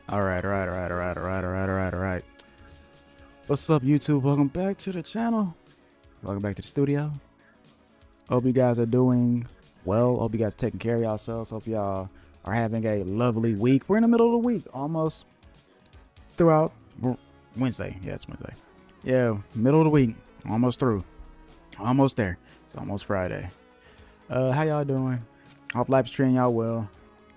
All right. What's up, YouTube? Welcome back to the channel. Welcome back to the studio. Hope you guys are doing well. Hope you guys are taking care of yourselves. Hope y'all are having a lovely week. We're in the middle of the week, almost throughout Wednesday. Yeah, it's Wednesday. Yeah, middle of the week, almost through, almost there. It's almost Friday. How y'all doing? Hope life's treating y'all well.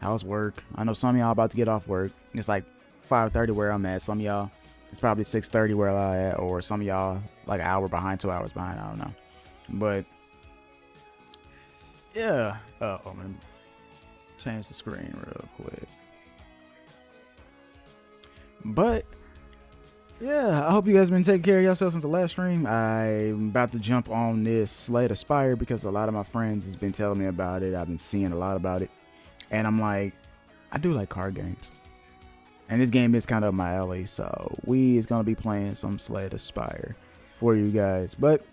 How's work? I know some of y'all about to get off work. It's like 5:30 where I'm at. Some of y'all, it's probably 6:30 where I'm at, or some of y'all like an hour behind, 2 hours behind. I don't know, but yeah. I'm gonna change the screen real quick. But yeah, I hope you guys been taking care of yourselves since the last stream. I'm about to jump on this Slay the Spire because a lot of my friends has been telling me about it. I've been seeing a lot about it, and I'm like, I do like card games, and this game is kind of my alley. So we is gonna be playing some Slay the Spire for you guys. But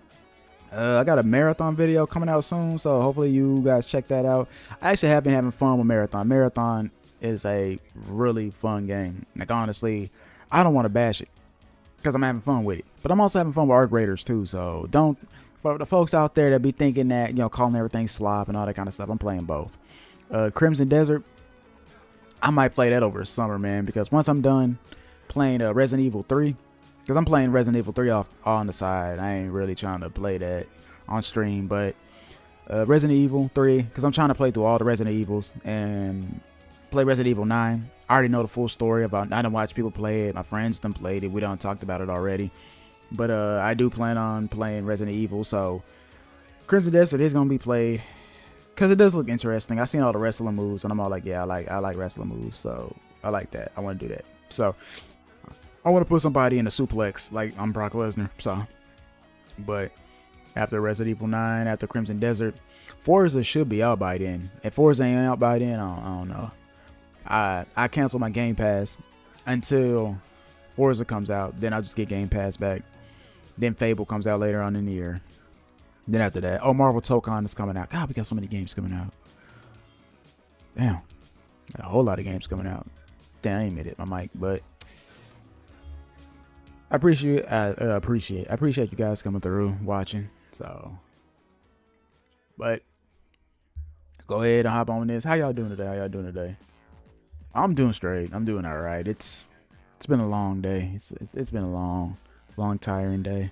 I got a marathon video coming out soon, so hopefully you guys check that out. I actually have been having fun with Marathon. Marathon is a really fun game. Like, honestly, I don't want to bash it because I'm having fun with it, but I'm also having fun with Arc Raiders too. So don't, for the folks out there that be thinking that, you know, calling everything slop and all that kind of stuff, I'm playing both. Crimson Desert, I might play that over the summer, man, because once I'm done playing Resident Evil 3, because I'm playing Resident Evil 3 off on the side. I ain't really trying to play that on stream, but Resident Evil 3, because I'm trying to play through all the Resident Evils and play Resident Evil 9. I already know the full story about. I done watched people play it. My friends done played it. We done talked about it already. But I do plan on playing Resident Evil. So Crimson Desert is gonna be played because it does look interesting. I seen all the wrestling moves, and I'm all like, yeah, I like wrestling moves. So I like that. I want to do that. So I want to put somebody in a suplex like I'm Brock Lesnar. So, but after Resident Evil 9, after Crimson Desert, Forza should be out by then. If Forza ain't out by then, I don't know. I cancel my Game Pass until Forza comes out. Then I'll just get Game Pass back. Then Fable comes out later on in the year. Then after that, oh, Marvel Tokon is coming out. God, we got so many games coming out. Damn, got a whole lot of games coming out. Damn, I ain't made it my mic, but I appreciate you guys coming through, watching. So, but go ahead and hop on this. How y'all doing today? I'm doing straight. I'm doing all right. It's been a long day. It's been a long tiring day.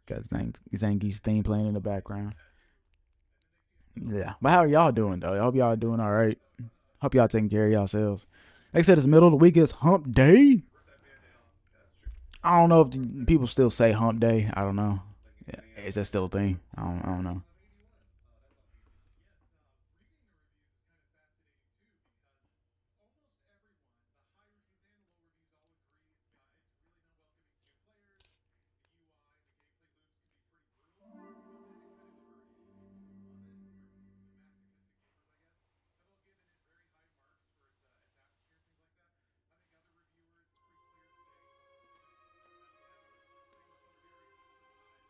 Got Zangief's theme playing in the background. Yeah, but how are y'all doing though? I hope y'all doing all right. Hope y'all taking care of yourselves. Like I said, it's middle of the week. It's hump day. I don't know if people still say hump day. I don't know. Yeah, is that still a thing? I don't know.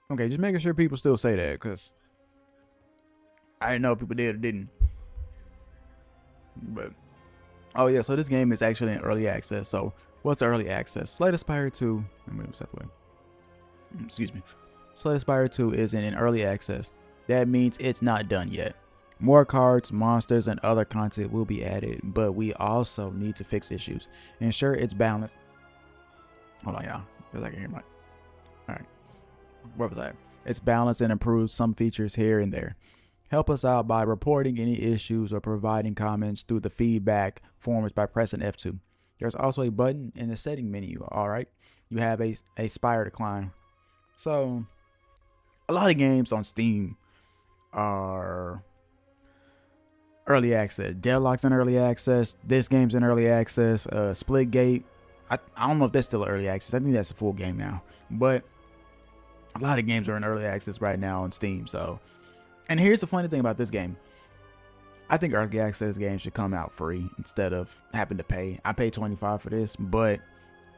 Okay, just making sure people still say that, because I didn't know if people did or didn't. But oh yeah, so this game is actually in early access. So what's early access? Slay the Spire 2. Let me move that way. Excuse me. Slay the Spire 2 is in early access. That means it's not done yet. More cards, monsters, and other content will be added, but we also need to fix issues. Ensure it's balanced. Hold on, y'all. Because I can hear my. Alright. Where was I? It's balanced and improves some features here and there. Help us out by reporting any issues or providing comments through the feedback forms by pressing F2. There's also a button in the setting menu. Alright. You have a Spire to climb. So a lot of games on Steam are early access. Deadlock's in early access. This game's in early access. Splitgate. I don't know if that's still early access. I think that's a full game now. But a lot of games are in early access right now on Steam. So, and here's the funny thing about this game. I think early access games should come out free instead of having to pay. I paid $25 for this, but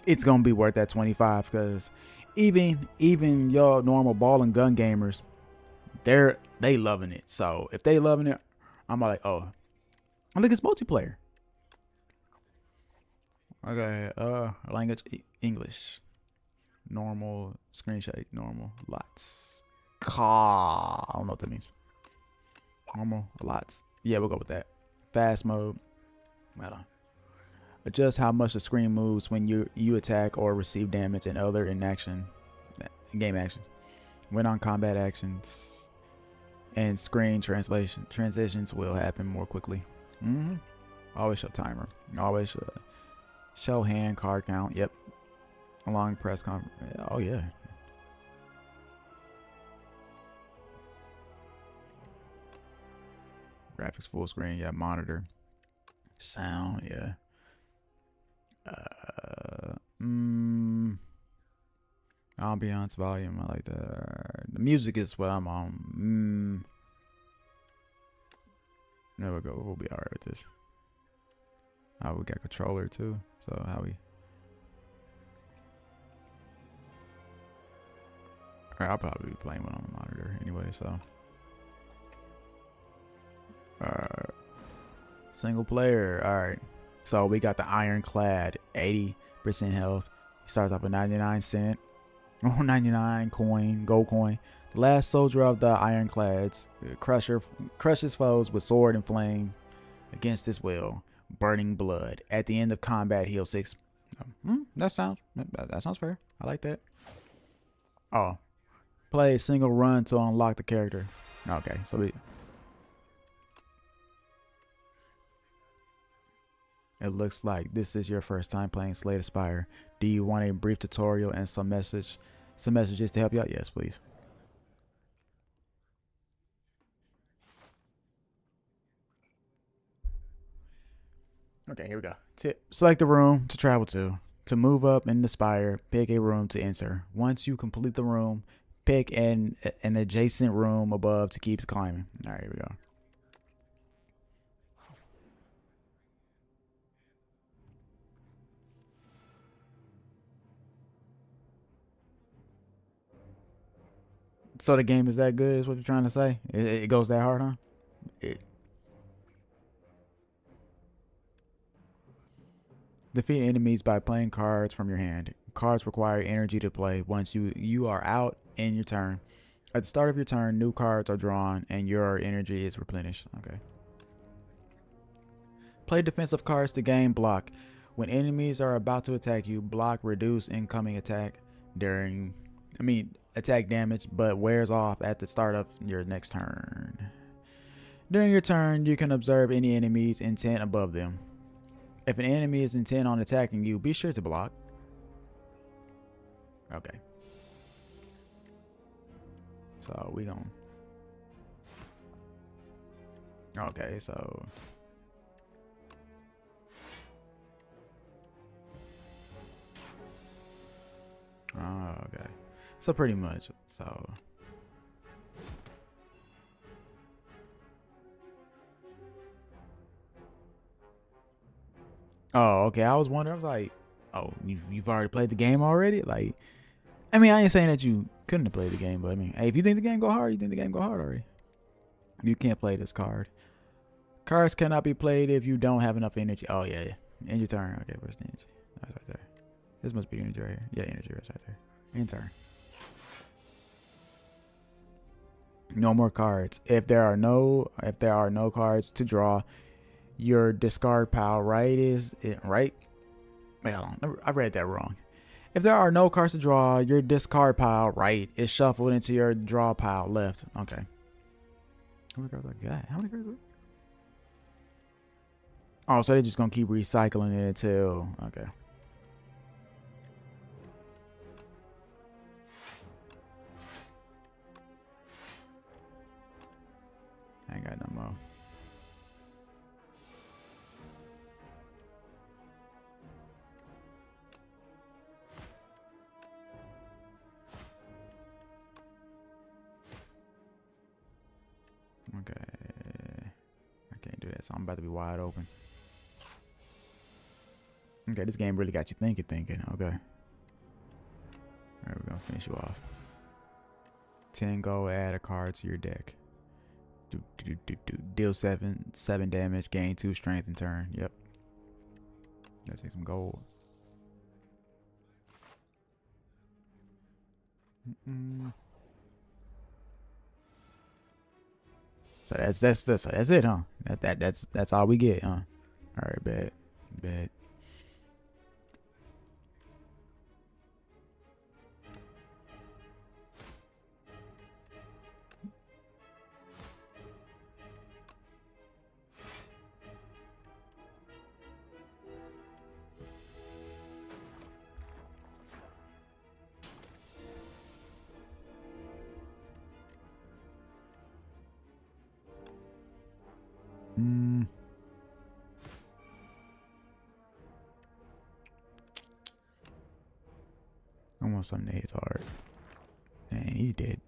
it's gonna be worth that $25 because even your normal ball and gun gamers, they loving it. So if they loving it, I'm like, oh, I think it's multiplayer. Okay, language English. Normal, screen shake, normal, lots. I don't know what that means. Normal, lots. Yeah, we'll go with that. Fast mode. Hold on. Adjust how much the screen moves when you attack or receive damage and other game actions. When on combat actions and screen transitions will happen more quickly. Always show timer. Always show hand card count. Yep. Along press conference. Oh yeah. Graphics full screen. Yeah. Monitor. Sound. Yeah. Ambiance volume. I like that. The music is what I'm on. There we go. We'll be alright with this. Oh, we got controller too. So how we? Alright, I'll probably be playing one on the monitor anyway. So. Single player. Alright. So we got the ironclad, 80% health. He starts off with 99 cent. 99 coin, gold coin. The last soldier of the ironclads, crushes foes with sword and flame against his will, burning blood. At the end of combat, heal 6. That sounds fair. I like that. Oh, play a single run to unlock the character. Okay, so it looks like this is your first time playing Slay the Spire. Do you want a brief tutorial and some messages to help you out? Yes, please. Okay, here we go. Tip. Select the room to travel to. To move up in the Spire, pick a room to enter. Once you complete the room, pick an adjacent room above to keep climbing. All right, here we go. So the game is that good is what you're trying to say? It goes that hard, huh? Defeat enemies by playing cards from your hand. Cards require energy to play. Once you are out in your turn. At the start of your turn, new cards are drawn and your energy is replenished. Okay. Play defensive cards to gain block. When enemies are about to attack you, block reduce incoming attack attack damage, but wears off at the start of your next turn. During your turn, you can observe any enemy's intent above them. If an enemy is intent on attacking you, be sure to block. Okay. So we gon'. Okay, so. Oh, okay. So pretty much, so. Oh, okay. I was wondering. I was like, oh, you've already played the game already? Like, I mean, I ain't saying that you couldn't have played the game, but I mean, hey, if you think the game go hard, you think the game go hard already. You can't play this card. Cards cannot be played if you don't have enough energy. Oh, yeah. End your turn. Okay, where's the energy? That's right there. This must be the energy right here. Yeah, energy right there. End turn. No more cards. If there are no cards to draw, your discard pile right. Wait, hold on. I read that wrong. If there are no cards to draw, your discard pile right is shuffled into your draw pile left. Okay. How many cards I got? How many cards? Oh, so they're just gonna keep recycling it until okay. I ain't got no more. Okay. I can't do that, so I'm about to be wide open. Okay, this game really got you thinking. Okay. Alright, we're gonna finish you off. 10 gold, add a card to your deck. Deal 7 damage, gain 2 strength in turn. Yep. Gotta take some gold. So that's it, huh? That's all we get, huh? All right, bet. I want something that hits hard. Dang, he's dead.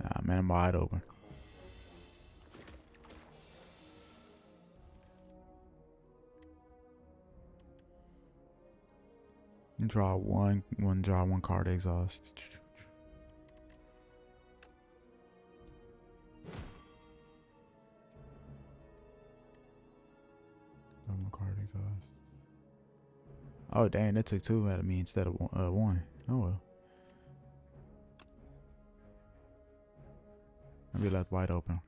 Ah, man, I'm wide open. And draw one card exhaust. One card exhaust. Oh dang, that took 2 out of me instead of 1. Oh well. I'll be left wide open.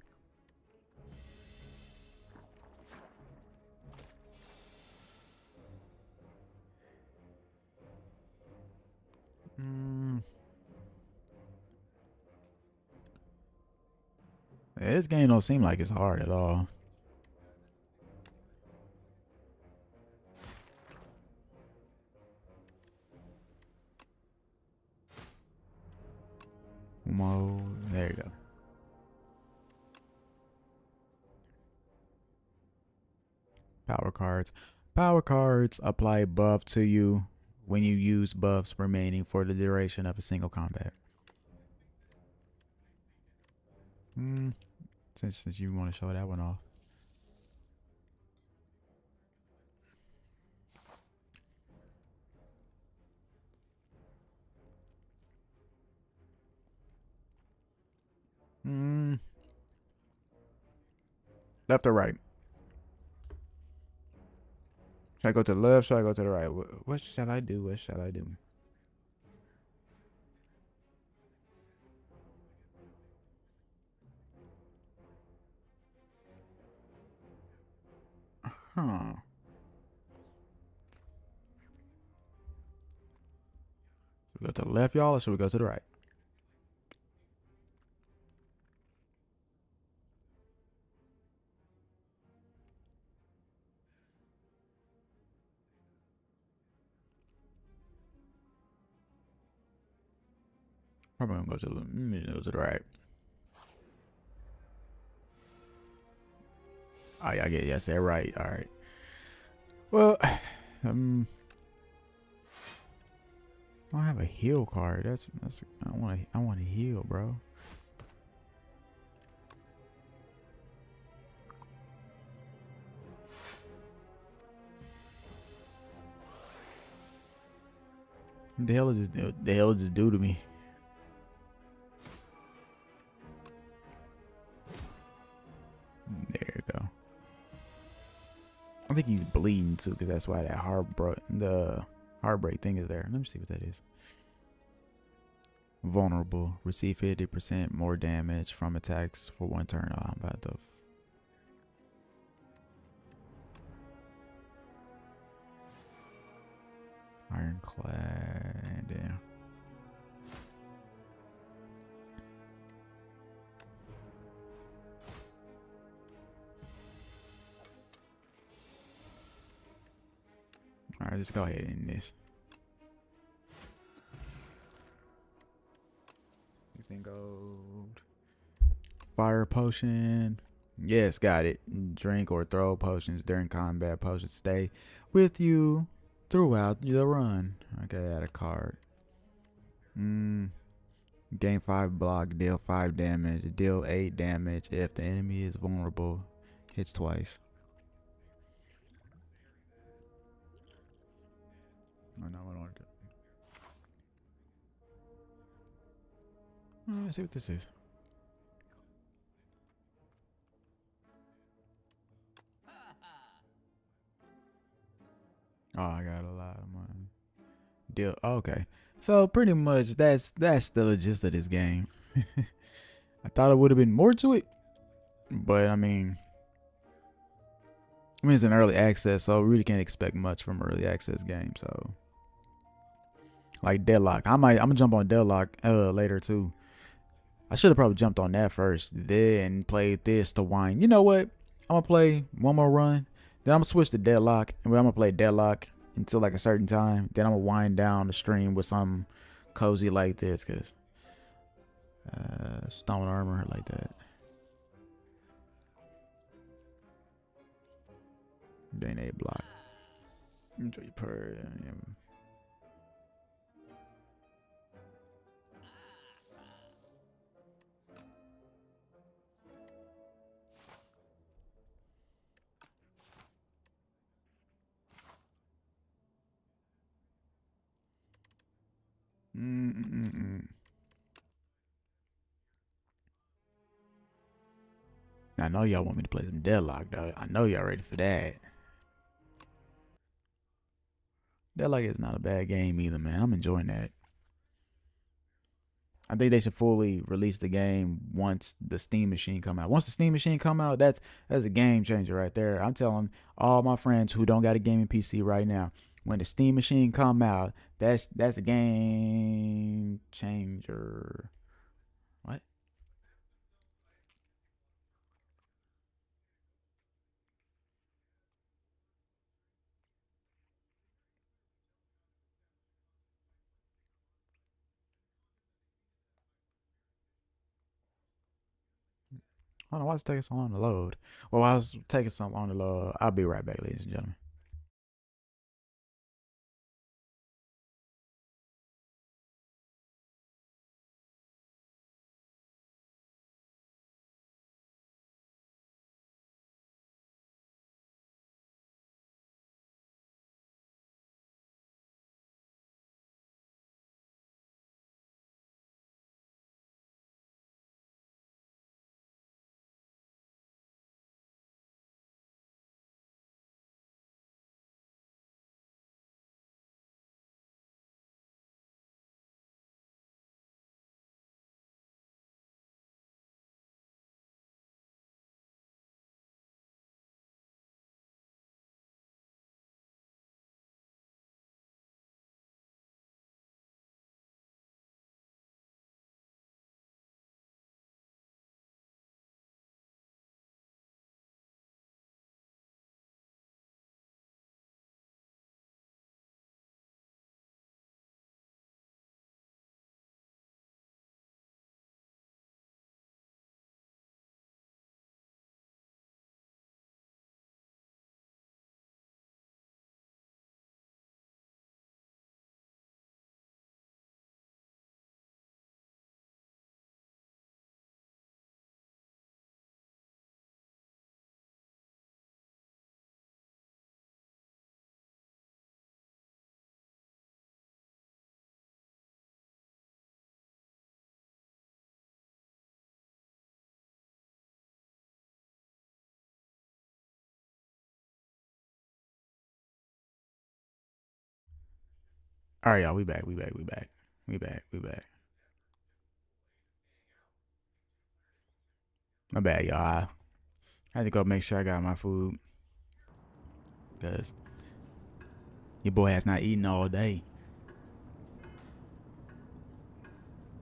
Yeah, this game don't seem like it's hard at all. There you go. Power cards. Power cards apply buff to you when you use buffs remaining for the duration of a single combat. Since you want to show that one off. Left or right? Should I go to the left? Should I go to the right? What shall I do? What shall I do? Huh. Should we go to the left, y'all, or should we go to the right? Probably gonna go to the right. Oh yeah, I get yes, they're right. All right. Well, I don't have a heal card. That's I want to heal, bro. The hell it just do to me? There you go. I think he's bleeding too, because that's why that heartbreak thing is there. Let me see what that is. Vulnerable. Receive 50% more damage from attacks for 1 turn. Oh, I'm about to. Ironclad. Damn. Alright, just go ahead and this. Anything gold. Fire potion. Yes, got it. Drink or throw potions during combat. Potions stay with you throughout the run. Okay, add a card. Gain 5 block, deal 5 damage, deal 8 damage if the enemy is vulnerable. Hits twice. Oh no, I don't want to. Let's see what this is. Oh, I got a lot of money. Deal. Oh, okay. So pretty much that's the gist of this game. I thought it would have been more to it, but I mean it's an early access, so we really can't expect much from early access games. So like Deadlock, I'm gonna jump on Deadlock later too. I should have probably jumped on that first, then played this to wind. You know what? I'm gonna play one more run, then I'm gonna switch to Deadlock, and I'm gonna play Deadlock until like a certain time. Then I'm gonna wind down the stream with some cozy like this, cause stone armor like that. Then a block. Enjoy your purr. I know y'all want me to play some Deadlock, though. I know y'all ready for that. Deadlock is not a bad game either, man. I'm enjoying that. I think they should fully release the game once the Steam machine come out. Once the Steam machine come out, that's a game changer right there. I'm telling all my friends who don't got a gaming PC right now, when the Steam machine come out, that's a game changer. What? I don't know why it's taking so long to load. Well, I was taking so long to load. I'll be right back, ladies and gentlemen. All right, y'all. We back. We back. We back. We back. We back. My bad, y'all. I had to go make sure I got my food because your boy has not eaten all day.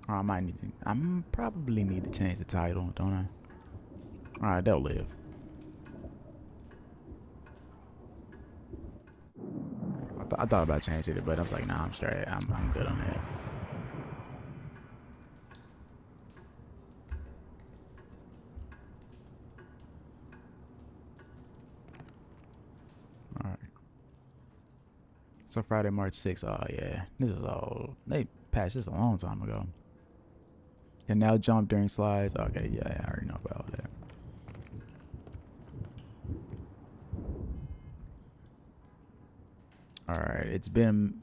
Or I might need to. I'm probably need to change the title, don't I? All right, they'll live. I thought about changing it, but I was like, nah, I'm straight. I'm good on that. All right. So Friday, March 6th. Oh yeah, this is all they patched this a long time ago. Can now jump during slides. Okay, yeah, I already know about all that. All right, it's been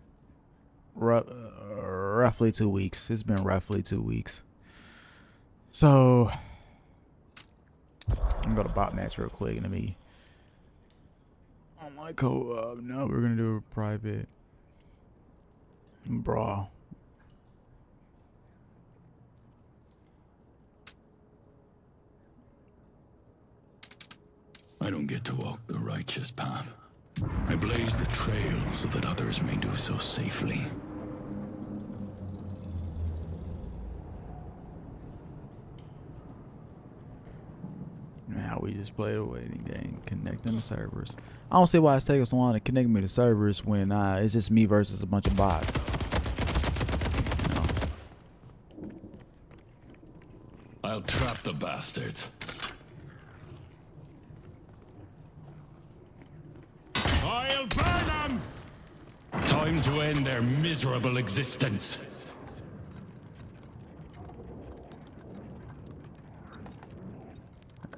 roughly 2 weeks. It's been roughly 2 weeks. So I'm gonna go to bot match real quick and let me. Oh my co-op. No, we're gonna do a private brawl. I don't get to walk the righteous path. I blaze the trail so that others may do so safely. Now we just played a waiting game, connecting the servers. I don't see why it's taking so long to connect me to servers when it's just me versus a bunch of bots. You know. I'll trap the bastards. I'll burn them! Time to end their miserable existence.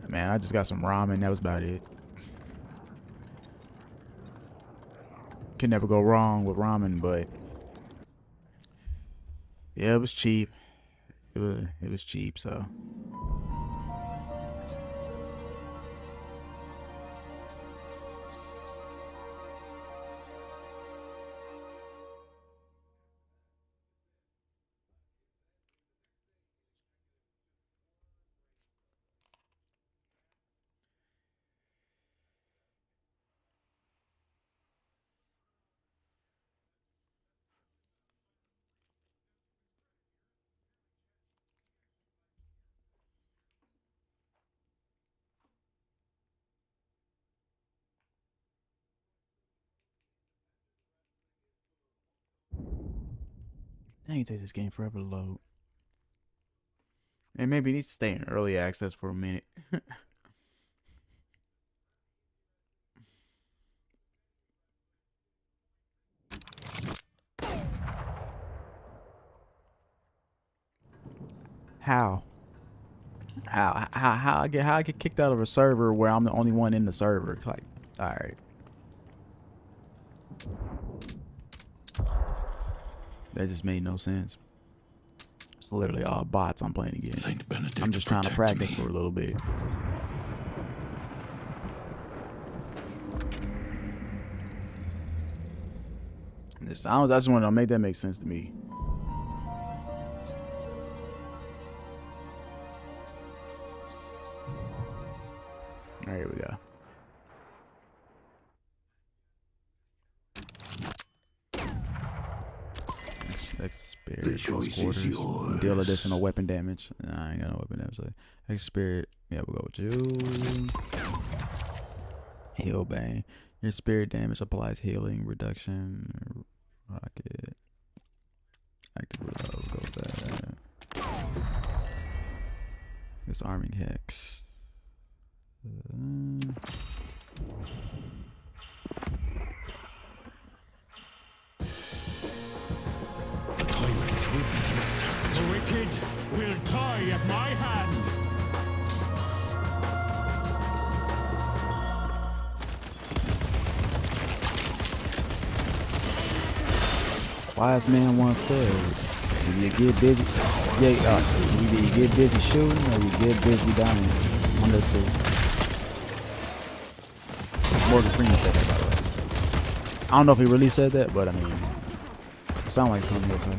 Man, I just got some ramen. That was about it. Can never go wrong with ramen, but yeah, it was cheap. It was cheap, so. Dang, it takes this game forever to load. And maybe it needs to stay in early access for a minute. How I get kicked out of a server where I'm the only one in the server? Like, all right. That just made no sense. It's literally all bots I'm playing against. Saint Benedict, I'm just trying to practice for a little bit. I just want to make that make sense to me. All right, here we go. Spirit, close quarters, deal additional weapon damage. Nah, I ain't got no weapon damage. So spirit, yeah, we'll go with you. Heal bang. Your spirit damage applies healing reduction. Rocket. Active reload. Go with that. Disarming hex. The wicked will die at my hand. Wise man once said, "If you get busy, either you get busy shooting or you get busy dying." One of the two. Morgan Freeman said that, by the way. I don't know if he really said that, but I mean, it sounds like something he'll say.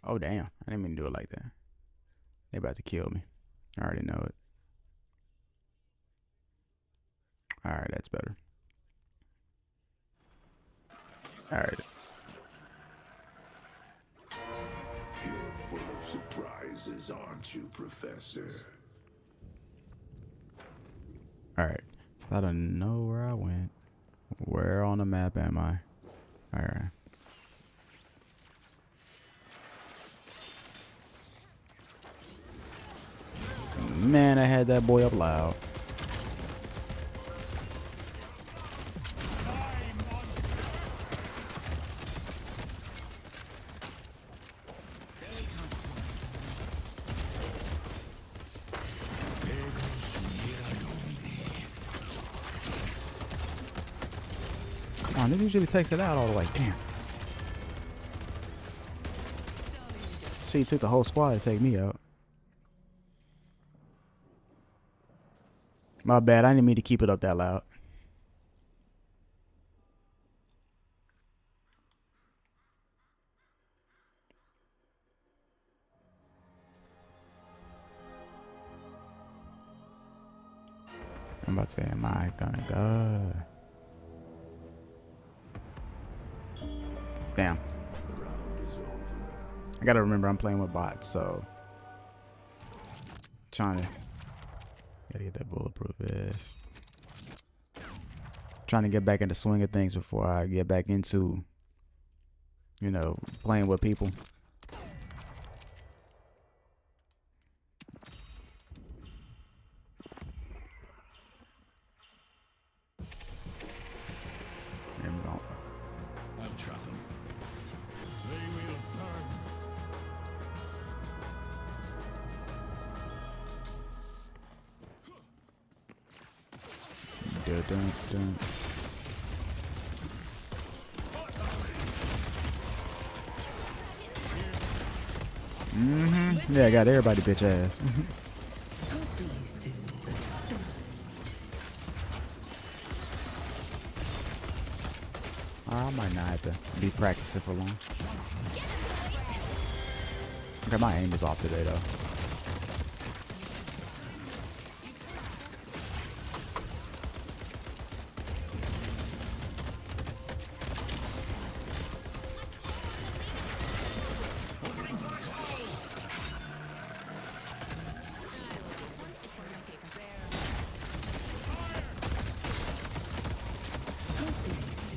Oh damn, I didn't mean to do it like that. They about to kill me. I already know it. Alright, that's better. Alright. You're full of surprises, aren't you, Professor? Alright. I don't know where I went. Where on the map am I? Alright. Man, I had that boy up loud. Come on, it usually takes it out all the way. Damn. See, it took the whole squad to take me out. My bad. I didn't mean to keep it up that loud. I'm about to say, am I gonna go? Damn. I gotta remember I'm playing with bots, so trying to gotta get that bulletproof vest. Trying to get back in the swing of things before I get back into, you know, playing with people. I'm going. I'll trap them. They will burn. Dun, dun, dun. Yeah, I got everybody bitch ass. I might not have to be practicing for long. Okay, my aim is off today though.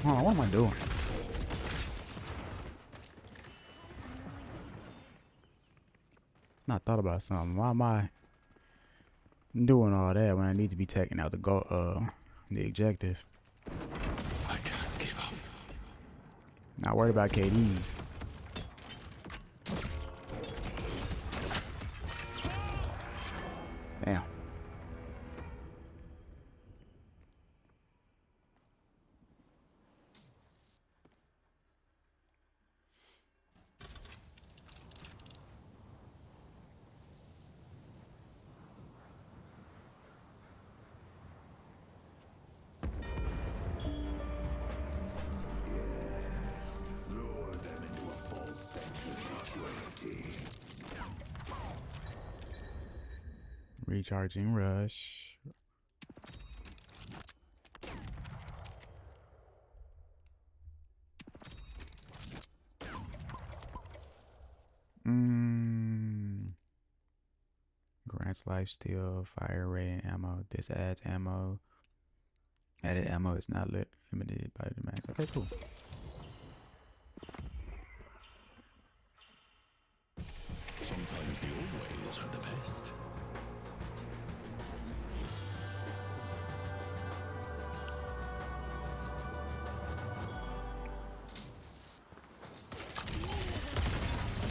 Oh, what am I doing? Not thought about something. Why am I doing all that when I need to be taking out the objective? I can't give up. Not worried about KDs. Damn. Lure them into a false sense of tranquility. Recharging rush. Grants life steal, fire ray, and ammo. This adds ammo. Added ammo is not limited by the max. Okay, cool. Sometimes the old ways are the best.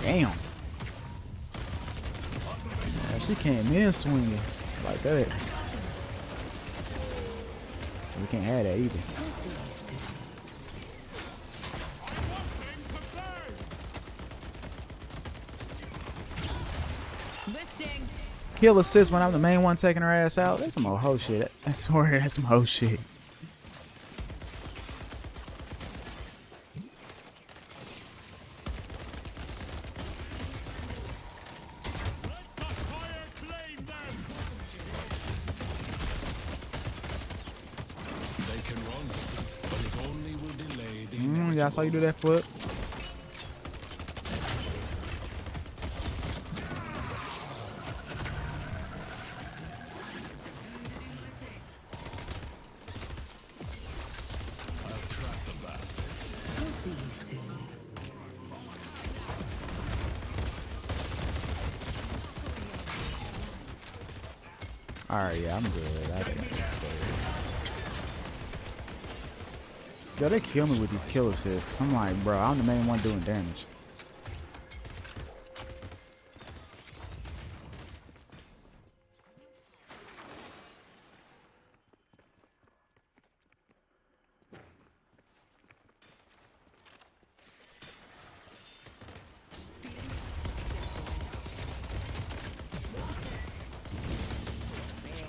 Damn. Yeah, she came in swinging like that. We can't have that either. Kill assist when I'm the main one taking her ass out. That's some old hoe shit. I swear that's some hoe shit. They can run, but it only will delay the Yeah, I saw you do that flip. I'll trap the bastards. I'll see you soon. Alright, yeah, I'm good. I think I'm good. Yo, they kill me with these kill assists. 'Cause I'm like, bro, I'm the main one doing damage.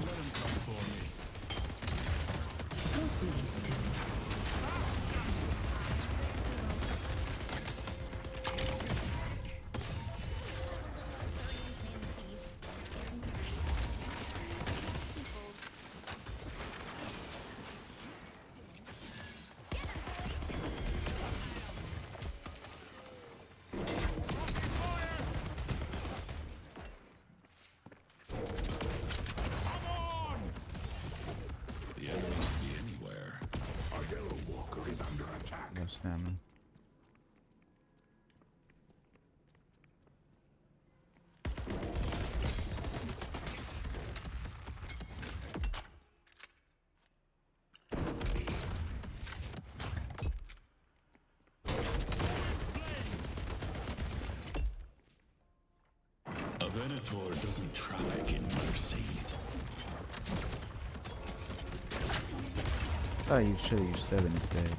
Let him come for me. stamina. A Venator doesn't traffic in mercy. I thought you should use 7 instead.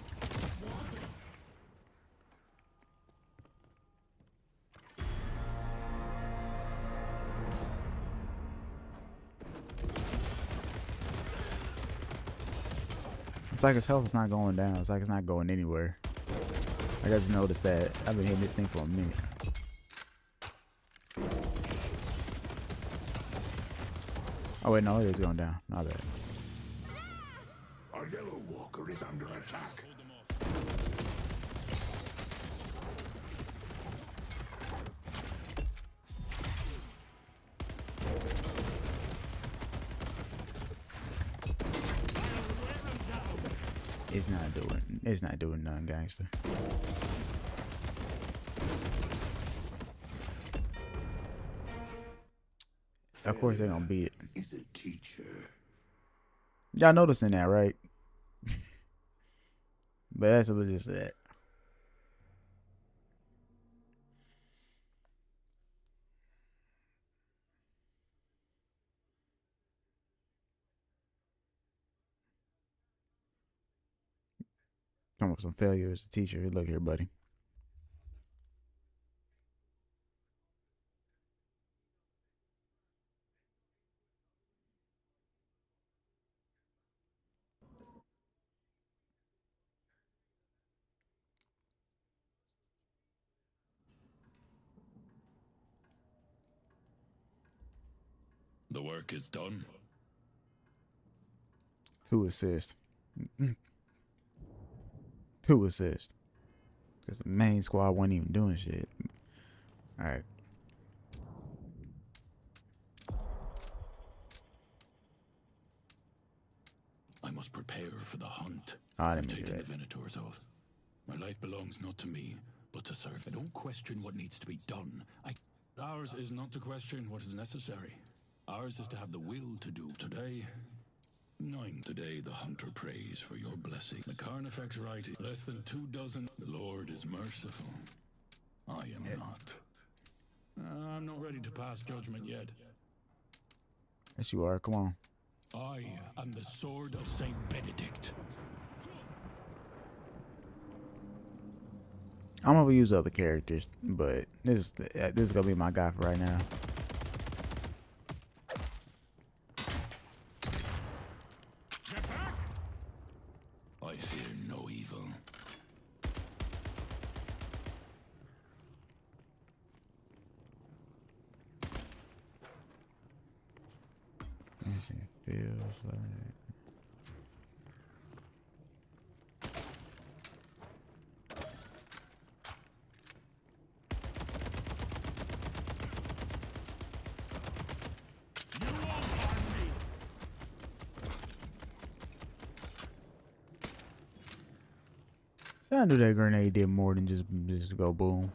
It's like his health is not going down. It's like it's not going anywhere. Like I just noticed that. I've been hitting this thing for a minute. Oh wait, no, it is going down. Not bad. Our yellow walker is under attack. It's not doing nothing, gangster. Of course they're gonna beat it. Is a teacher. Y'all noticing that, right? But that's just that. Come with some failure as a teacher. Look here, buddy. The work is done. 2 assists. 2 assists. Because the main squad wasn't even doing shit. Alright. I must prepare for the hunt. I I've didn't mean taken that. the Venator's oath. My life belongs not to me, but to serve. I don't question what needs to be done. Ours is not to question what is necessary. Ours is to have the will to do. Today, 9. Today, the hunter prays for your blessing. The Carnifex right, less than 24. The Lord is merciful. I am not. I'm not ready to pass judgment yet. Yes, you are. Come on. I am the sword of Saint Benedict. I'm gonna use other characters, but this is gonna be my guy for right now. I fear no evil. It feels like. I knew that grenade did more than just go boom.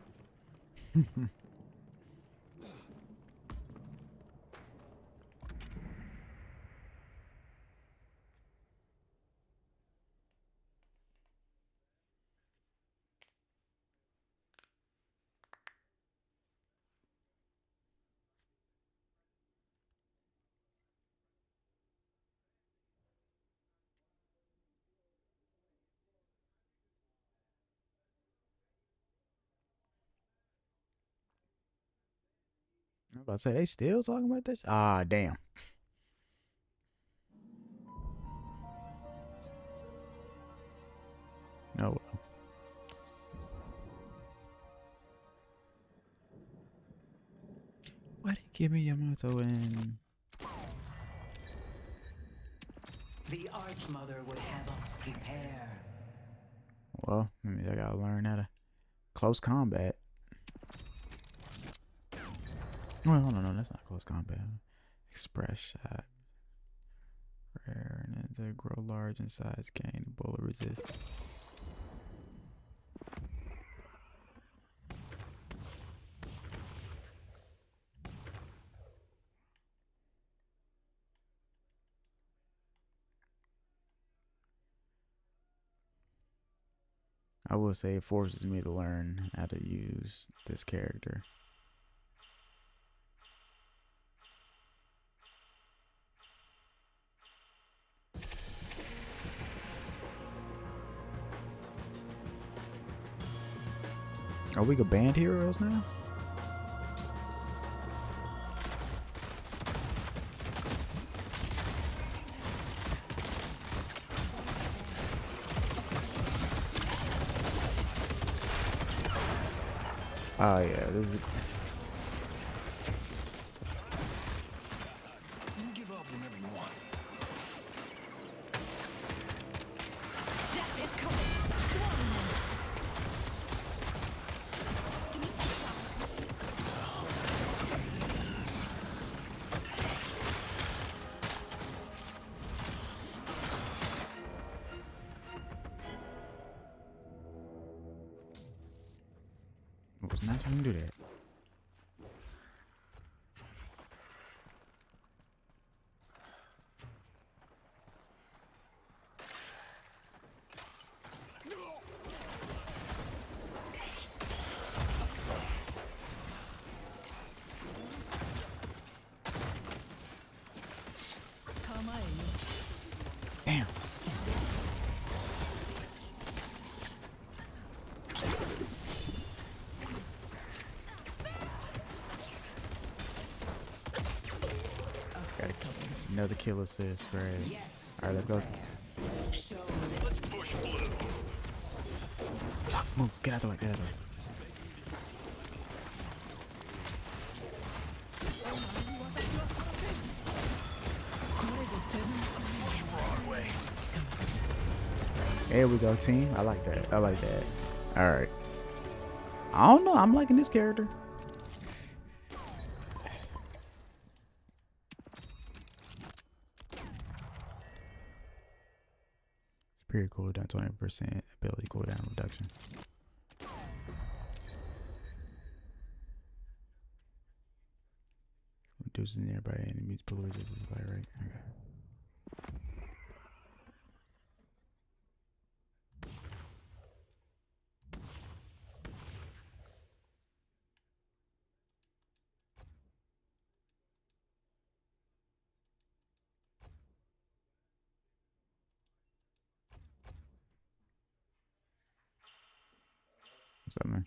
I'm about to say they still talking about this. Ah, damn. Oh well. Why did give me Yamato and The Archmother would have us prepare. well, I gotta learn how to close combat. Well, no, that's not close combat. Express shot. Rare and they grow large in size, gain bullet resist. I will say it forces me to learn how to use this character. Are we good band heroes now? Oh yeah, this is. You give up whenever you want. Death is coming. Swarm them. I was not trying to do that. Damn. Got another kill assist, great. Yes, Alright, let's go. show Fuck, move, get out the way, get out the way. There we go, team. I like that. I like that. Alright. I don't know. I'm liking this character. Superior cooldown 20%. Ability cooldown reduction. Reduces nearby enemies pull resistance by right. Okay. What's up, man?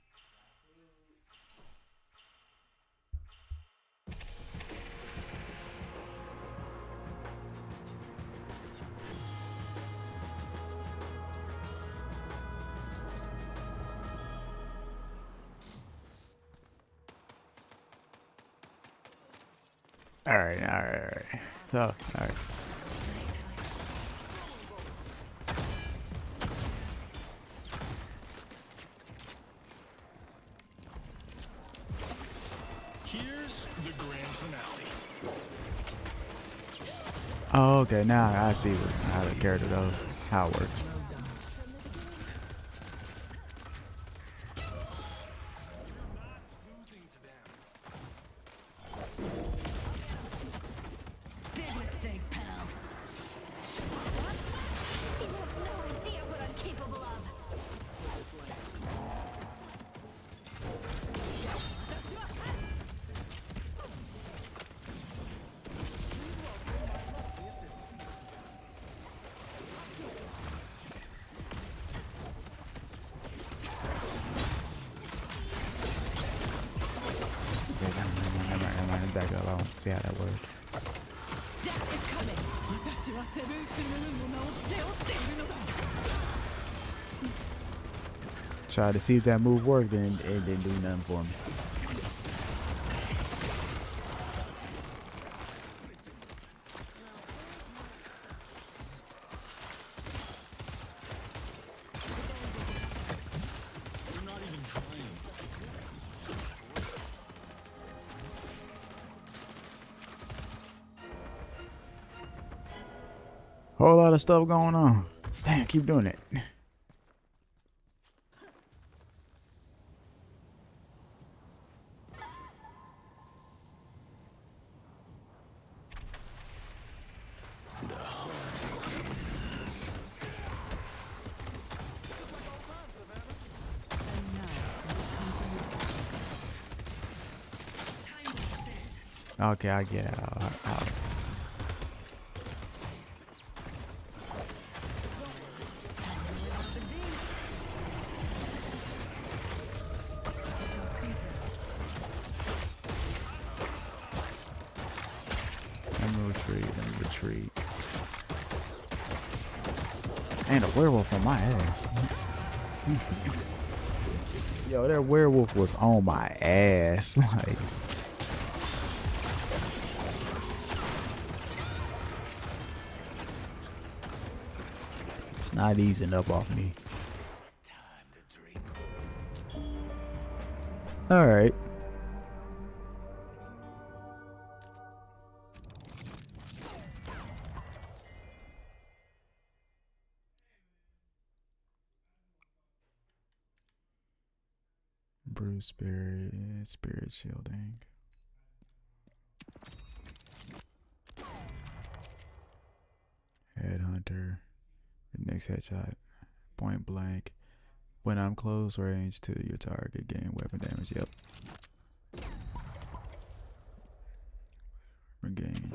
Alright, alright. So, alright. Here's the grand finale. Oh, okay. Now I see how the character goes, how it works. Big mistake, pal. You have no idea what I'm capable of. Okay, never mind. Back up. I want to see how that works. Death is coming. Try to see if that move worked, and it didn't do nothing for me. You're not even trying. Whole lot of stuff going on. Damn, keep doing it. Okay, I get out. Let me retreat. And a werewolf on my ass. Yo, that werewolf was on my ass. Like, it's not easing up off me. All right. Bruce spirit shielding. Headhunter. Next headshot. Point blank. When I'm close range to your target, gain weapon damage. Yep. Regain.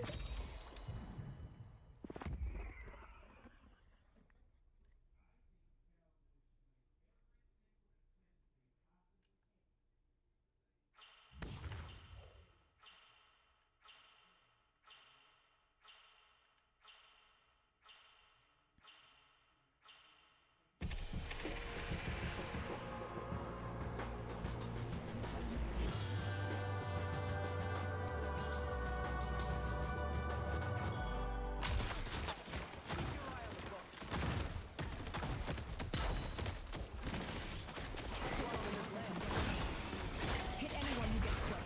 Hit anyone who gets close.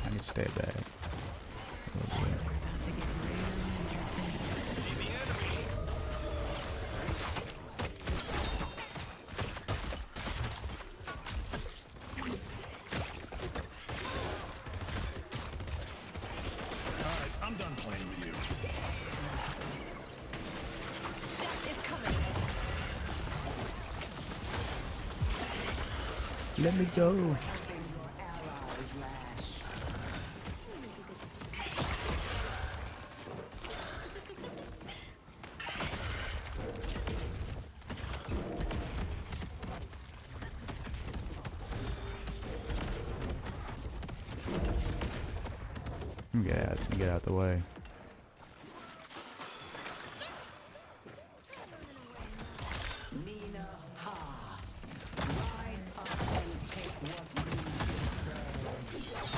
I need to stay back. Alright, I'm done playing with you. Death is coming. Let me go. Your allies lash. Get out the way. Nina Ha. Rise up and take what you deserve.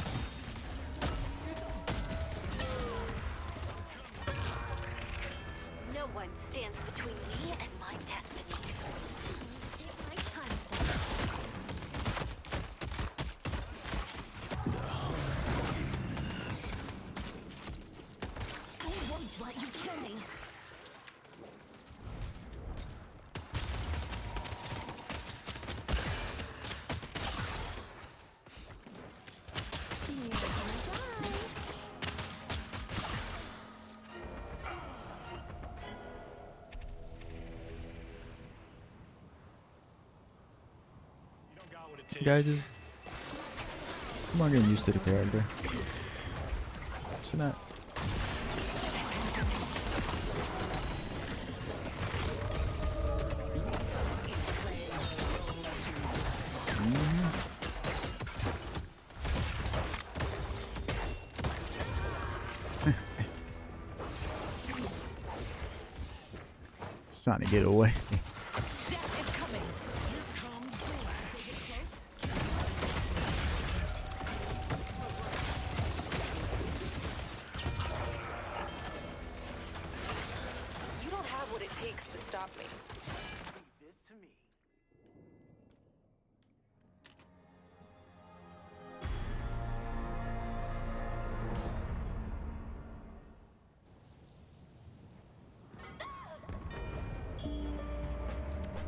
No one stands between me and my destiny. My time. I won't let you kill me. You're gonna die. You don't got what it takes. Guys, just someone getting used to the character. Should not. Just trying to get away. Death is coming. You don't have what it takes to stop me. This to me.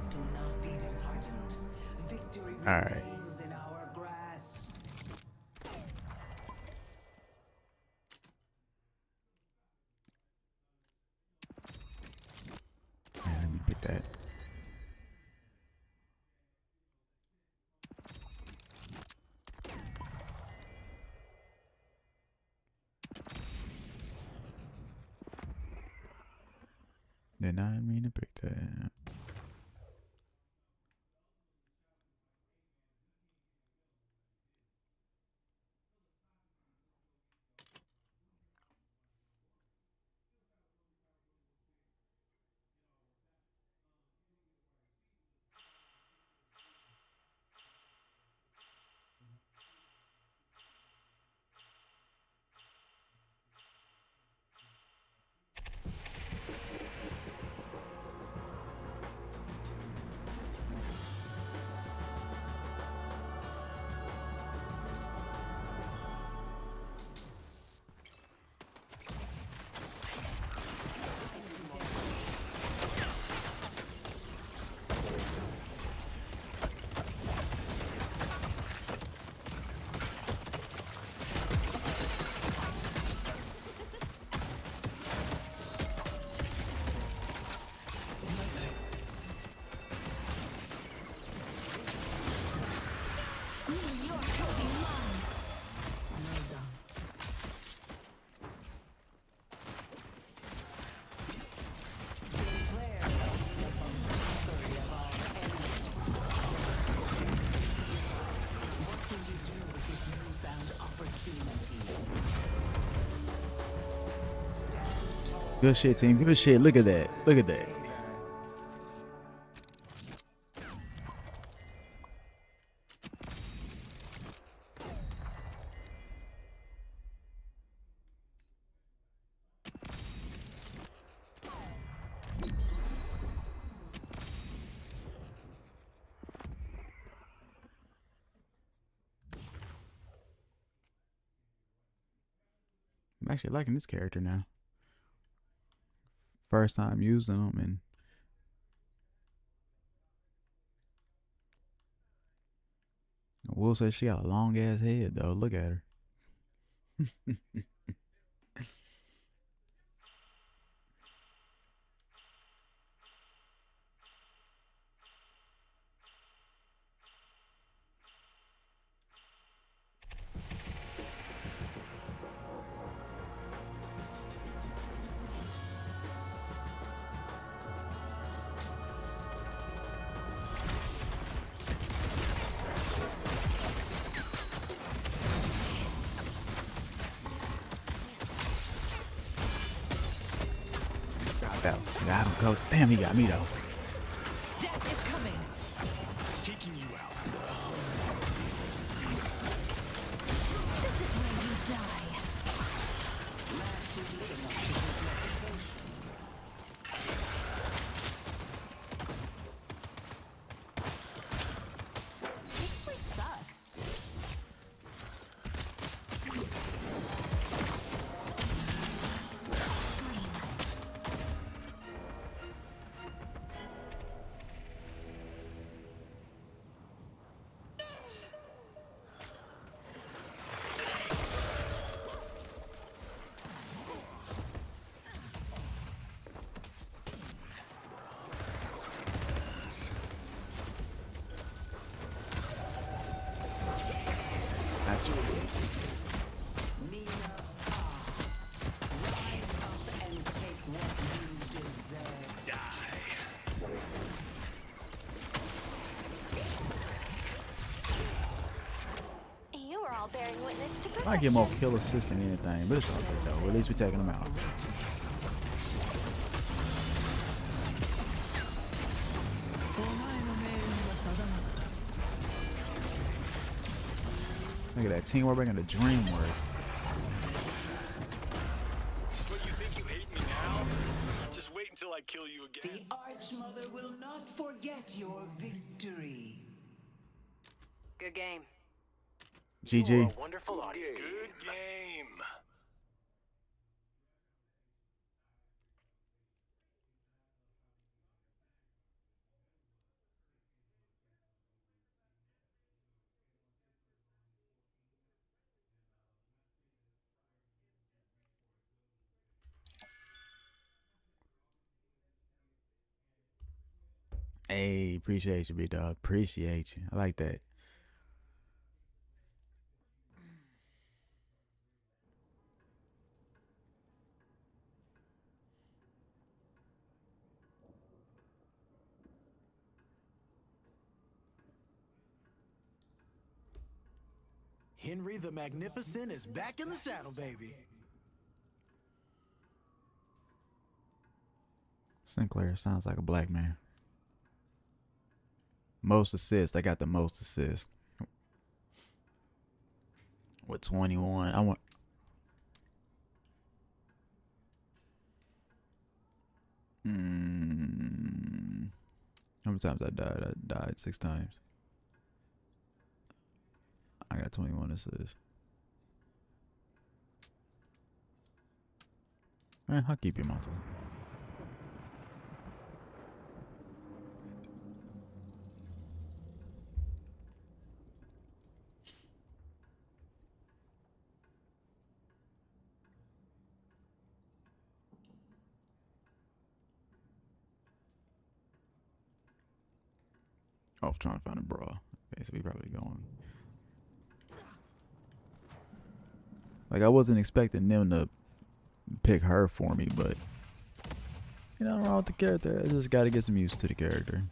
Do not be disheartened. Victory All right. remains in our grasp. Man, that. Did not mean to pick that. Good shit, team. Good shit. Look at that. Look at that. I'm actually liking this character now. First time using them, and I will say she got a long ass head though. Look at her. Got him, coach. Damn, he got me though. Death is coming. Taking you out. This is where you die. This place sucks. Got you. You were all bearing witness to I get more kill assist than anything, but it's all good though. At least we're taking them out. Look at that teamwork bringing the dream work. What, you think you hate me now? Just wait until I kill you again. The Archmother will not forget your victory. Good game. GG. Wonderful audience. Good game. Hey, appreciate you, big dog. Appreciate you. I like that. Henry the Magnificent is back in the saddle, baby. Sinclair sounds like a black man. Most assists. I got the most assists. With 21. I want. How many times I died? I died 6 times. I got 21 assists. I'll keep your mouth. Oh, trying to find a bra. Okay, so we probably going. Like, I wasn't expecting them to pick her for me, but you know, wrong with the character. I just gotta get some used to the character.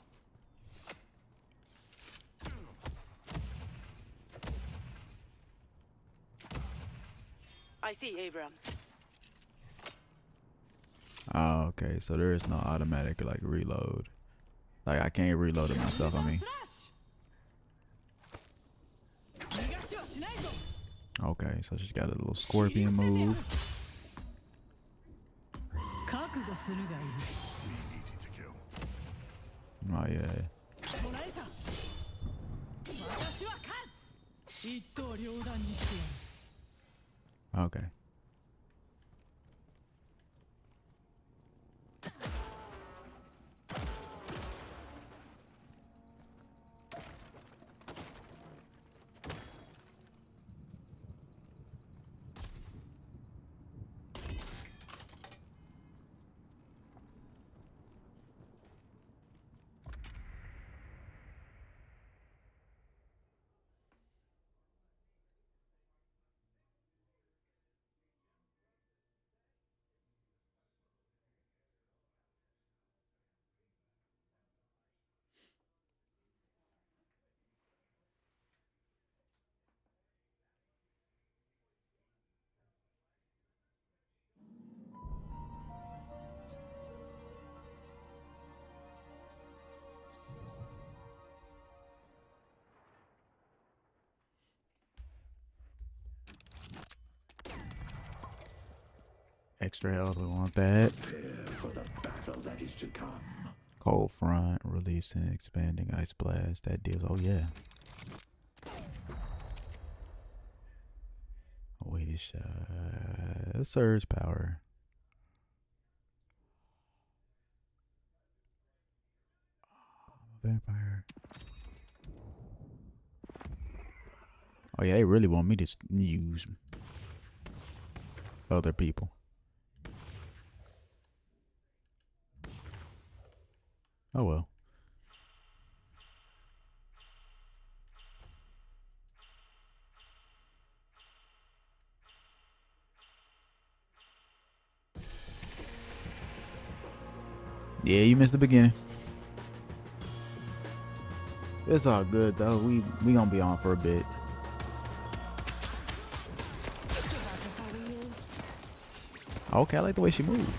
I see, Abrams. Oh, okay. So there is no automatic like reload. Like I can't reload it myself. I mean. Okay, so she's got a little scorpion move. Oh yeah. Okay. Extra health, we want that. Prepare for the battle that is to come. Cold front, releasing, expanding, ice blast. That deals. Oh yeah. Awaited shot. Surge power. Vampire. Oh yeah, they really want me to use other people. Oh well. Yeah, you missed the beginning. It's all good though. We gonna be on for a bit. Okay, I like the way she moved.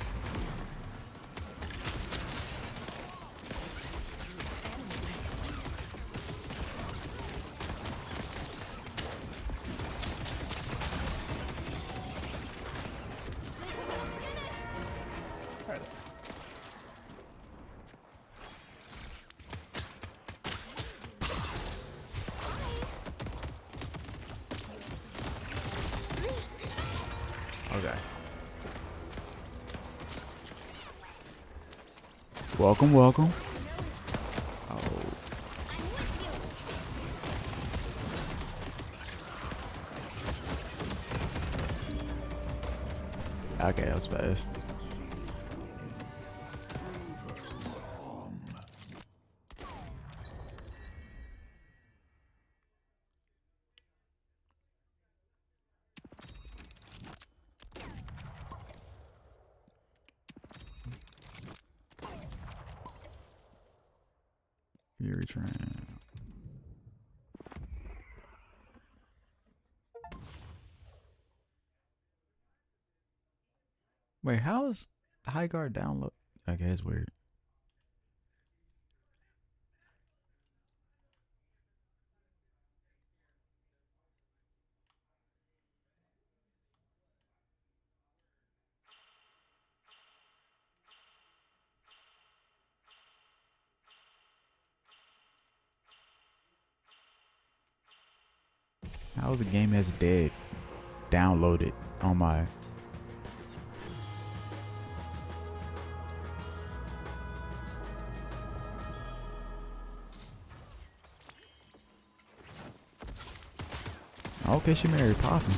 Okay. Welcome, welcome. Oh. Okay, that was fast. you retrain. Wait, how is high guard download? Okay, it's weird. How is a game that's dead downloaded on my? Okay, she married Poppin.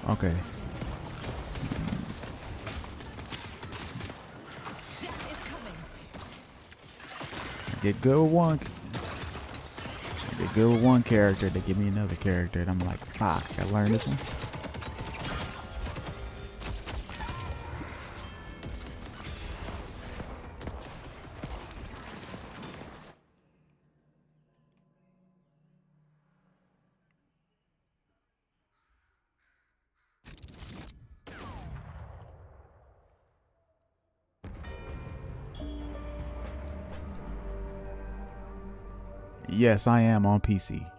Okay. Get good with one. Get good with one character. They give me another character, and I'm like, fuck, I learned this one. Yes, I am on PC.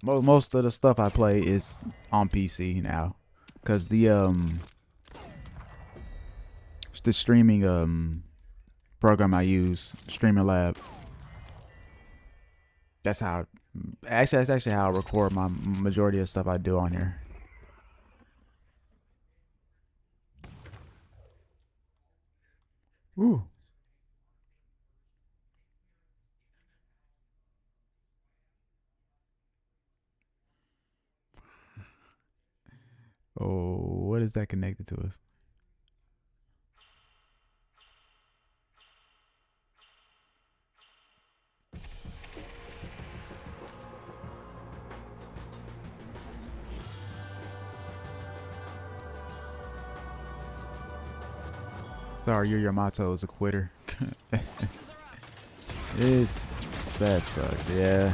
Most of the stuff I play is on PC now, cause the streaming program I use, Streaming Lab. That's how. Actually, that's actually how I record my majority of stuff I do on here. Ooh. Oh, what is that connected to us? Sorry, your Yamato is a quitter. That sucks, yeah.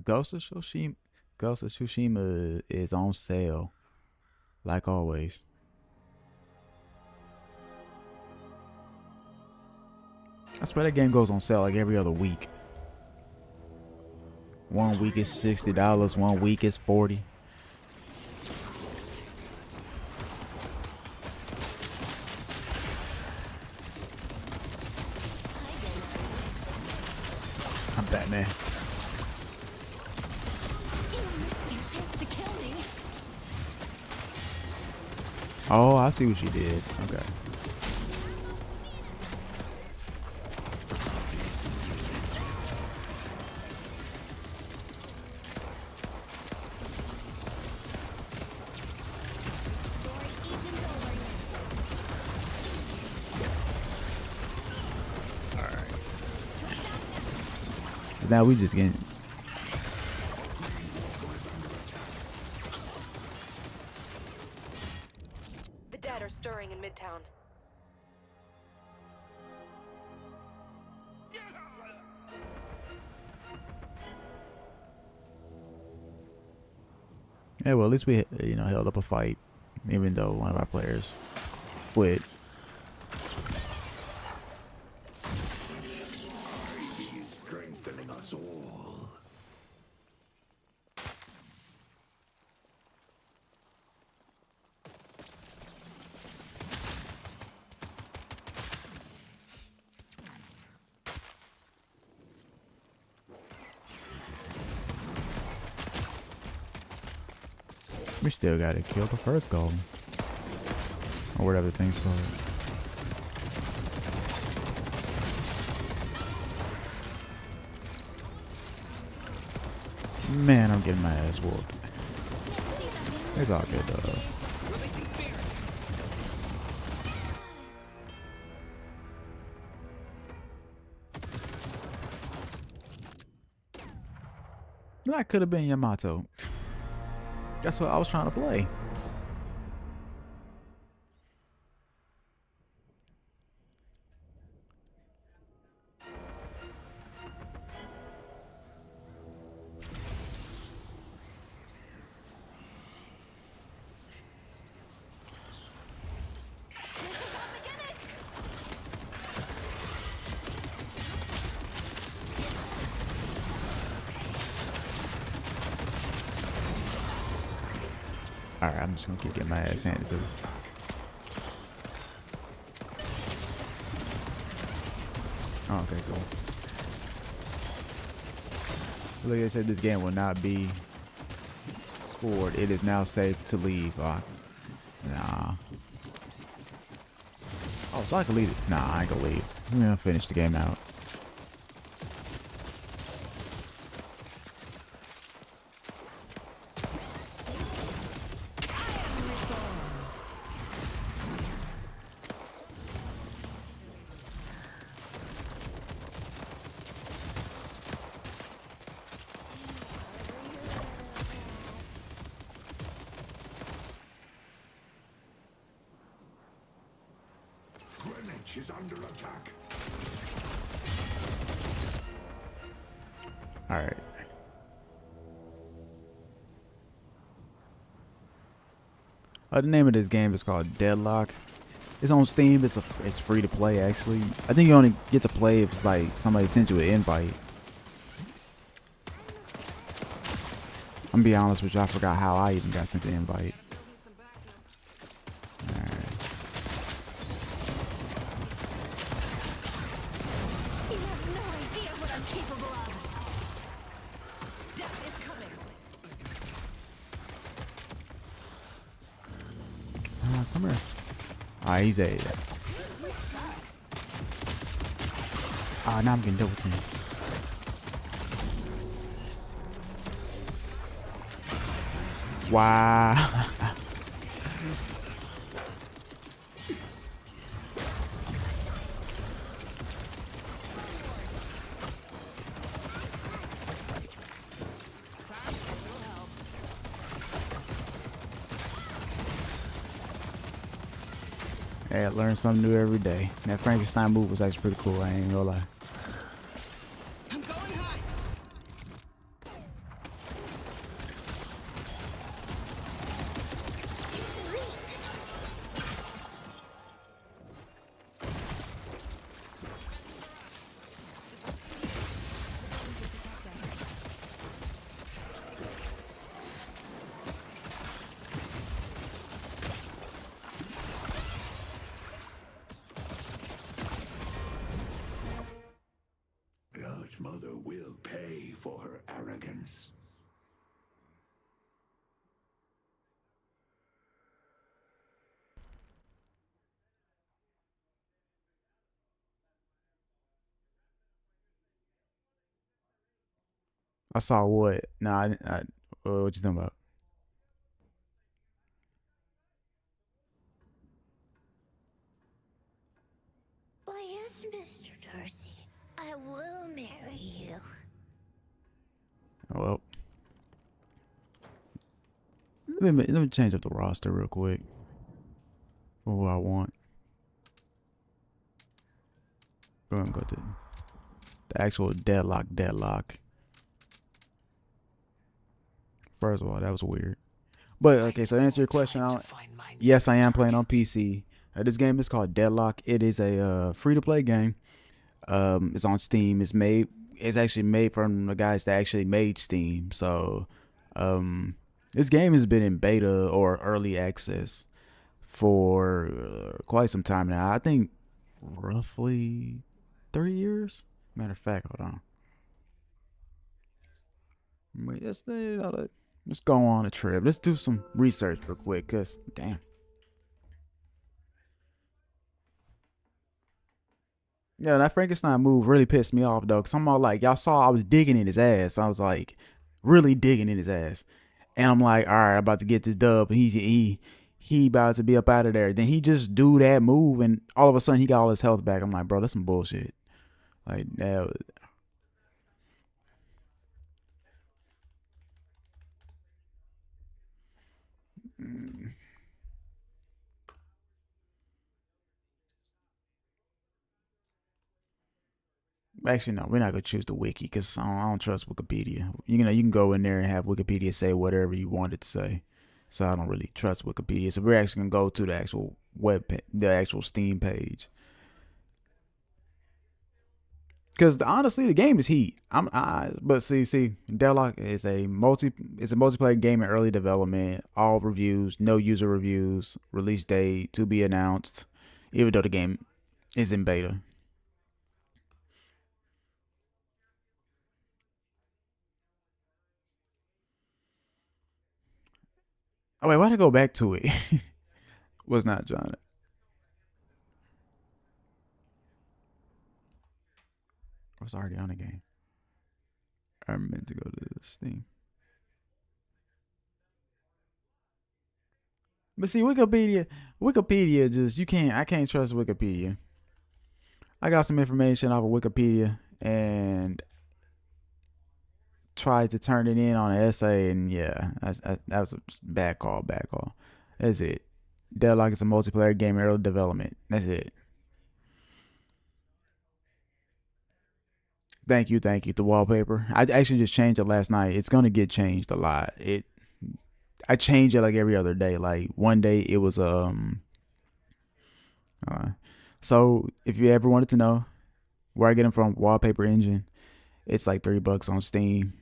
Ghost of Tsushima is on sale, like always. I swear that game goes on sale like every other week. One week is $60, one week is $40. I'm Batman. Oh, I see what you did. Okay. Alright. Now we just getting. Stirring in Midtown. Yeah, well, at least we, held up a fight, even though one of our players quit. He is strengthening us all. We still gotta kill the first golem. Or whatever the thing's called. Man, I'm getting my ass whooped. It's all good though. That could have been Yamato. That's what I was trying to play. Alright, I'm just gonna keep getting my ass handed to me. Oh, okay, cool. Like I said, this game will not be scored. It is now safe to leave. Nah. Oh, so I can leave it. Nah, I ain't gonna leave. I'm gonna finish the game out. Greenwich is under attack. All right. The name of this game is called Deadlock. It's on Steam. It's free to play actually. I think you only get to play if it's like somebody sends you an invite. I'm gonna be honest with you, I forgot how I even got sent the invite. Alright. You have no idea what I'm capable of. Death is coming. Come here. Ah, he's a. Ah, now I'm getting double teamed. Wow. Hey, I learn something new every day. That Frankenstein move was actually pretty cool, I ain't gonna lie. I'm going high. The Archmother will pay for her arrogance. I saw what? Nah, what you talking about? Why, yes, Mr. Darcy. I will marry you. Well, let me change up the roster real quick for who I want. Go ahead and go to the actual Deadlock. First of all, that was weird. But okay, so to answer your question, yes, I am playing on PC. This game is called Deadlock. It is a free-to-play game. It's on Steam. It's actually made from the guys that actually made Steam. So, this game has been in beta or early access for quite some time now. I think roughly 3 years. Matter of fact, hold on. But let's go on a trip. Let's do some research real quick, cause damn. Yeah, that Frankenstein move really pissed me off though, cause I'm all like, y'all saw I was digging in his ass. I was like, really digging in his ass. And I'm like, all right, I'm about to get this dub. And he about to be up out of there. Then he just do that move, and all of a sudden he got all his health back. I'm like, bro, that's some bullshit. Like that. Actually, no, we're not gonna choose the wiki because I don't trust Wikipedia. You know, you can go in there and have Wikipedia say whatever you want it to say. So I don't really trust Wikipedia. So we're actually gonna go to the actual the actual Steam page. Because honestly, the game is heat. But see, Deadlock is it's a multiplayer game in early development. All reviews, no user reviews. Release date to be announced. Even though the game is in beta. Oh wait, why'd I go back to it? Was not John. I was already on the game. I meant to go to Steam. But see, Wikipedia just I can't trust Wikipedia. I got some information off of Wikipedia and tried to turn it in on an essay, and yeah, that was a bad call. That's it. Deadlock is a multiplayer game in early development. That's it. Thank you. The wallpaper. I actually just changed it last night. It's gonna get changed a lot. I change it like every other day. Like one day it was so if you ever wanted to know where I get them from, Wallpaper Engine. It's like $3 on Steam.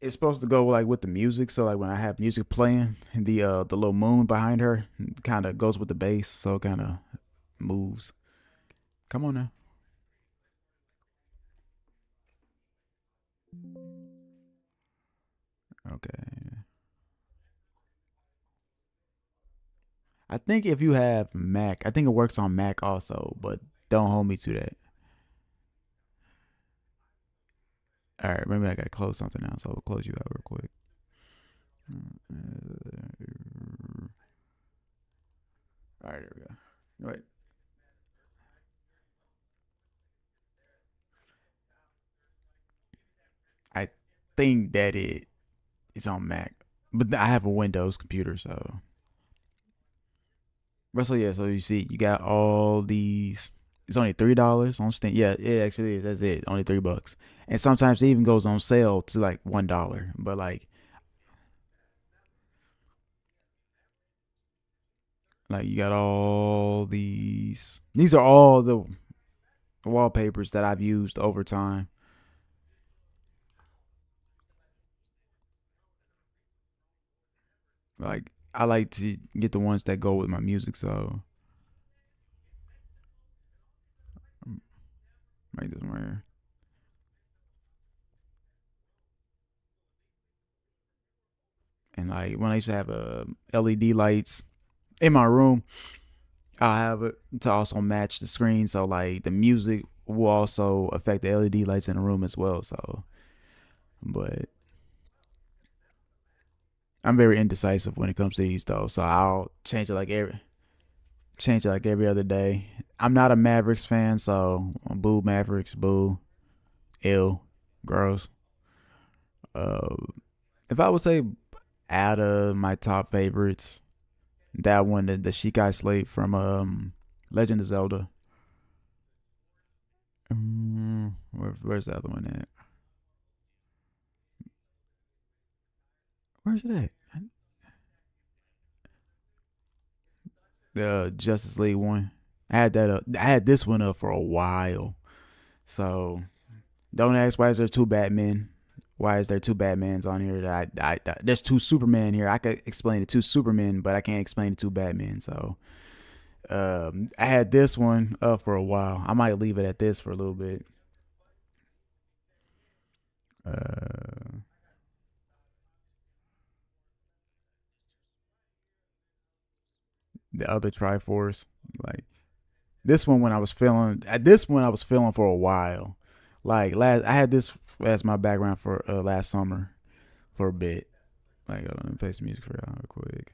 It's supposed to go like with the music, so like when I have music playing, the little moon behind her kind of goes with the bass, so it kind of moves. Come on now. Okay. I think if you have Mac, I think it works on Mac also, but don't hold me to that. All right, maybe I gotta close something now, so I'll close you out real quick. All right, there we go. Wait. I think that it's on Mac, but I have a Windows computer, so. But so yeah, so you see, you got all these. It's only $3 on Steam. Yeah, it actually is. That's it. Only $3, and sometimes it even goes on sale to like $1. But like you got all these. These are all the wallpapers that I've used over time. Like I like to get the ones that go with my music, so make this one here. And like when I used to have LED lights in my room, I'll have it to also match the screen, so like the music will also affect the LED lights in the room as well. So, but I'm very indecisive when it comes to these though, so I'll change it like every other day. I'm not a Mavericks fan, so boo Mavericks, boo, ill, gross. Uh, if I would say out of my top favorites, that one, the Shikai Slate from Legend of Zelda. Where's the other one at? Where's it at? The Justice League one. I had that up. I had this one up for a while. So don't ask why is there two Batmen. Why is there two Batmans on here? There's two Superman here. I could explain the two Supermen, but I can't explain the two Batmen. So I had this one up for a while. I might leave it at this for a little bit. The other Triforce, like this one, when I was feeling for a while. Like I had this as my background for last summer for a bit. Like, hold on, let me play some music for y'all real quick.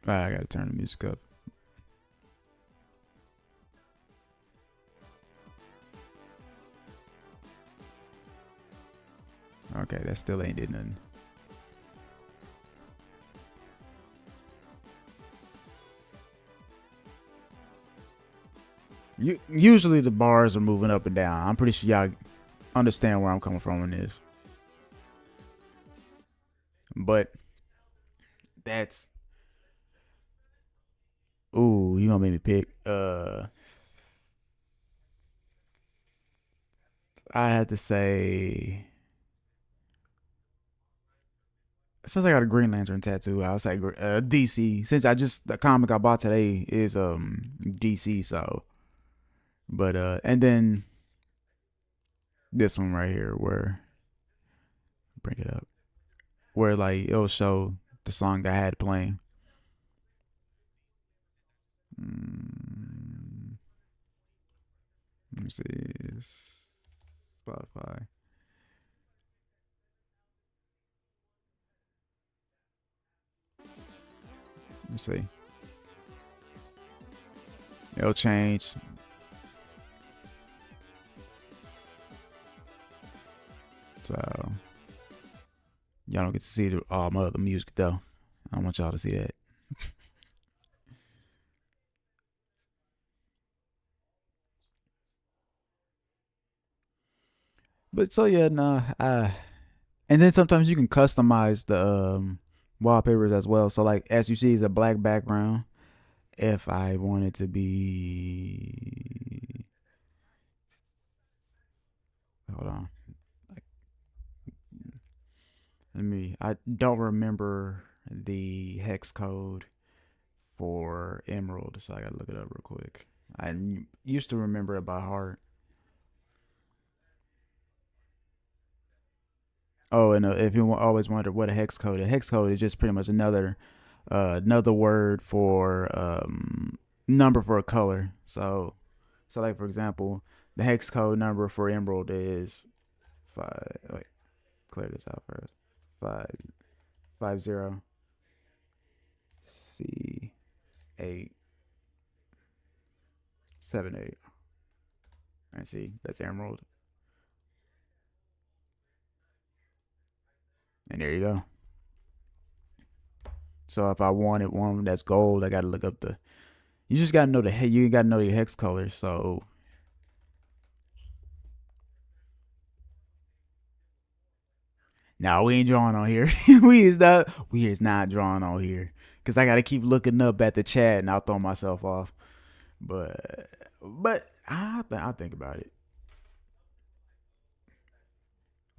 I gotta turn the music up. Okay, that still ain't did nothing. Usually the bars are moving up and down. I'm pretty sure y'all understand where I'm coming from in this. But that's... Ooh, you gonna make me pick? I had to say... Since I got a Green Lantern tattoo, I would say DC. Since the comic I bought today is DC, so. But and then this one right here, where bring it up, where like it'll show the song that I had playing. Let me see, Spotify. Let me see. It'll change. So y'all don't get to see all my other music though. I don't want y'all to see that. But so yeah, nah. And then sometimes you can customize the wallpapers as well. So like as you see, it's a black background. If I want it to be, hold on. I don't remember the hex code for Emerald, so I gotta look it up real quick. I used to remember it by heart. Oh, and if you always wonder what a hex code is just pretty much another word for number for a color. So like for example, the hex code number for Emerald is 5. Wait, clear this out first. 550 C878. Alright, see, that's Emerald. And there you go. So if I wanted one that's gold, I gotta look up you just gotta know you gotta know your hex color. So no, we ain't drawing on here. we is not drawing on here. Cause I gotta keep looking up at the chat and I'll throw myself off. But I'll think about it.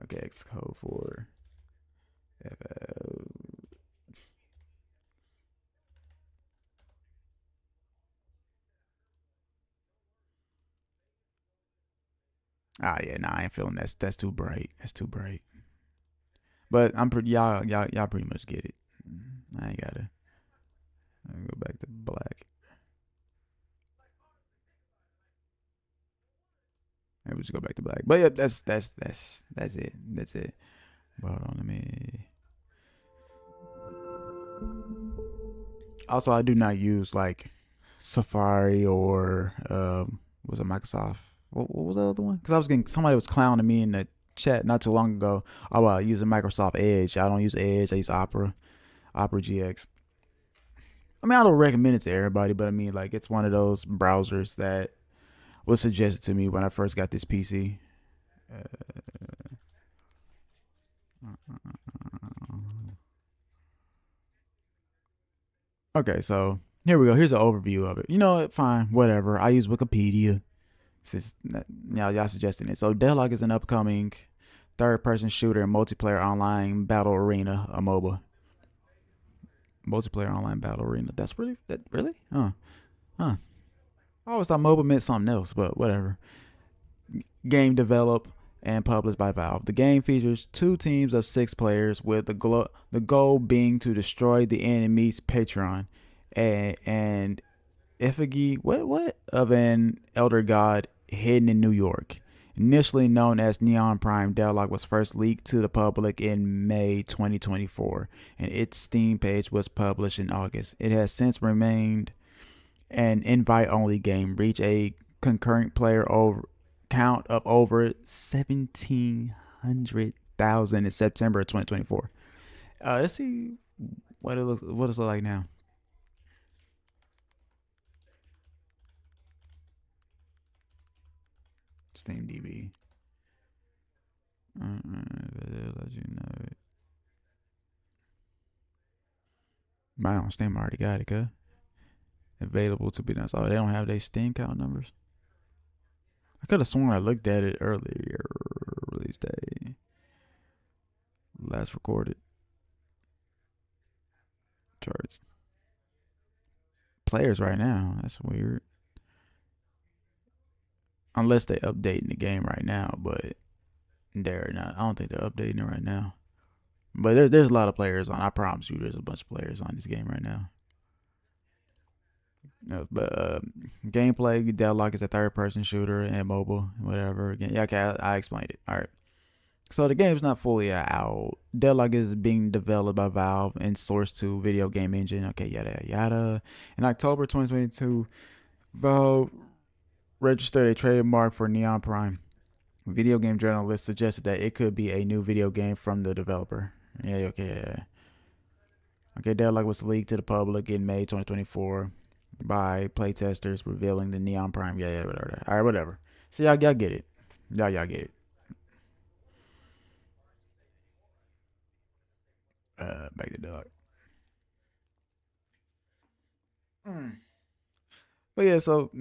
Okay, X code for yeah, nah, I ain't feeling that's too bright. That's too bright. But I'm pretty y'all pretty much get it. I ain't gotta go back to black. Maybe just go back to black. But yeah, that's it. That's it. But hold on, let me. Also, I do not use like Safari or was it Microsoft? What was the other one? Because somebody was clowning me in the chat not too long ago about using Microsoft Edge. I don't use Edge. I use Opera GX. I mean, I don't recommend it to everybody, but I mean, like, it's one of those browsers that was suggested to me when I first got this PC. Okay, so here we go. Here's an overview of it. You know what? Fine, whatever. I use Wikipedia. Since y'all suggesting it. So Deadlock is an upcoming third-person shooter and multiplayer online battle arena, a MOBA. Multiplayer online battle arena. That's really? Huh. I always thought MOBA meant something else, but whatever. Game developed and published by Valve. The game features 2 teams of 6 players, with the goal being to destroy the enemy's Patreon and effigy what of an elder god hidden in New York. Initially known as Neon Prime, Deadlock was first leaked to the public in May 2024, and its Steam page was published in August. It has since remained an invite-only game, reached a concurrent player count of over 1,700,000 in September of 2024. Let's see what it looks like now. Steam DB. Let you know it. Mine on Steam already got it, cuz. Available to be done. So they don't have their Steam count numbers. I could have sworn I looked at it earlier. Release day. Last recorded. Charts. Players right now. That's weird. Unless they updating the game right now, but they're not. I don't think they're updating it right now. But there's a lot of players on. I promise you, there's a bunch of players on this game right now. No, but gameplay, Deadlock is a third-person shooter and mobile, whatever. Yeah, okay, I explained it. All right. So the game's not fully out. Deadlock is being developed by Valve and sourced to video game engine. Okay, yada yada. In October 2022, Valve registered a trademark for Neon Prime. Video game journalists suggested that it could be a new video game from the developer. Yeah, okay, yeah. Okay, Deadlock was leaked to the public in May 2024 by playtesters revealing the Neon Prime. Yeah, whatever. All right, whatever. So y'all get it. Y'all get it. Back to Deadlock. But yeah, so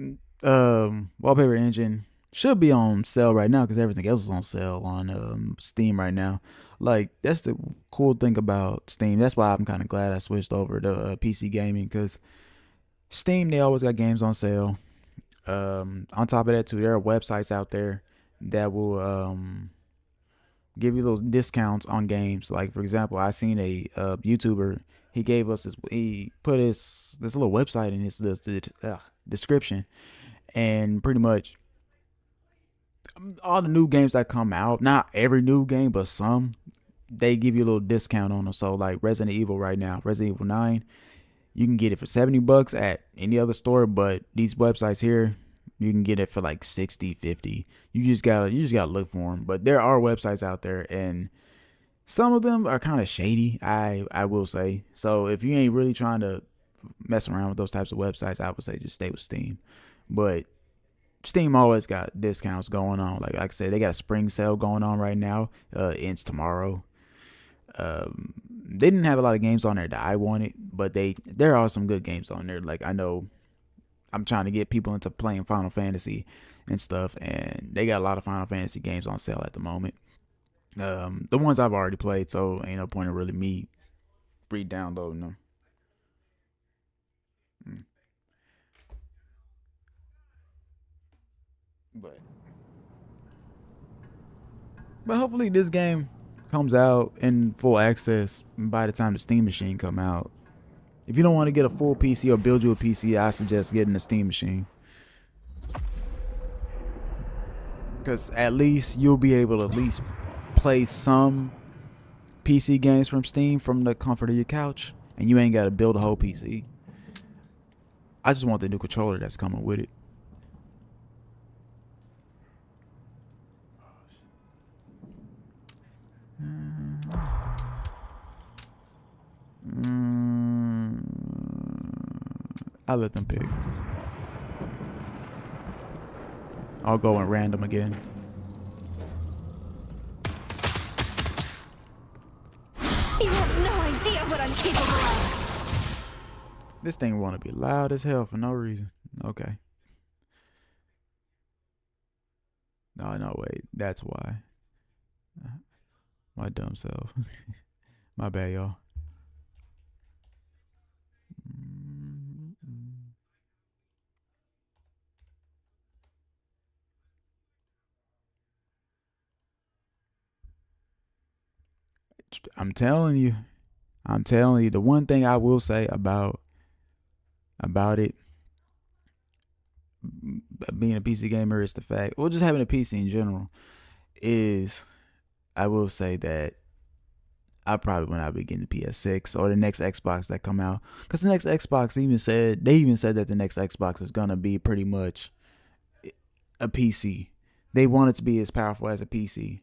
Wallpaper Engine should be on sale right now because everything else is on sale on Steam right now. Like, that's the cool thing about Steam. That's why I'm kind of glad I switched over to PC gaming, because Steam, they always got games on sale. On top of that too, there are websites out there that will give you those discounts on games. Like, for example, I seen a YouTuber. He gave us he put this little website in his description, and pretty much all the new games that come out, not every new game, but some, they give you a little discount on them. So like Resident Evil right now, Resident Evil 9, you can get it for $70 at any other store, but these websites here, you can get it for like 60, 50. You just gotta look for them. But there are websites out there, and some of them are kind of shady, I will say. So if you ain't really trying to mess around with those types of websites, I would say just stay with Steam. But Steam always got discounts going on. Like I said, they got a spring sale going on right now. Ends tomorrow. They didn't have a lot of games on there that I wanted, but there are some good games on there. Like, I know I'm trying to get people into playing Final Fantasy and stuff, and they got a lot of Final Fantasy games on sale at the moment. The ones I've already played, so ain't no point in really me re-downloading them. But hopefully this game comes out in full access by the time the Steam machine come out. If you don't want to get a full PC or build you a PC, I suggest getting the Steam machine, because at least you'll be able to at least play some PC games from Steam from the comfort of your couch, and you ain't got to build a whole PC. I just want the new controller that's coming with it. I'll let them pick. I'll go in random again. You have no idea what I'm capable of. This thing want to be loud as hell for no reason. Okay. No, wait. That's why. My dumb self. My bad, y'all. I'm telling you, the one thing I will say about it, being a PC gamer is the fact, or just having a PC in general, is I will say that I probably when I be getting the PS6 or the next Xbox that come out, because the next Xbox they even said that the next Xbox is gonna be pretty much a PC. They want it to be as powerful as a PC.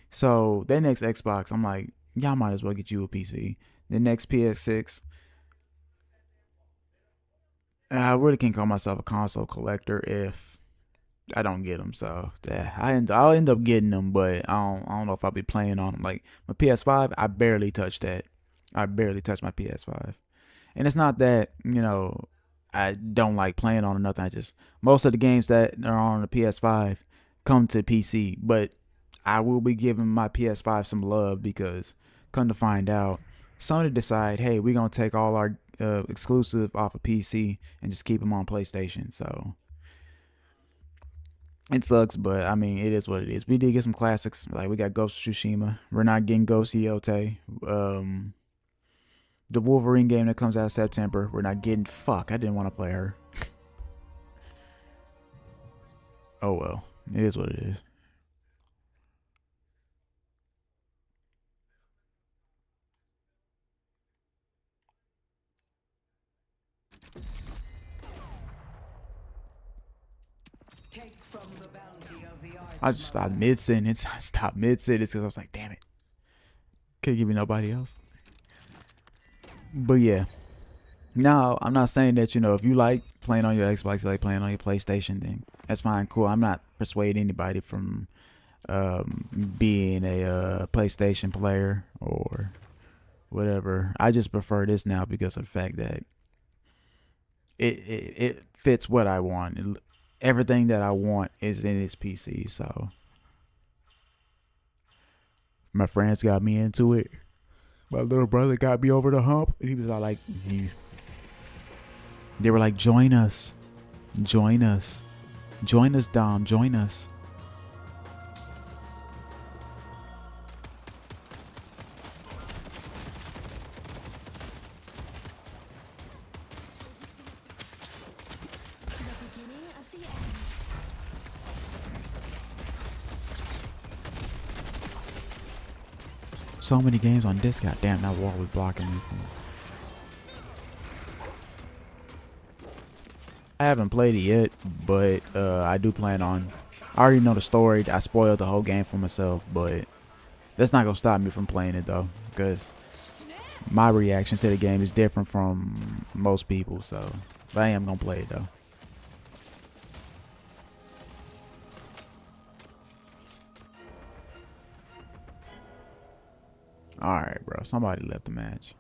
So that next Xbox, I'm like, y'all might as well get you a PC. The next PS6, I really can't call myself a console collector if I don't get them. So yeah, I'll end up getting them, but I don't know if I'll be playing on them. Like my PS5, I barely touch that. I barely touch my PS5, and it's not that I don't like playing on or nothing. I just, most of the games that are on the PS5 come to PC, but I will be giving my PS5 some love because come to find out, Sony decide, hey, we're gonna take all our exclusive off of PC and just keep them on PlayStation. So it sucks, but I mean, it is what it is. We did get some classics, like we got Ghost of Tsushima. We're not getting Ghost Yote. The Wolverine game that comes out in September, we're not getting. Fuck, I didn't want to play her. Oh well, it is what it is. Take from the bounty of the I just stopped mid sentence. I stopped mid sentence because I was like, damn it, can't give me nobody else. But yeah, no, I'm not saying that if you like playing on your Xbox, you like playing on your PlayStation, then that's fine, cool. I'm not persuading anybody from being a PlayStation player or whatever. I just prefer this now because of the fact that it fits what I want. Everything that I want is in this PC. So my friends got me into it. My little brother got me over the hump, and he was all like, they were like, join us, Dom, join us. So many games on this. Goddamn, that wall was blocking me. I haven't played it yet, but I do plan on. I already know the story. I spoiled the whole game for myself, but that's not gonna stop me from playing it though, because my reaction to the game is different from most people. So, but I am gonna play it though. Alright, bro. Somebody left the match.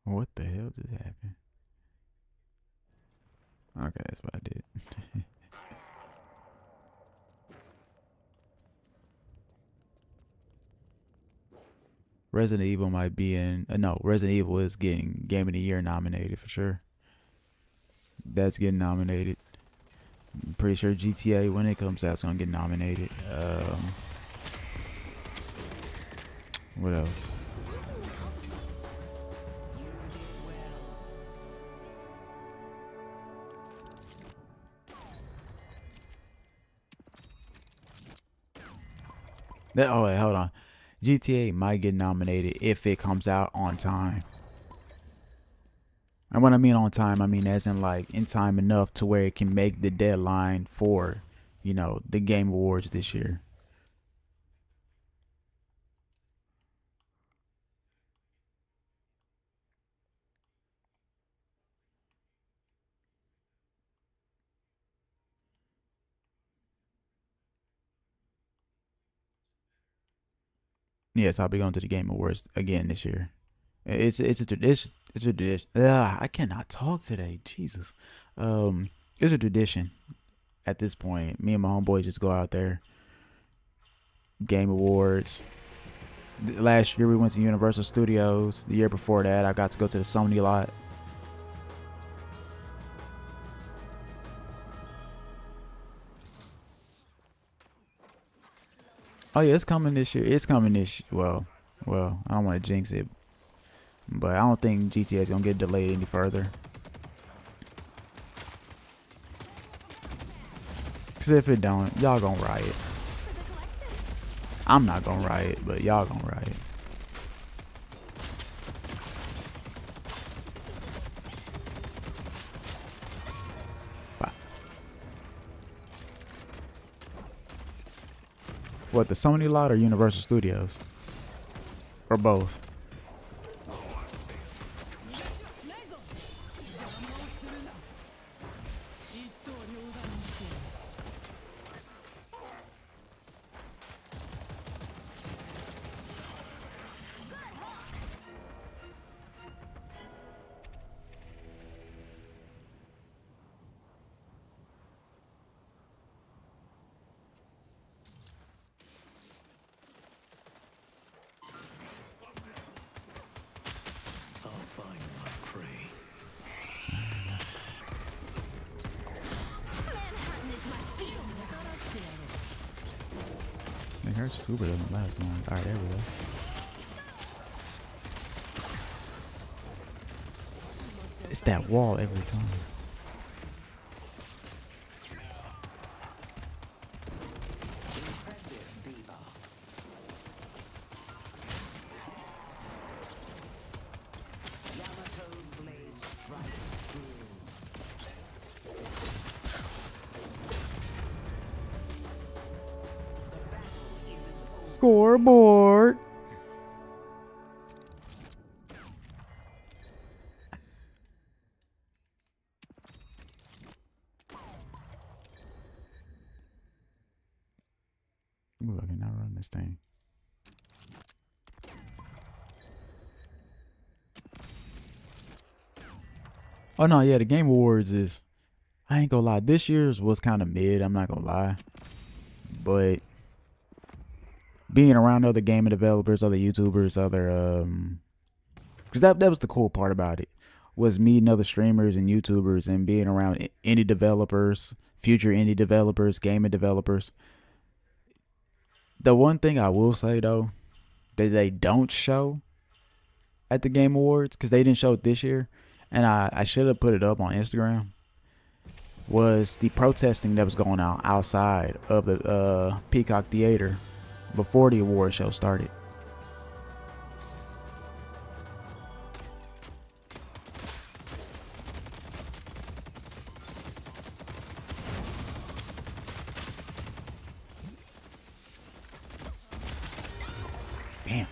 What the hell just happened? Okay, that's what I did. Resident Evil might be in. No, Resident Evil is getting Game of the Year nominated for sure. That's getting nominated. I'm pretty sure GTA, when it comes out, is gonna get nominated. What else? Oh wait, hold on. GTA might get nominated if it comes out on time. And when I mean on time, I mean as in like in time enough to where it can make the deadline for, the Game Awards this year. Yes, I'll be going to the Game Awards again this year. It's a tradition. It's a tradition. I cannot talk today. Jesus. It's a tradition. At this point, me and my homeboy just go out there. Game Awards. Last year we went to Universal Studios. The year before that, I got to go to the Sony lot. Oh yeah, it's coming this year. It's coming this well, I don't want to jinx it, but I don't think GTA is gonna get delayed any further. Cause if it don't, y'all gonna riot. I'm not gonna riot, but y'all gonna riot. Bye. What, the Sony lot or Universal Studios? Or both? Her super doesn't last long. Alright, there we go. It's that wall every time. Scoreboard. Ooh, I cannot run this thing. Oh no, yeah, the Game Awards is, I ain't gonna lie, this year's was kind of mid, I'm not gonna lie. But being around other gaming developers, other YouTubers, other because that was the cool part about it, was meeting other streamers and YouTubers and being around indie developers, future indie developers, gaming developers. The one thing I will say though that they don't show at the Game Awards, because they didn't show it this year, and I should have put it up on Instagram, was the protesting that was going on outside of the Peacock Theater before the award show started. Damn.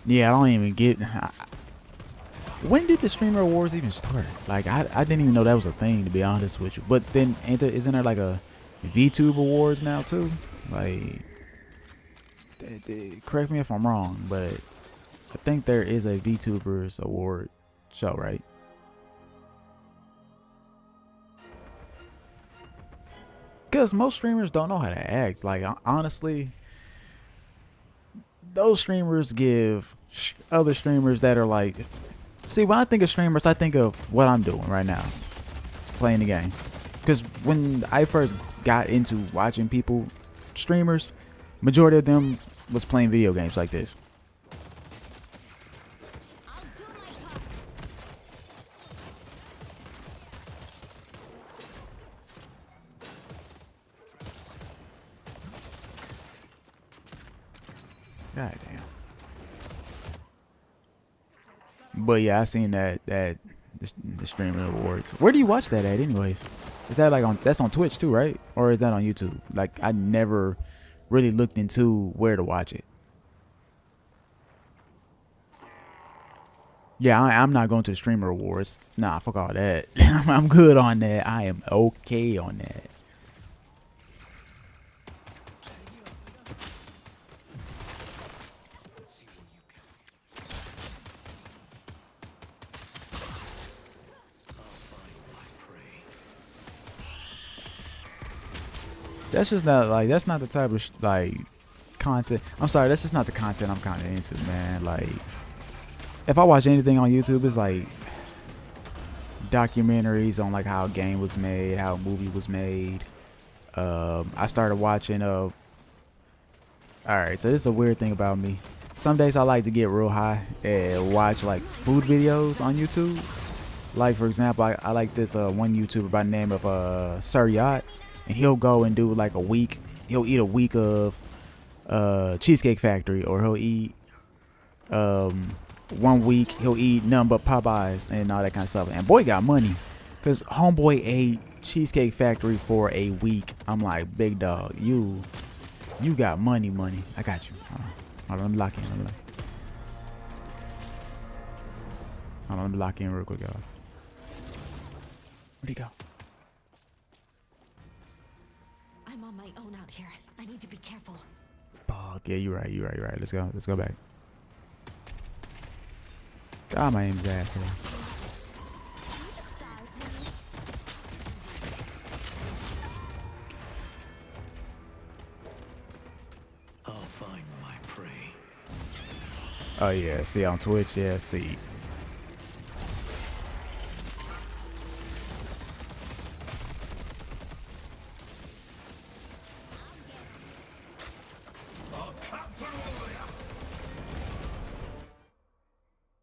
Yeah, I don't even get. When did the Streamer Awards even start? Like, I didn't even know that was a thing, to be honest with you. But then, isn't there like a VTube Awards now too? Like, correct me if I'm wrong, but I think there is a VTubers Award show, right? Because most streamers don't know how to act. Like, honestly, those streamers give other streamers that are like, see, when I think of streamers, I think of what I'm doing right now, playing the game. Because when I first got into watching people, streamers, majority of them was playing video games like this. God damn. But yeah, I seen that the Streamer Awards. Where do you watch that at anyways? Is that like that's on Twitch too, right? Or is that on YouTube? Like, I never really looked into where to watch it. Yeah, I'm not going to the Streamer Awards. Nah, fuck all that. I'm good on that. I am okay on that. That's just not like, that's not the type of like content. I'm sorry, that's just not the content I'm kind of into, man. Like, if I watch anything on YouTube, it's like documentaries on like how a game was made, how a movie was made. I started watching alright, so this is a weird thing about me. Some days I like to get real high and watch like food videos on YouTube. Like for example, I like this one YouTuber by the name of Sir Yacht, and he'll go and do like a week. He'll eat a week of Cheesecake Factory, or he'll eat 1 week he'll eat nothing but Popeyes and all that kind of stuff. And boy got money, cause homeboy ate Cheesecake Factory for a week. I'm like, big dog, you got money. I got you. Hold on, let me lock in. Let me lock in real quick, y'all. Where'd he go? I'm on my own out here. I need to be careful. Fuck, yeah, you're right. Let's go back. God, my aim's ass here. I'll find my prey. Oh yeah, see on Twitch, yeah, see.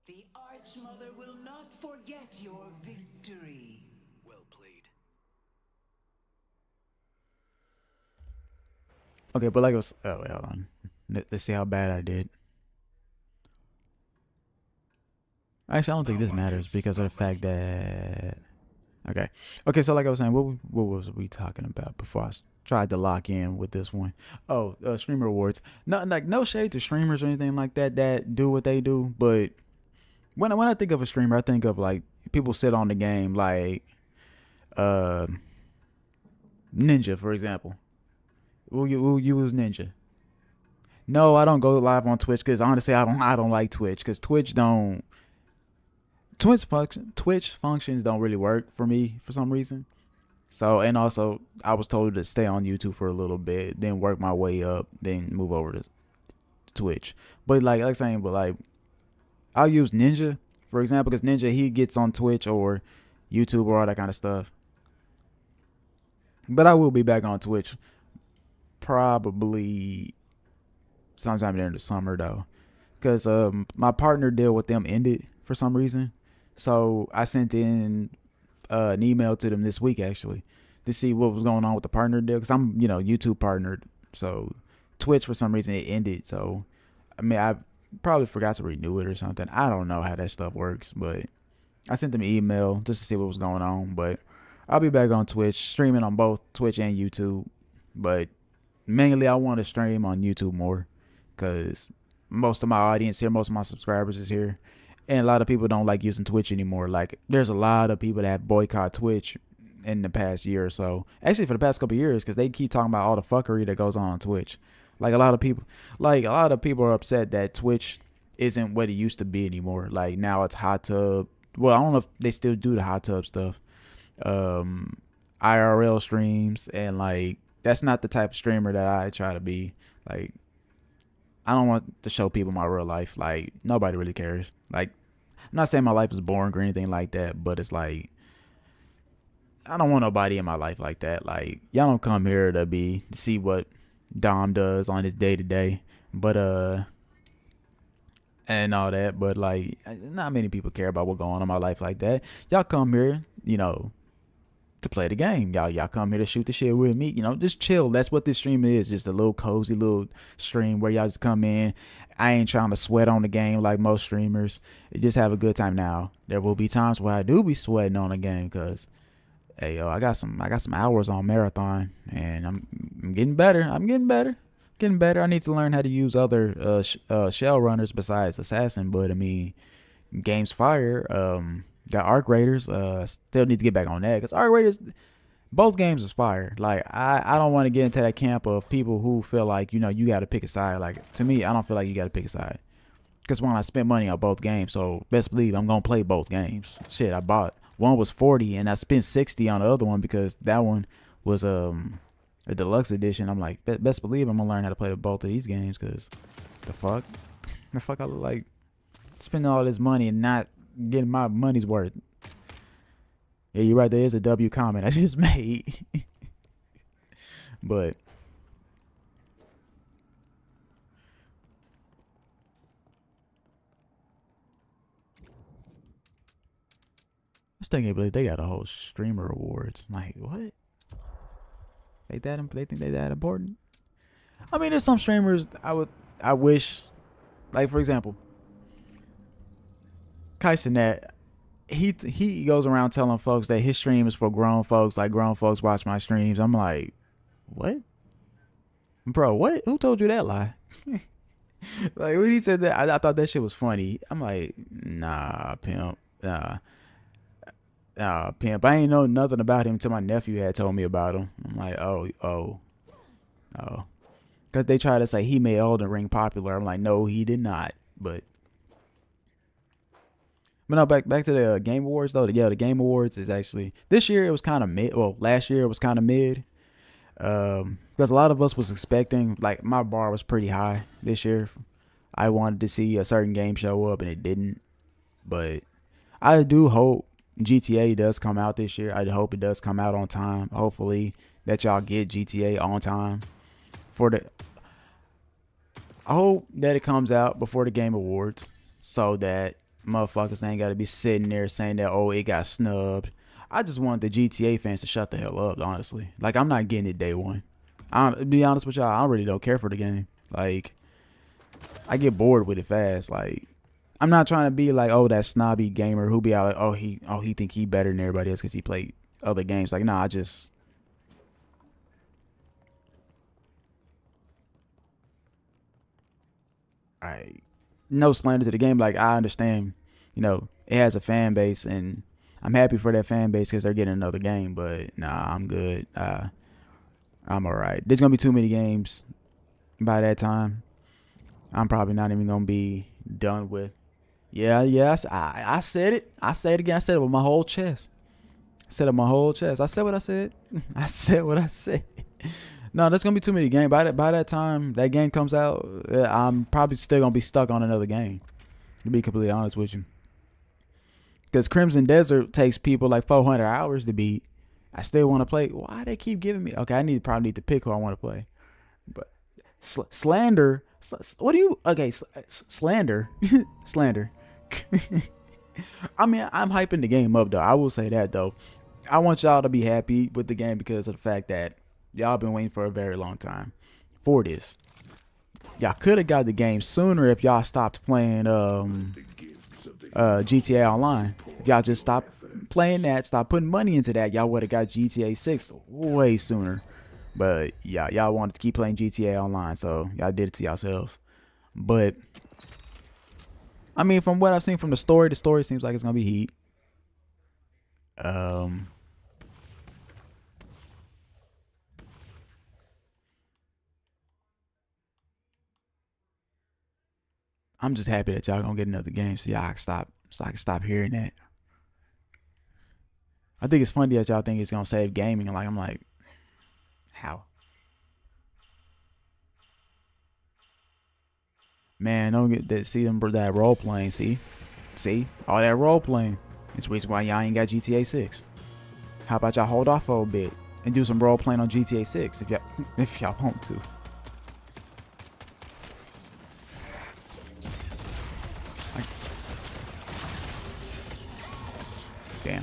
The Archmother will not forget your victory. Well played. Okay, but like it was, oh wait, hold on. Let's see how bad I did. Actually, I don't think this matters because of the fact that. Okay. So like I was saying, what was we talking about before I tried to lock in with this one? Oh, streamer awards. No shade to streamers or anything like that do what they do, but when I think of a streamer, I think of like people sit on the game, like Ninja, for example. Who use Ninja? No, I don't go live on Twitch because honestly, I don't like Twitch because Twitch functions don't really work for me for some reason. So, and also I was told to stay on YouTube for a little bit, then work my way up, then move over to Twitch. But like I'll use Ninja, for example, because Ninja, he gets on Twitch or YouTube or all that kind of stuff. But I will be back on Twitch probably sometime during the summer though, because my partner deal with them ended for some reason. So I sent in an email to them this week actually to see what was going on with the partner deal, because I'm YouTube partnered. So Twitch for some reason it ended. So I mean I probably forgot to renew it or something. I don't know how that stuff works, but I sent them an email just to see what was going on. But I'll be back on Twitch, streaming on both Twitch and YouTube. But mainly I want to stream on YouTube more because most of my audience here, most of my subscribers is here. And a lot of people don't like using Twitch anymore. Like there's a lot of people that boycott Twitch in the past year or so. Actually for the past couple of years, because they keep talking about all the fuckery that goes on Twitch. Like a lot of people are upset that Twitch isn't what it used to be anymore. Like now it's hot tub. Well, I don't know if they still do the hot tub stuff. IRL streams, and like that's not the type of streamer that I try to be. Like I don't want to show people my real life. Like nobody really cares. Like I'm not saying my life is boring or anything like that, but it's like I don't want nobody in my life like that. Like y'all don't come here to see what Dom does on his day to day, but and all that. But like not many people care about what's going on in my life like that. Y'all come here, to play the game. Y'all come here to shoot the shit with me, just chill. That's what this stream is, just a little cozy little stream where y'all just come in. I ain't trying to sweat on the game like most streamers. Just have a good time. Now there will be times where I do be sweating on the game because hey I got some hours on Marathon, and I'm getting better. I need to learn how to use other shell runners besides Assassin, but I mean games Fire, got Arc Raiders. Still need to get back on that because Arc Raiders, both games is fire. Like I don't want to get into that camp of people who feel like you got to pick a side. Like to me, I don't feel like you got to pick a side because when I spent money on both games, so best believe I'm gonna play both games. Shit, I bought one was $40 and I spent $60 on the other one because that one was a deluxe edition. I'm like, best believe I'm gonna learn how to play both of these games because the fuck I look like spending all this money and not getting my money's worth. Yeah, you're right. There is a W comment I just made. But I still can't believe they got a whole streamer awards. Like, what? They think they that important? I mean, there's some streamers I wish, like for example, Kaisenet. He goes around telling folks that his stream is for grown folks. Like, grown folks watch my streams. I'm like, what? Bro, what? Who told you that lie? Like, when he said that, I thought that shit was funny. I'm like, nah, pimp. Pimp. I ain't know nothing about him until my nephew had told me about him. I'm like, oh. Because they try to say he made Elden Ring popular. I'm like, no, he did not. But no, back to the Game Awards, though. Yeah, the Game Awards is actually... This year, it was kind of mid. Well, last year, it was kind of mid. Because a lot of us was expecting... Like, my bar was pretty high this year. I wanted to see a certain game show up, and it didn't. But I do hope GTA does come out this year. I hope it does come out on time. Hopefully that y'all get GTA on time. I hope that it comes out before the Game Awards so that motherfuckers ain't got to be sitting there saying that, oh, it got snubbed. I just want the GTA fans to shut the hell up, honestly. Like, I'm not getting it day one. To be honest with y'all, I really don't care for the game. Like, I get bored with it fast. Like, I'm not trying to be like, oh, that snobby gamer who be out like, he think he better than everybody else because he played other games. Like, nah, no slander to the game. Like, I understand, it has a fan base, and I'm happy for that fan base because they're getting another game. But nah, I'm good. I'm all right. There's gonna be too many games by that time. I'm probably not even gonna be done with. Yeah. I said it. I say it again. I said it with my whole chest. I said what I said. I said what I said. No, there's gonna be too many games. By that time that game comes out, I'm probably still gonna be stuck on another game. To be completely honest with you, because Crimson Desert takes people like 400 hours to beat. I still want to play. Why they keep giving me? Okay, I probably need to pick who I want to play. But slander. What do you? Okay, slander. Slander. I mean, I'm hyping the game up though. I will say that though. I want y'all to be happy with the game because of the fact that y'all been waiting for a very long time for this. Y'all could have got the game sooner if y'all stopped playing GTA Online. If y'all just stopped playing that, stop putting money into that, y'all would have got GTA 6 way sooner. But yeah, y'all wanted to keep playing GTA Online, so y'all did it to yourselves. But I mean, from what I've seen from the story seems like it's gonna be heat. I'm just happy that y'all gonna get another game, so y'all can stop hearing that. I think it's funny that y'all think it's gonna save gaming, and I'm like, how? Man, don't get that. See them that role playing. See, all that role playing. It's the reason why y'all ain't got GTA 6. How about y'all hold off for a bit and do some role playing on GTA 6 if y'all want to. Damn.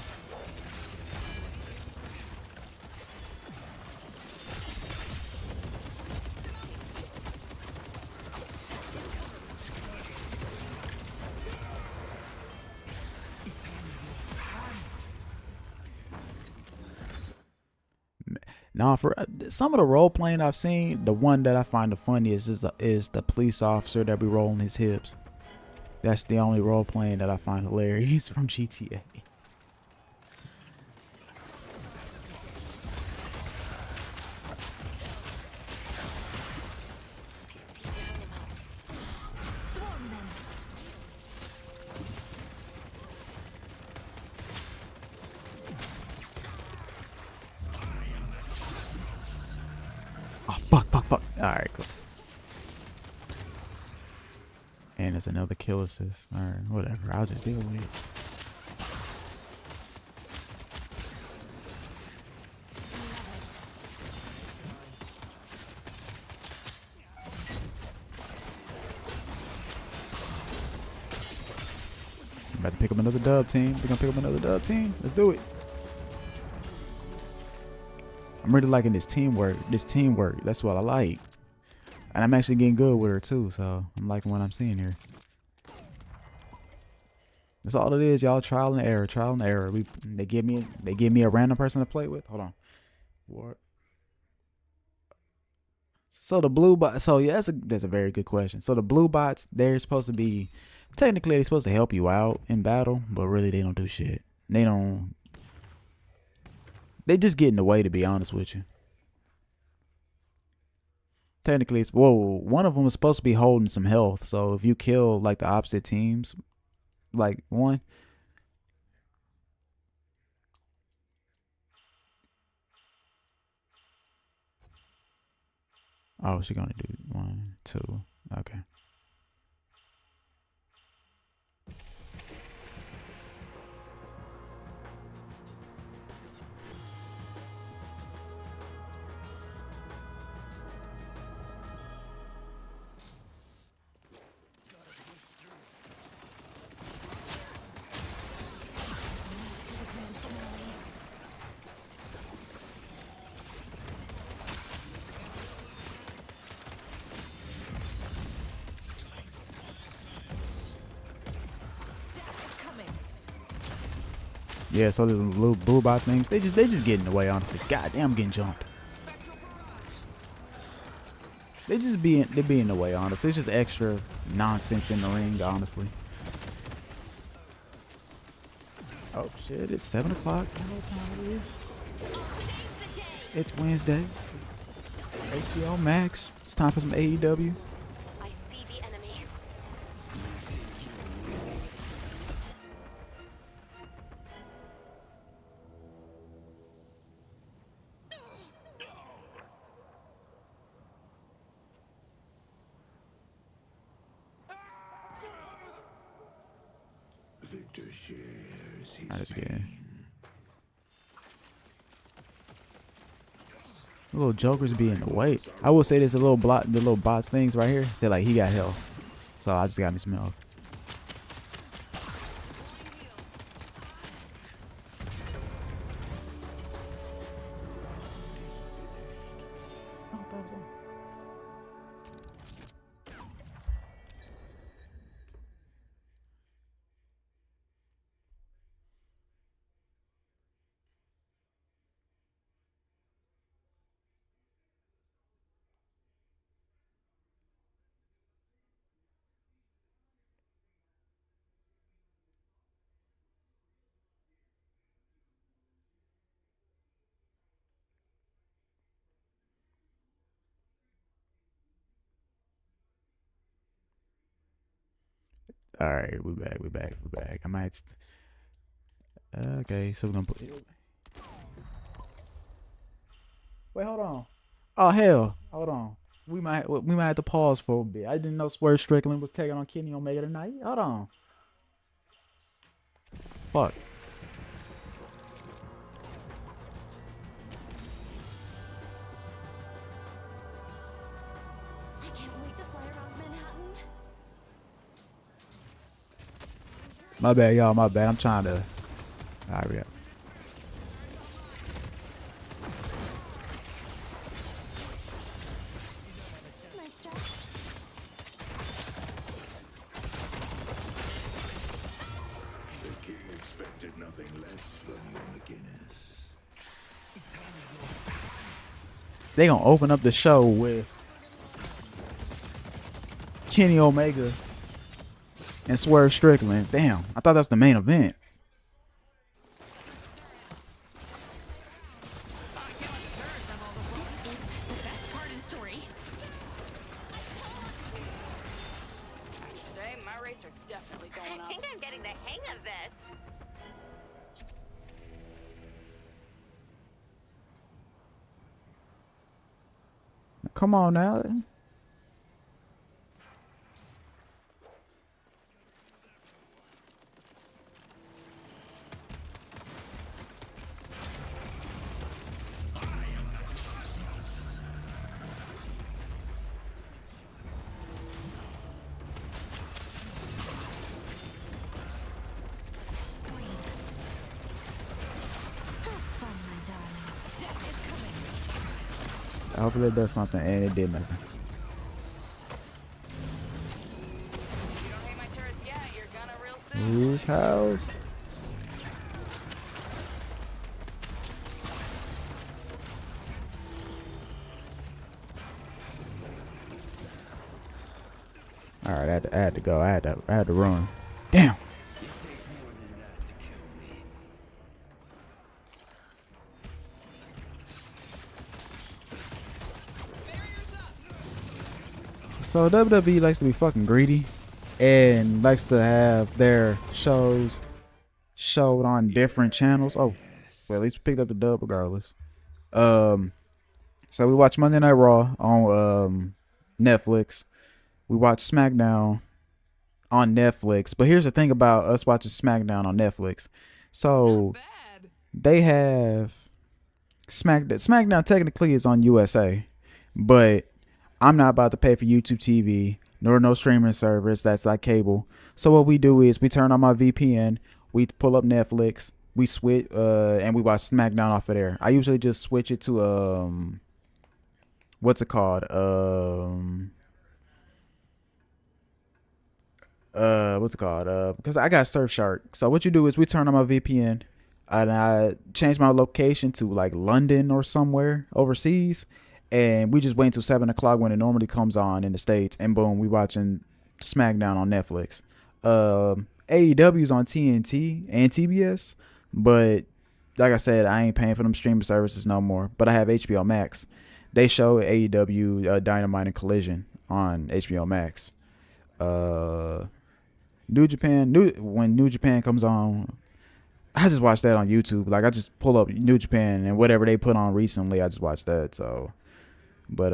Now, for some of the role playing I've seen, the one that I find the funniest is the police officer that be rolling his hips. That's the only role playing that I find hilarious from GTA. Fuck. Alright, cool. And there's another kill assist. Alright, whatever. I'll just deal with it. about to pick up another dub team. We're gonna pick up another dub team. Let's do it. I'm really liking this teamwork. That's what I like. And I'm actually getting good with her too, so I'm liking what I'm seeing here. That's all it is, y'all. Trial and error. Trial and error. They give me a random person to play with. Hold on. What? So the blue bot. So yeah, that's a very good question. So the blue bots, they're supposed to be, technically they're supposed to help you out in battle, but really they don't do shit. They just get in the way, to be honest with you. Technically, one of them is supposed to be holding some health. So if you kill like the opposite teams, like one. Oh, she's gonna do 1, 2. Okay. Yeah, so the little blue bot things, they just get in the way, honestly. God damn, I'm getting jumped. They be in the way, honestly. It's just extra nonsense in the ring, honestly. Oh shit, it's 7 o'clock. You know what time it is? It's Wednesday. HBO Max. It's time for some AEW. I see the enemy. Victor shares his That's good. pain. The little jokers be in the way. I will say this: the little bots things right here. Say like he got health, so I just got me some health. All right, we back. I might. Okay, so we're gonna put. Wait, hold on. Oh hell, hold on. We might have to pause for a bit. I didn't know Swerve Strickland was taking on Kenny Omega tonight. Hold on. Fuck. I can't wait to fly around Manhattan. My bad, y'all. My bad. I'm trying to. All right, Nice job. The king expected nothing less from you, McGinnis. They gonna open up the show with Kenny Omega and Swerve Strickland. Damn, I thought that was the main event. This is the best part of the story. Today, my rates are definitely going I up. think I'm getting the hang of this. Come on now. Hopefully it does something, and it did nothing. You don't hate my turrets yet, you're gonna real soon. Whose house? All right, I had to go. I had to run. Damn. So WWE likes to be fucking greedy and likes to have their shows showed on different channels. Oh, well, at least we picked up the dub regardless. So we watched Monday Night Raw on Netflix. We watched SmackDown on Netflix. But here's the thing about us watching SmackDown on Netflix. So they have SmackDown technically is on USA, but I'm not about to pay for YouTube TV nor no streaming service that's like cable. So what we do is we turn on my VPN, we pull up Netflix, we switch and we watch SmackDown off of there. I usually just switch it to what's it called? Because I got Surfshark. So what you do is we turn on my VPN and I change my location to like London or somewhere overseas. And we just wait until 7 o'clock when it normally comes on in the States. And boom, we watching SmackDown on Netflix. AEW's on TNT and TBS. But like I said, I ain't paying for them streaming services no more. But I have HBO Max. They show AEW Dynamite and Collision on HBO Max. When New Japan comes on, I just watch that on YouTube. Like I just pull up New Japan and whatever they put on recently, I just watch that. So, but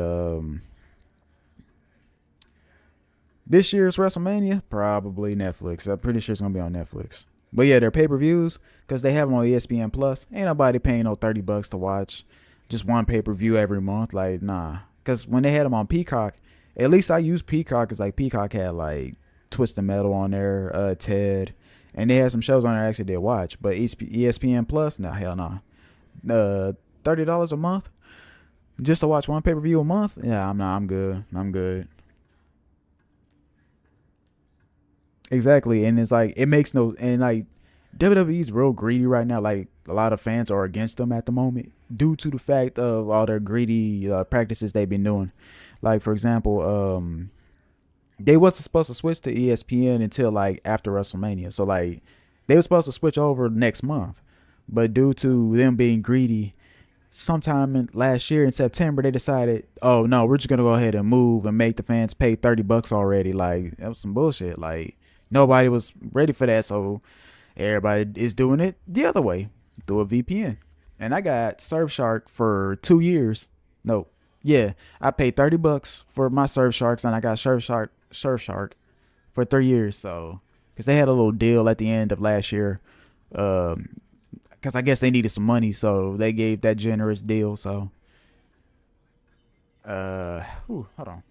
this year's WrestleMania probably Netflix. I'm pretty sure it's gonna be on Netflix. But yeah, their pay-per-views, because they have them on ESPN Plus. Ain't nobody paying no $30 to watch just one pay-per-view every month. Like nah, because when they had them on Peacock, at least I use Peacock because like Peacock had like Twisted Metal on there, Ted. And they had some shows on there I actually did watch. But ESPN Plus, no, hell no. $30 a month just to watch one pay-per-view a month? Yeah, I'm good. I'm good. Exactly. And it's like, it makes no, and like WWE's real greedy right now. Like a lot of fans are against them at the moment due to the fact of all their greedy practices they've been doing. Like, for example, they wasn't supposed to switch to ESPN until like after WrestleMania. So like they were supposed to switch over next month, but due to them being greedy, sometime last year in September, they decided, oh no, we're just going to go ahead and move and make the fans pay $30 already. Like that was some bullshit. Like nobody was ready for that. So everybody is doing it the other way through a VPN. And I got Surfshark for 2 years. No. Yeah, I paid $30 for my Surfsharks, and I got Surfshark for 3 years. So, because they had a little deal at the end of last year, because I guess they needed some money, so they gave that generous deal. So, hold on.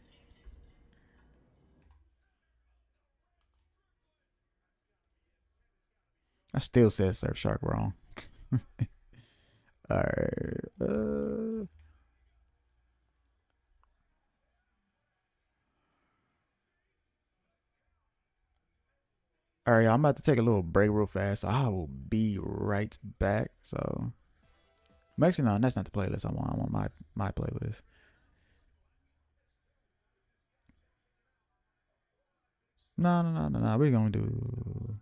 I still said Surfshark wrong. All right. All right, y'all, I'm about to take a little break real fast. So I will be right back. So, actually, no, that's not the playlist I want. I want my playlist. No. We're going to do...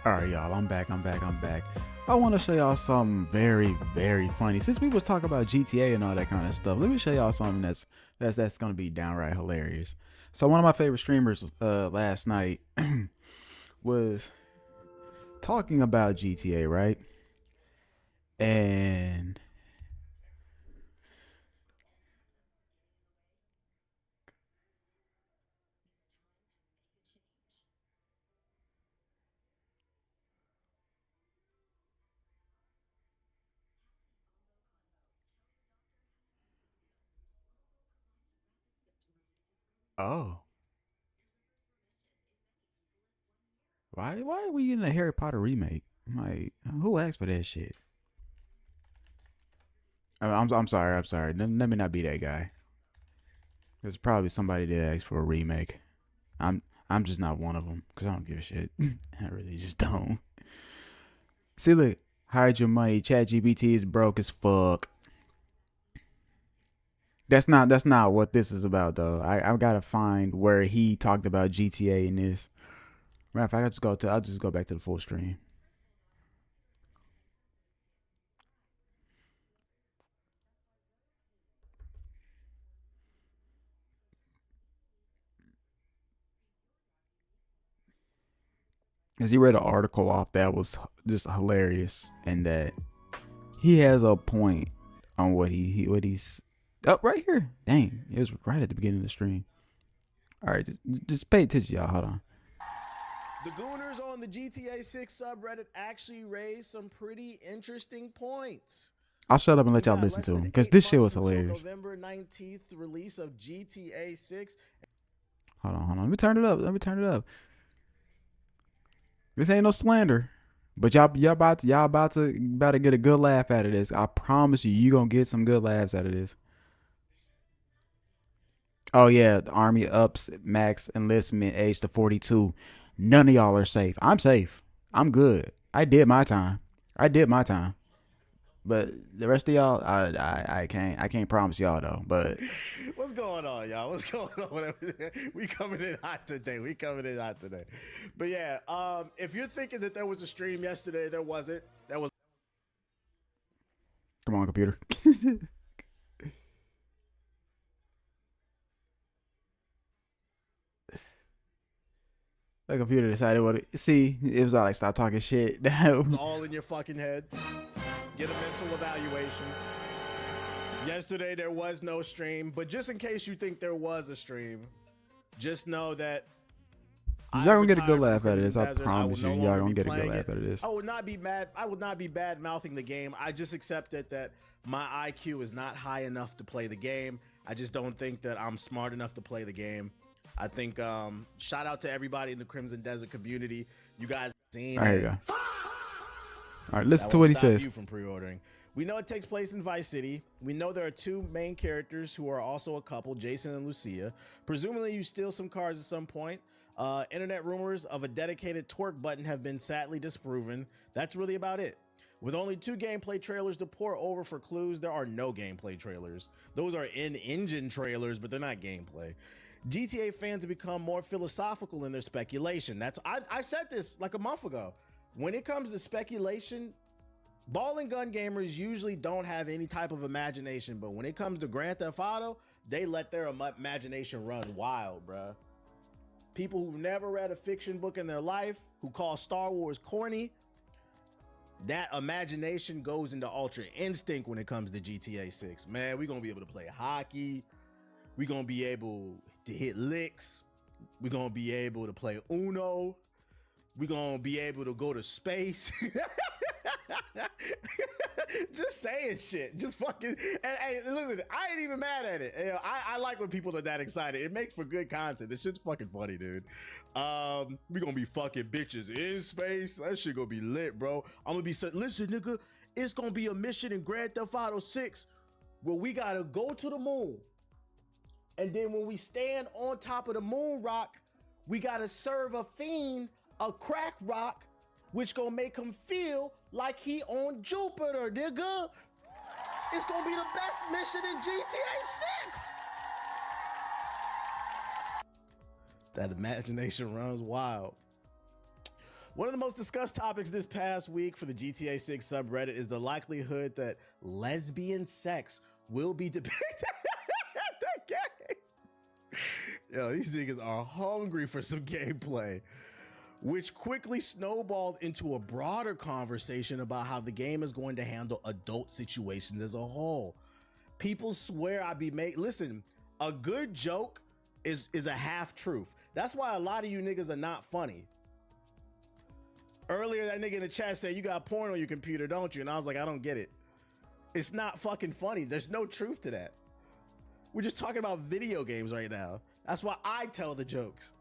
All right, y'all, I'm back. I want to show y'all something very, very funny. Since we was talking about GTA and all that kind of stuff, let me show y'all something that's gonna be downright hilarious. So one of my favorite streamers last night was talking about GTA, right? And oh, why are we in the Harry Potter remake? I'm like, who asked for that shit? I'm sorry. Let me not be that guy. There's probably somebody that asked for a remake. I'm just not one of them because I don't give a shit. I really just don't. See, look, hide your money. ChatGPT is broke as fuck. That's not what this is about though. I've got to find where he talked about GTA in this. Matter of fact, I'll just go back to the full stream. Because he read an article off that was just hilarious, and that he has a point on what he's up right here. Dang, it was right at the beginning of the stream. All right, just pay attention, y'all. Hold on. The Gooners on the GTA 6 subreddit actually raised some pretty interesting points. I'll shut up and let y'all listen to him because this shit was hilarious. November 19th release of GTA 6. Hold on. Let me turn it up. This ain't no slander, but y'all about to get a good laugh out of this. I promise you gonna get some good laughs out of this. Oh yeah, the army ups max enlistment age to 42. None of y'all are safe. I'm safe. I'm good. I did my time. But the rest of y'all, I can't promise y'all though. But what's going on, y'all? What's going on? We coming in hot today. But yeah, if you're thinking that there was a stream yesterday, there wasn't. Come on, computer. The computer decided what it see. It was all like, stop talking shit. It's all in your fucking head. Get a mental evaluation. Yesterday there was no stream, but just in case you think there was a stream, just know that y'all gonna get a good laugh out of this. I promise you, y'all gonna get a good laugh out of this. I would not be bad mouthing the game. I just accepted that my IQ is not high enough to play the game. I just don't think that I'm smart enough to play the game. I think shout out to everybody in the Crimson Desert community. You guys seen. There you go. All right, listen to what he says. You from pre-ordering. We know it takes place in Vice City. We know there are two main characters who are also a couple, Jason and Lucia. Presumably you steal some cars at some point. Internet rumors of a dedicated twerk button have been sadly disproven. That's really about it. With only 2 gameplay trailers to pour over for clues, there are no gameplay trailers. Those are in-engine trailers, but they're not gameplay. GTA fans have become more philosophical in their speculation. I said this like a month ago. When it comes to speculation, ball and gun gamers usually don't have any type of imagination, but when it comes to Grand Theft Auto, they let their imagination run wild, bruh. People who've never read a fiction book in their life, who call Star Wars corny, that imagination goes into Ultra Instinct when it comes to GTA 6. Man, we're gonna be able to play hockey. We're gonna be able to hit licks. We're gonna be able to play Uno. We're gonna be able to go to space. Just saying shit. Just fucking. Hey, listen, I ain't even mad at it. You know, I like when people are that excited. It makes for good content. This shit's fucking funny, dude. We gonna be fucking bitches in space. That shit gonna be lit, bro. I'm gonna be listen, nigga. It's gonna be a mission in Grand Theft Auto 6 where we gotta go to the moon. And then when we stand on top of the moon rock, we gotta serve a fiend a crack rock, which gonna make him feel like he on Jupiter, nigga. It's gonna be the best mission in GTA 6. That imagination runs wild. One of the most discussed topics this past week for the GTA 6 subreddit is the likelihood that lesbian sex will be depicted in the game. Yo, these niggas are hungry for some gameplay, which quickly snowballed into a broader conversation about how the game is going to handle adult situations as a whole. People swear listen, a good joke is a half truth. That's why a lot of you niggas are not funny. Earlier, that nigga in the chat said, you got porn on your computer, don't you? And I was like, I don't get it. It's not fucking funny. There's no truth to that. We're just talking about video games right now. That's why I tell the jokes.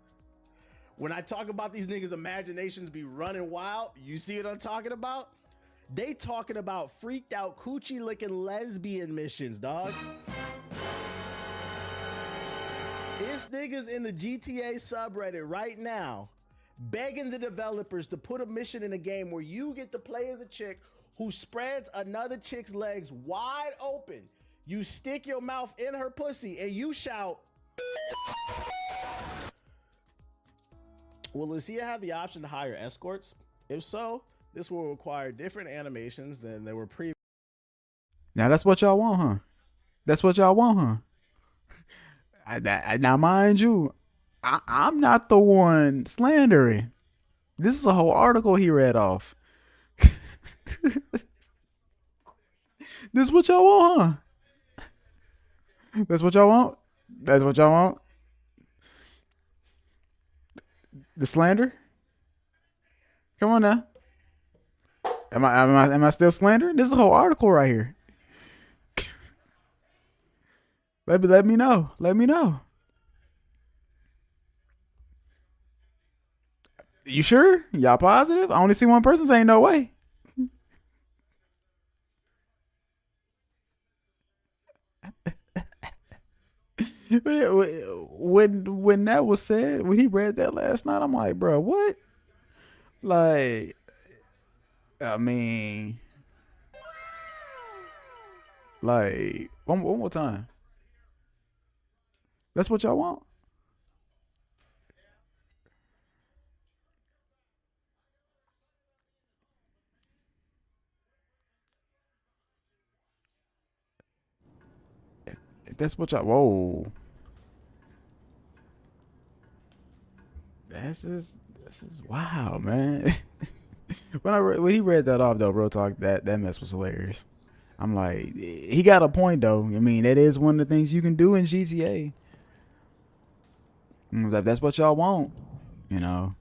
When I talk about these niggas' imaginations be running wild, you see what I'm talking about? They talking about freaked out coochie licking lesbian missions, dog. It's niggas in the GTA subreddit right now begging the developers to put a mission in a game where you get to play as a chick who spreads another chick's legs wide open. You stick your mouth in her pussy and you shout, will Lucia have the option to hire escorts? If so, this will require different animations than they were previously. Now that's what y'all want, huh? That's what y'all want, huh? Now, mind you, I'm not the one slandering. This is a whole article he read off. This is what y'all want, huh? That's what y'all want? That's what y'all want? The slander? Come on now. Am I still slandering? This is a whole article right here. Let me know. Let me know. You sure? Y'all positive? I only see one person saying no way. When that was said, when he read that last night, I'm like, bro, what? Like, I mean, like, one more time. That's what y'all want? That's what y'all. Whoa. This is wow, man. When he read that off though, bro, talk that mess was hilarious. I'm like, he got a point though. I mean, that is one of the things you can do in GTA. If that's what y'all want, you know.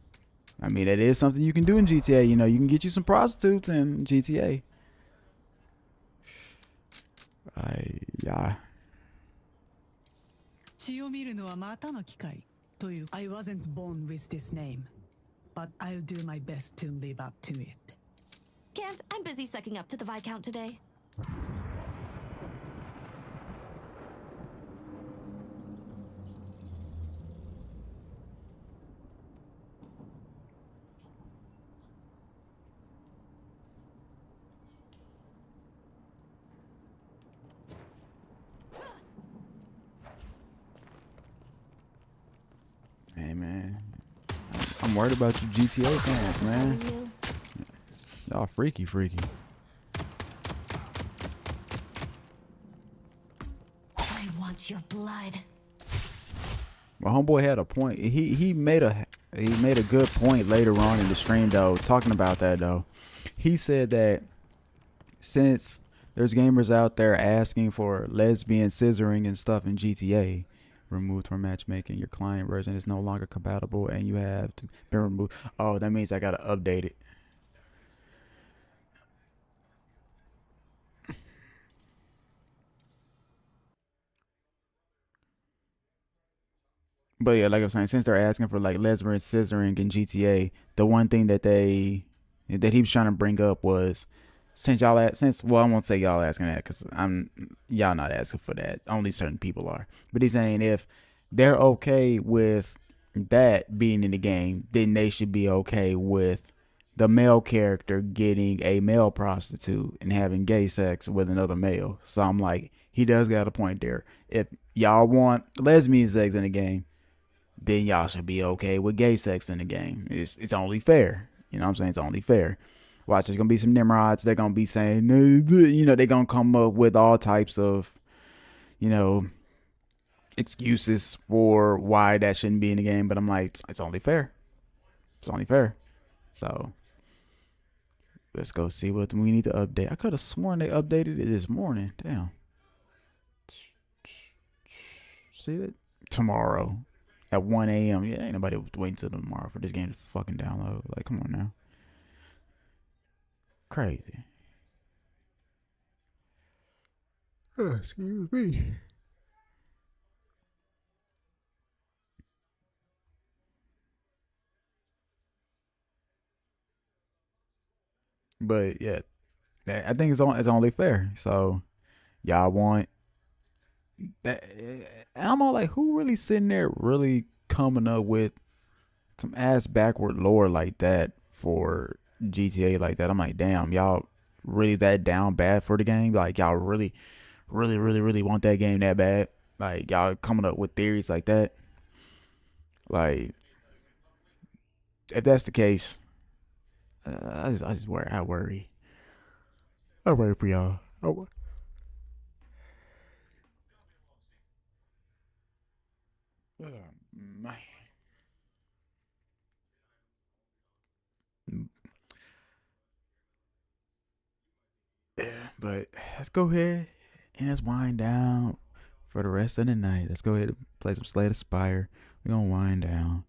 I mean, that is something you can do in GTA. You know, you can get you some prostitutes in GTA. Yeah. I wasn't born with this name, but I'll do my best to live up to it. Can't. I'm busy sucking up to the Viscount today. Hey man, I'm worried about you GTA fans, man. Y'all freaky. I want your blood. My homeboy had a point. He made a good point later on in the stream though, talking about that though. He said that since there's gamers out there asking for lesbian scissoring and stuff in GTA, removed from matchmaking, your client version is no longer compatible and you have to be removed. Oh, that means I gotta update it. But yeah, like I'm saying, since they're asking for like lesbian scissoring in GTA, the one thing that he was trying to bring up was, well, I won't say y'all asking that because y'all not asking for that. Only certain people are. But he's saying if they're okay with that being in the game, then they should be okay with the male character getting a male prostitute and having gay sex with another male. So I'm like, he does got a point there. If y'all want lesbian sex in the game, then y'all should be okay with gay sex in the game. It's only fair, You know what I'm saying? It's only fair. Watch, there's gonna be some Nimrods. They're gonna be saying, you know, they're gonna come up with all types of, you know, excuses for why that shouldn't be in the game. But I'm like, it's only fair. It's only fair. So let's go see what we need to update. I could have sworn they updated it this morning. Damn. See that? Tomorrow at 1 a.m. Yeah, ain't nobody waiting till tomorrow for this game to fucking download. Like, come on now. Crazy. Oh, excuse me. But yeah, I think it's only fair. So y'all want that? I'm all like, who really sitting there really coming up with some ass backward lore like that for GTA like that? I'm like, damn, y'all really that down bad for the game? Like, y'all really want that game that bad? Like, y'all coming up with theories like that? Like, if that's the case, I just worry. I worry for y'all. Oh, man. Yeah, but let's go ahead and let's wind down for the rest of the night. Let's go ahead and play some Slay the Spire. We're gonna wind down.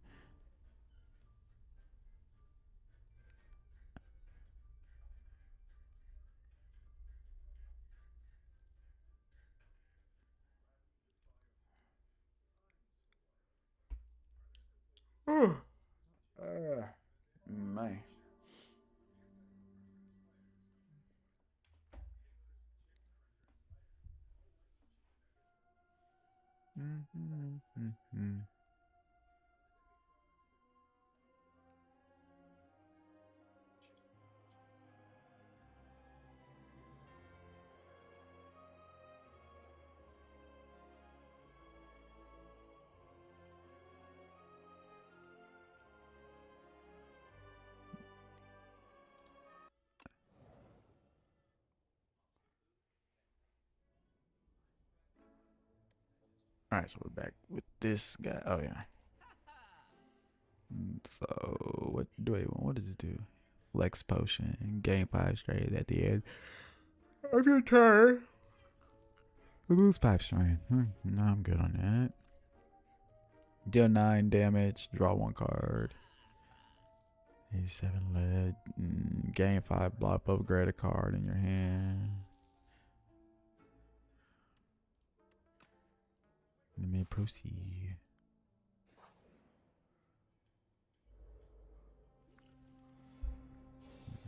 Man. All right, so we're back with this guy. Oh yeah. So what do I want? What does it do? Flex potion. Gain 5 straight at the end of your turn. Lose 5 strength. No, I'm good on that. Deal 9 damage. Draw 1 card. 87 lead. Gain 5 block. Upgrade a card in your hand. Let me proceed.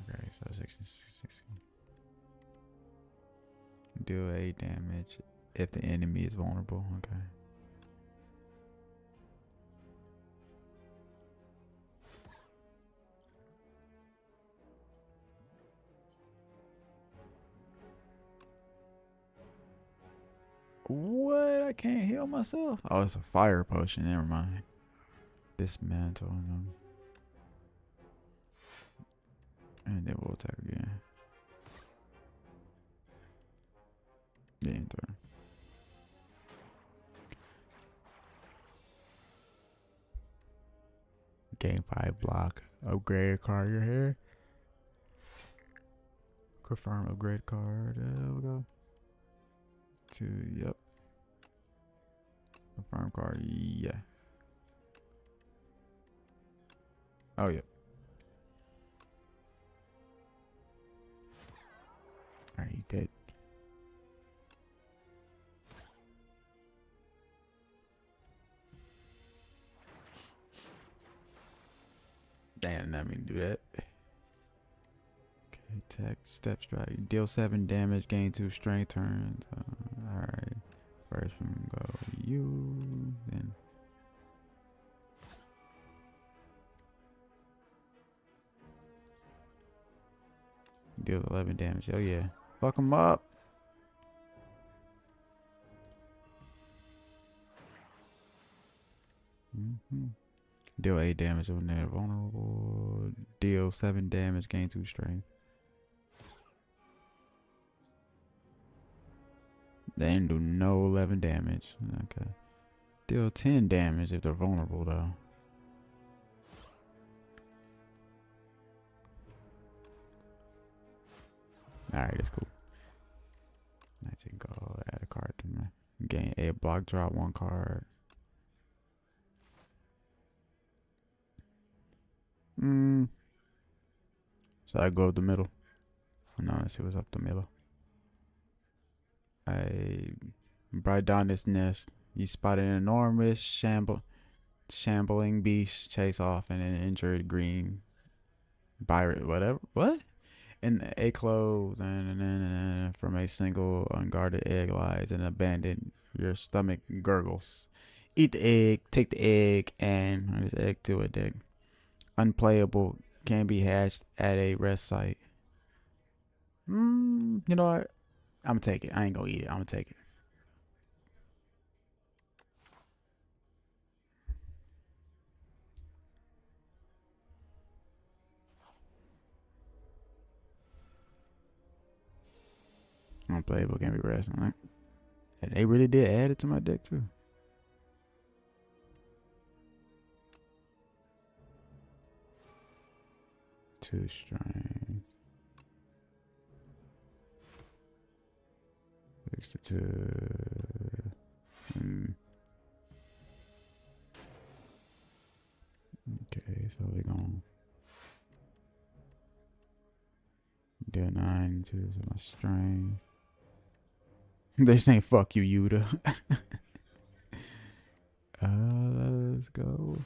Okay, so 16. Deal 8 damage if the enemy is vulnerable. Okay. What? I can't heal myself? Oh, it's a fire potion. Never mind. Dismantle them. And then we'll attack again. Yeah, turn. Gain 5 block. Upgrade a card your hair. Confirm upgrade card. There we go. Yep. Confirm card. Yeah. Oh, yeah. Alright, he's dead. Damn, I mean to do that. Okay, attack, step strike. Deal 7 damage, gain 2 strength turns. Alright. First one go you, then. Deal 11 damage. Oh yeah. Fuck him up. Deal 8 damage when they're vulnerable. Deal 7 damage, gain 2 strength. They didn't do no 11 damage. Okay. Deal 10 damage if they're vulnerable though. Alright, that's cool. 19 gold, add a card to me. Gain a block, drop 1 card. Should I go up the middle? No, let's see what's up the middle. Right down this nest, you spot an enormous shambling beast chase off an injured green pirate, whatever. What? In a clothes and from a single unguarded egg lies and abandoned. Your stomach gurgles. Eat the egg, take the egg, and this egg to a deck. Unplayable, can be hatched at a rest site. You know what? I'm gonna take it. I ain't gonna eat it. I'm gonna take it. Unplayable, can be resting. And they really did add it to my deck too. Two strength. 62. Okay, so we're gonna do 9 to my strength. They saying fuck you, Yuta. Let's go.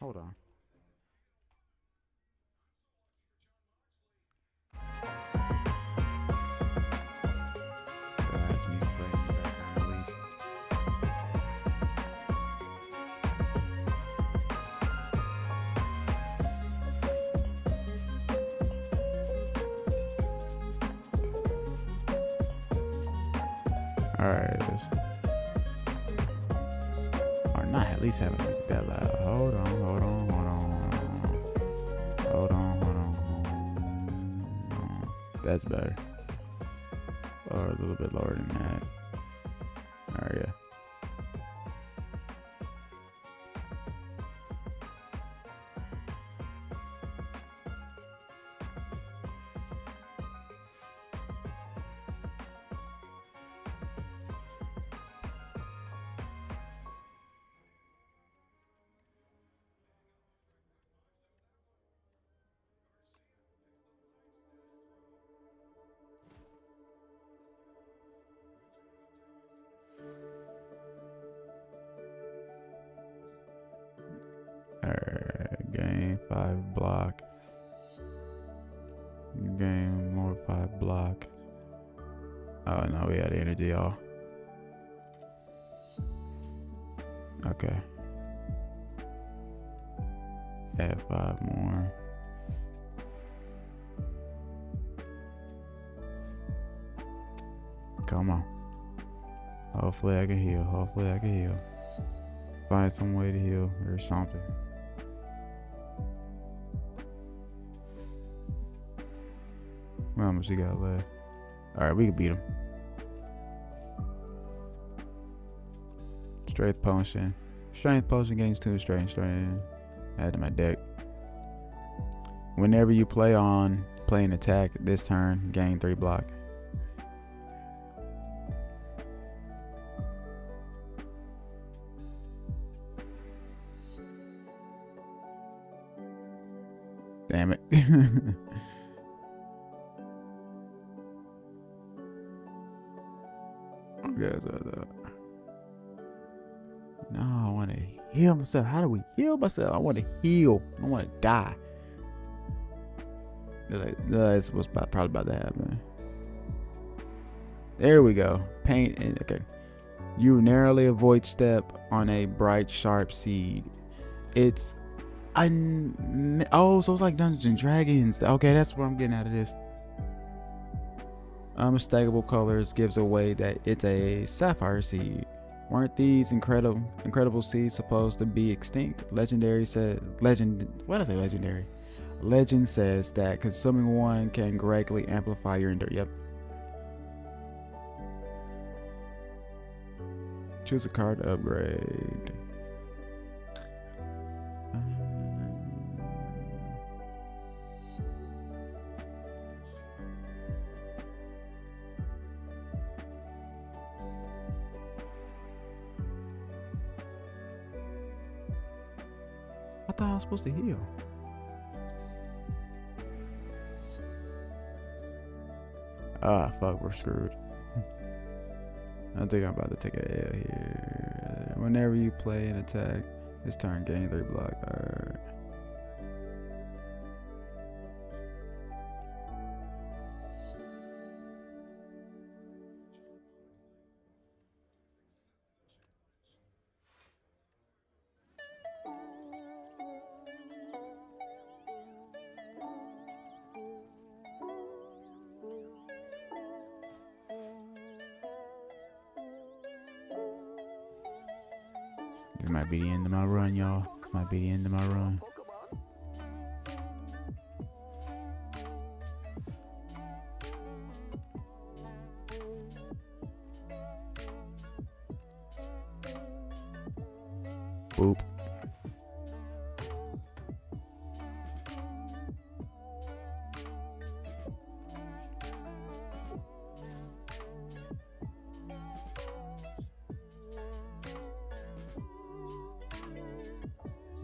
Hold on. That's me playing in the background at least. Alright, or not at least have it make that loud. Hold on. That's better. Or a little bit lower than that. Alright, yeah. Gain 5 block. Gain more 5 block. Oh no, we had energy, y'all. Okay. Add 5 more. Come on. Hopefully I can heal. Find some way to heal or something. How much he got left? Alright, we can beat him. Strength potion. Strength potion gains 2 strength. Add to my deck. Whenever you play an attack this turn, gain 3 block. Damn it. No, I want to heal myself. How do we heal myself? I want to heal. I want to die. That's what's probably about to happen. There we go. Paint. Okay. You narrowly avoid step on a bright, sharp seed. It's so it's like Dungeons and Dragons. Okay, that's what I'm getting out of this. Unmistakable colors gives away that it's a sapphire seed. Weren't these incredible seeds supposed to be extinct? Legendary said legend. What did I say? Legendary. Legend says that consuming one can greatly amplify your endurance. Yep. Choose a card to upgrade. I thought I was supposed to heal. Ah, fuck, we're screwed. I think I'm about to take a L here. Whenever you play an attack, this turn gain 3 block. Alright. This might be the end of my run, y'all. This might be the end of my run. Boop.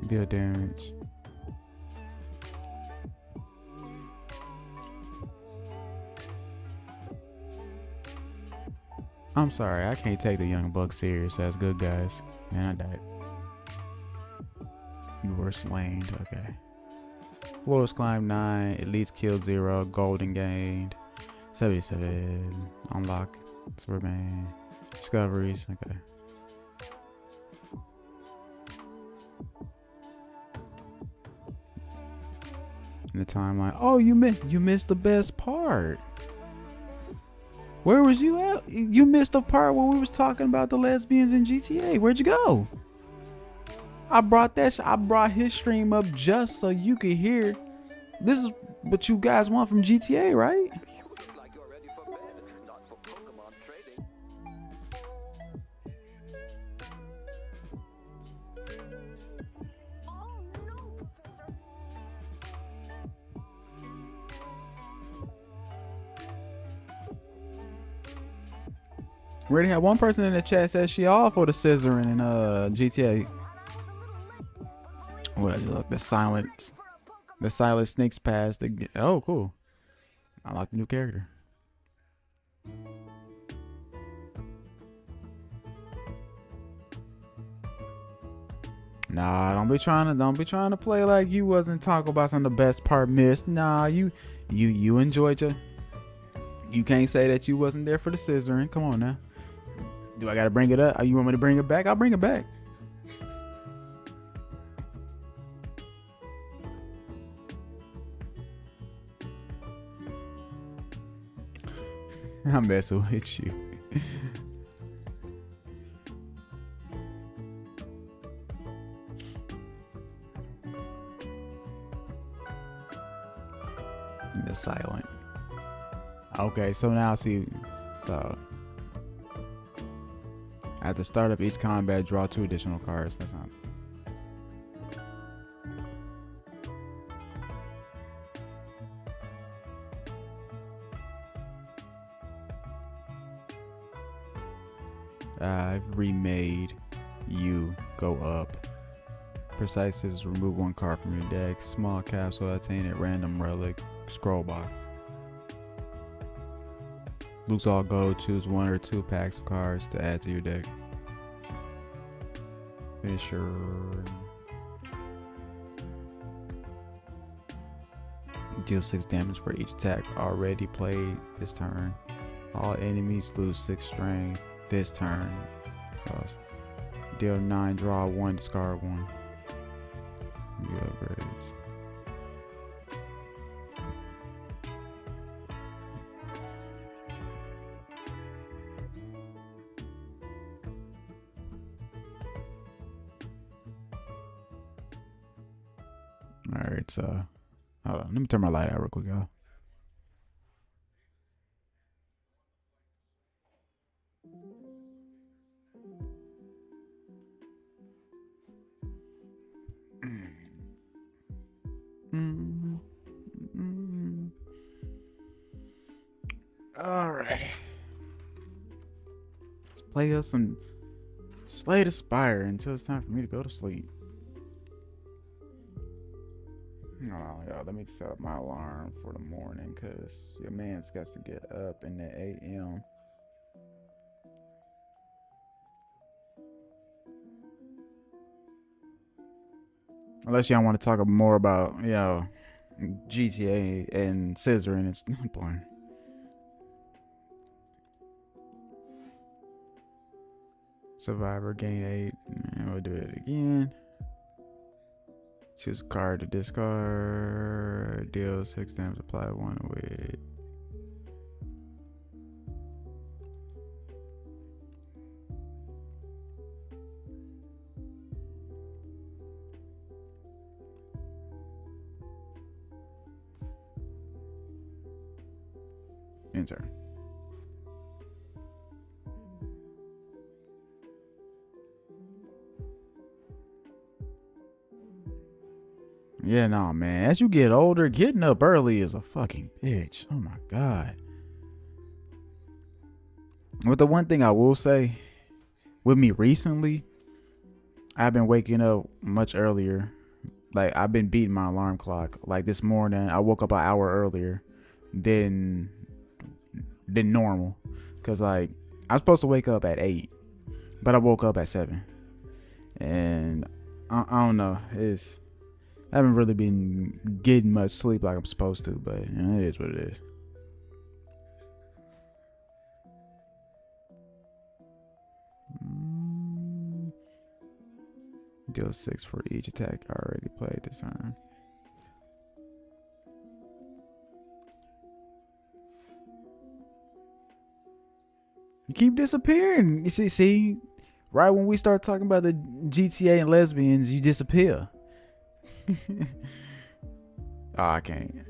Deal damage. I'm sorry, I can't take the young buck serious as good guys. Man, I died. You were slain. Okay. Floors climb 9, elites killed 0, golden gained 77, unlock Superman, discoveries. Okay. In the timeline. Oh, you missed the best part. Where was you at? You missed the part when we was talking about the lesbians in GTA. Where'd you go? I brought his stream up just so you could hear. This is what you guys want from GTA, right? We already had one person in the chat says she all for the scissoring in GTA. What look, the silent sneaks past the. Oh, cool! I like the new character. Nah, don't be trying to play like you wasn't talking about some of the best part missed. Nah, you enjoyed your. You can't say that you wasn't there for the scissoring. Come on now. Do I gotta bring it up? You want me to bring it back? I'll bring it back. I'm messing with you. The silent. Okay, so now see. So at the start of each combat, draw 2 additional cards. That's not. I've remade you go up. Precise is remove 1 card from your deck. Small capsule attain at random relic scroll box. Lose all gold. Choose 1 or 2 packs of cards to add to your deck. Finisher. Deal 6 damage for each attack already played this turn. All enemies lose 6 strength this turn. So deal 9, draw 1, discard 1. New upgrades. All right, so hold on. Let me turn my light out real quick, y'all. All right. Let's play us some Slay the Spire until it's time for me to go to sleep. Hold on, y'all. Let me set up my alarm for the morning because your man's got to get up in the AM. Unless y'all want to talk more about, you know, GTA and Scissor, and it's not boring. Survivor, gain 8. And we'll do it again. Choose a card to discard. Deal 6 damage, apply 1 with. Enter. Yeah, no, man. As you get older, getting up early is a fucking bitch. Oh my god. But the one thing I will say, with me recently, I've been waking up much earlier. Like, I've been beating my alarm clock. Like this morning, I woke up an hour earlier than normal. Cause like, I was supposed to wake up at 8, but I woke up at 7. And I don't know. I haven't really been getting much sleep like I'm supposed to, but you know, it is what it is. Deal 6 for each attack already played this turn. You keep disappearing. You see, right when we start talking about the GTA and lesbians, you disappear. Oh, I can't.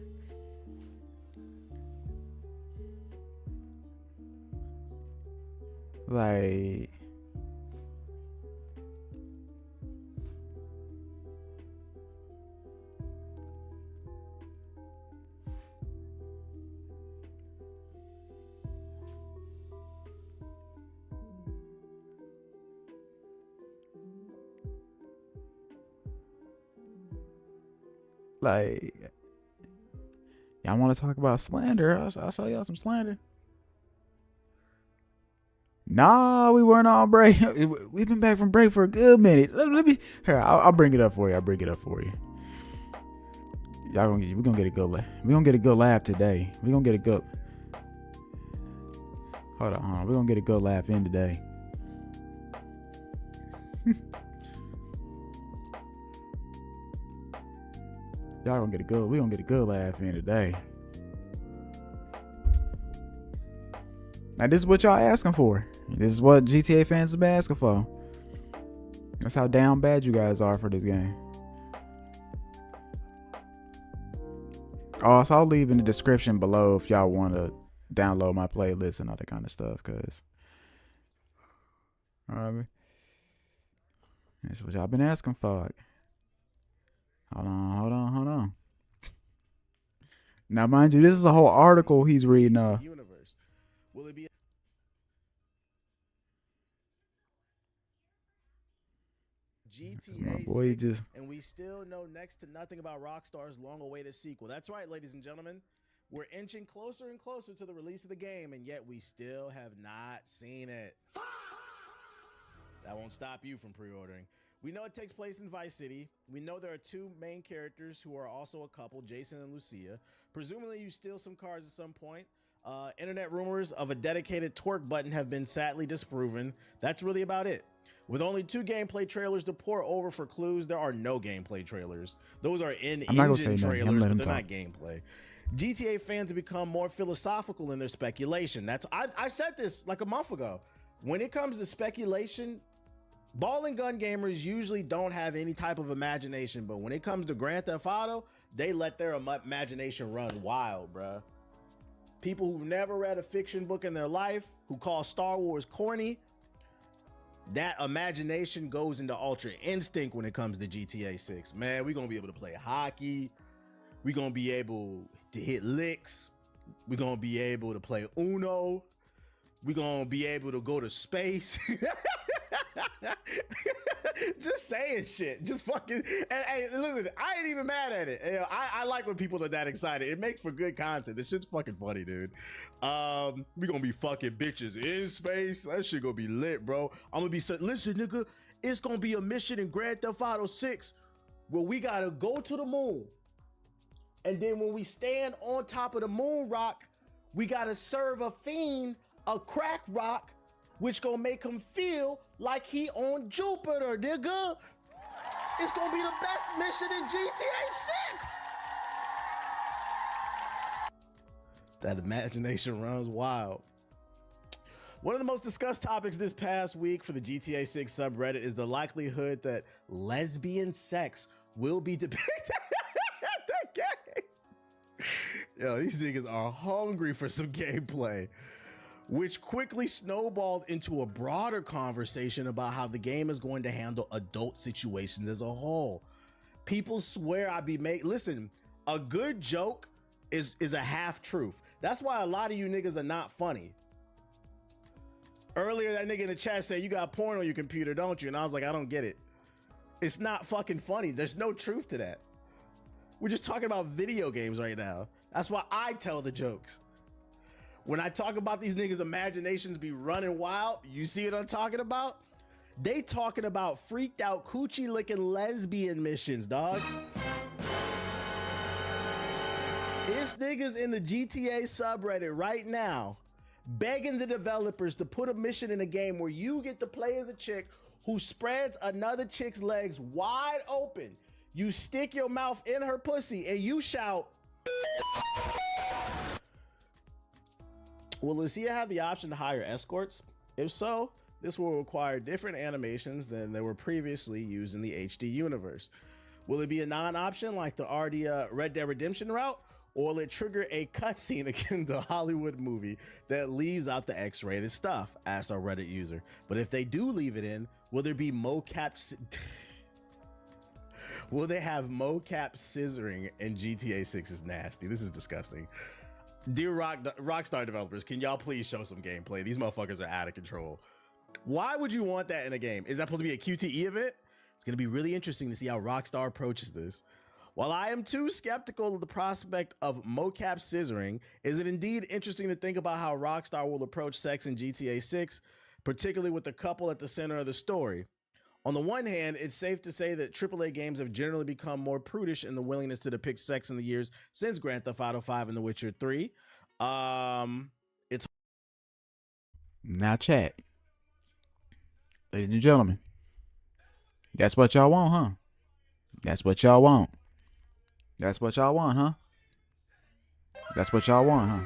Like, y'all want to talk about slander? I'll show y'all some slander. Nah, we weren't on break. We've been back from break for a good minute. Let me. Here, I'll bring it up for you. Y'all we're gonna get a good laugh. We're gonna get a good laugh today. We're gonna get a good. Hold on. We're gonna get a good laugh in today. Y'all gonna get a good. We gonna get a good laugh in today. Now this is what y'all asking for. This is what GTA fans have been asking for. That's how down bad you guys are for this game. Also, I'll leave in the description below if y'all want to download my playlist and all that kind of stuff. Cause, that's what y'all been asking for. Hold on. Now, mind you, this is a whole article he's reading. Universe. Will it be GTA 6, and we still know next to nothing about Rockstar's long-awaited sequel. That's right, ladies and gentlemen. We're inching closer and closer to the release of the game, and yet we still have not seen it. That won't stop you from pre-ordering. We know it takes place in Vice City. We know there are 2 main characters who are also a couple, Jason and Lucia. Presumably you steal some cars at some point. Internet rumors of a dedicated twerk button have been sadly disproven. That's really about it. With only 2 gameplay trailers to pour over for clues, there are no gameplay trailers. Those are in-engine trailers, but they're not gameplay. GTA fans have become more philosophical in their speculation. I said this like a month ago. When it comes to speculation, Ball and gun gamers usually don't have any type of imagination, but when it comes to Grand Theft Auto, they let their imagination run wild, bruh. People who've never read a fiction book in their life, who call Star Wars corny, that imagination goes into Ultra Instinct when it comes to GTA 6. Man, we're going to be able to play hockey. We're going to be able to hit licks. We're going to be able to play Uno. We're going to be able to go to space. Just saying shit. Just fucking. And, hey, listen, I ain't even mad at it. You know, I like when people are that excited. It makes for good content. This shit's fucking funny, dude. We gonna be fucking bitches in space. That shit gonna be lit, bro. I'm gonna be listen, nigga. It's gonna be a mission in Grand Theft Auto 6 where we gotta go to the moon, and then when we stand on top of the moon rock, we gotta serve a fiend a crack rock, which gonna make him feel like he on Jupiter, nigga. It's gonna be the best mission in GTA 6. That imagination runs wild. One of the most discussed topics this past week for the GTA 6 subreddit is the likelihood that lesbian sex will be depicted in the game. Yo, these niggas are hungry for some gameplay, which quickly snowballed into a broader conversation about how the game is going to handle adult situations as a whole. People swear listen, a good joke is a half truth. That's why a lot of you niggas are not funny. Earlier, that nigga in the chat said, you got porn on your computer, don't you? And I was like, I don't get it. It's not fucking funny. There's no truth to that. We're just talking about video games right now. That's why I tell the jokes. When I talk about these niggas' imaginations be running wild, you see what I'm talking about? They talking about freaked out coochie licking lesbian missions, dog. It's niggas in the GTA subreddit right now begging the developers to put a mission in a game where you get to play as a chick who spreads another chick's legs wide open. You stick your mouth in her pussy and you shout, will Lucia have the option to hire escorts? If so, this will require different animations than they were previously used in the HD universe. Will it be a non-option like the Red Dead Redemption route? Or will it trigger a cutscene akin to a Hollywood movie that leaves out the X-rated stuff? Asks our Reddit user. But if they do leave it in, will there be mocap? Will they have mocap scissoring in GTA 6? Is nasty. This is disgusting. Dear Rockstar developers, can y'all please show some gameplay? These motherfuckers are out of control. Why would you want that in a game? Is that supposed to be a QTE event? It's going to be really interesting to see how Rockstar approaches this. While I am too skeptical of the prospect of mocap scissoring, is it indeed interesting to think about how Rockstar will approach sex in GTA 6, particularly with the couple at the center of the story? On the one hand, it's safe to say that AAA games have generally become more prudish in the willingness to depict sex in the years since Grand Theft Auto 5 and The Witcher 3. It's now chat. Ladies and gentlemen, that's what y'all want, huh? That's what y'all want. That's what y'all want, huh? That's what y'all want, huh?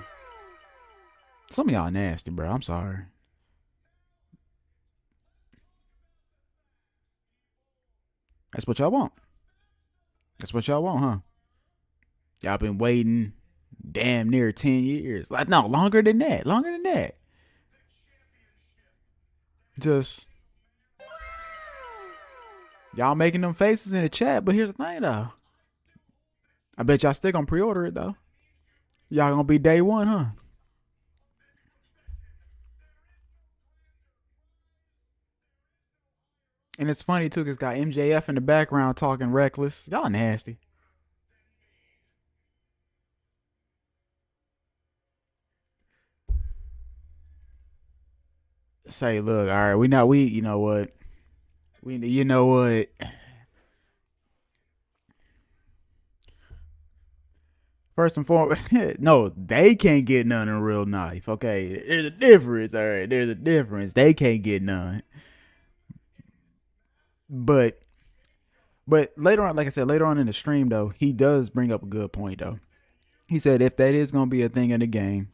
Some of y'all nasty, bro. I'm sorry. That's what y'all want. That's what y'all want, huh? Y'all been waiting damn near 10 years. Like, no, longer than that. Longer than that. Just y'all making them faces in the chat, but here's the thing, though. I bet y'all still gonna pre-order it, though. Y'all gonna be day one, huh? And it's funny, too, because it's got MJF in the background talking reckless. Y'all nasty. Say, look, all right, you know what? You know what? First and foremost, no, they can't get none in real life, okay? There's a difference, all right? There's a difference. They can't get none. But later on, like I said, later on in the stream, though, he does bring up a good point, though. He said if that is going to be a thing in the game,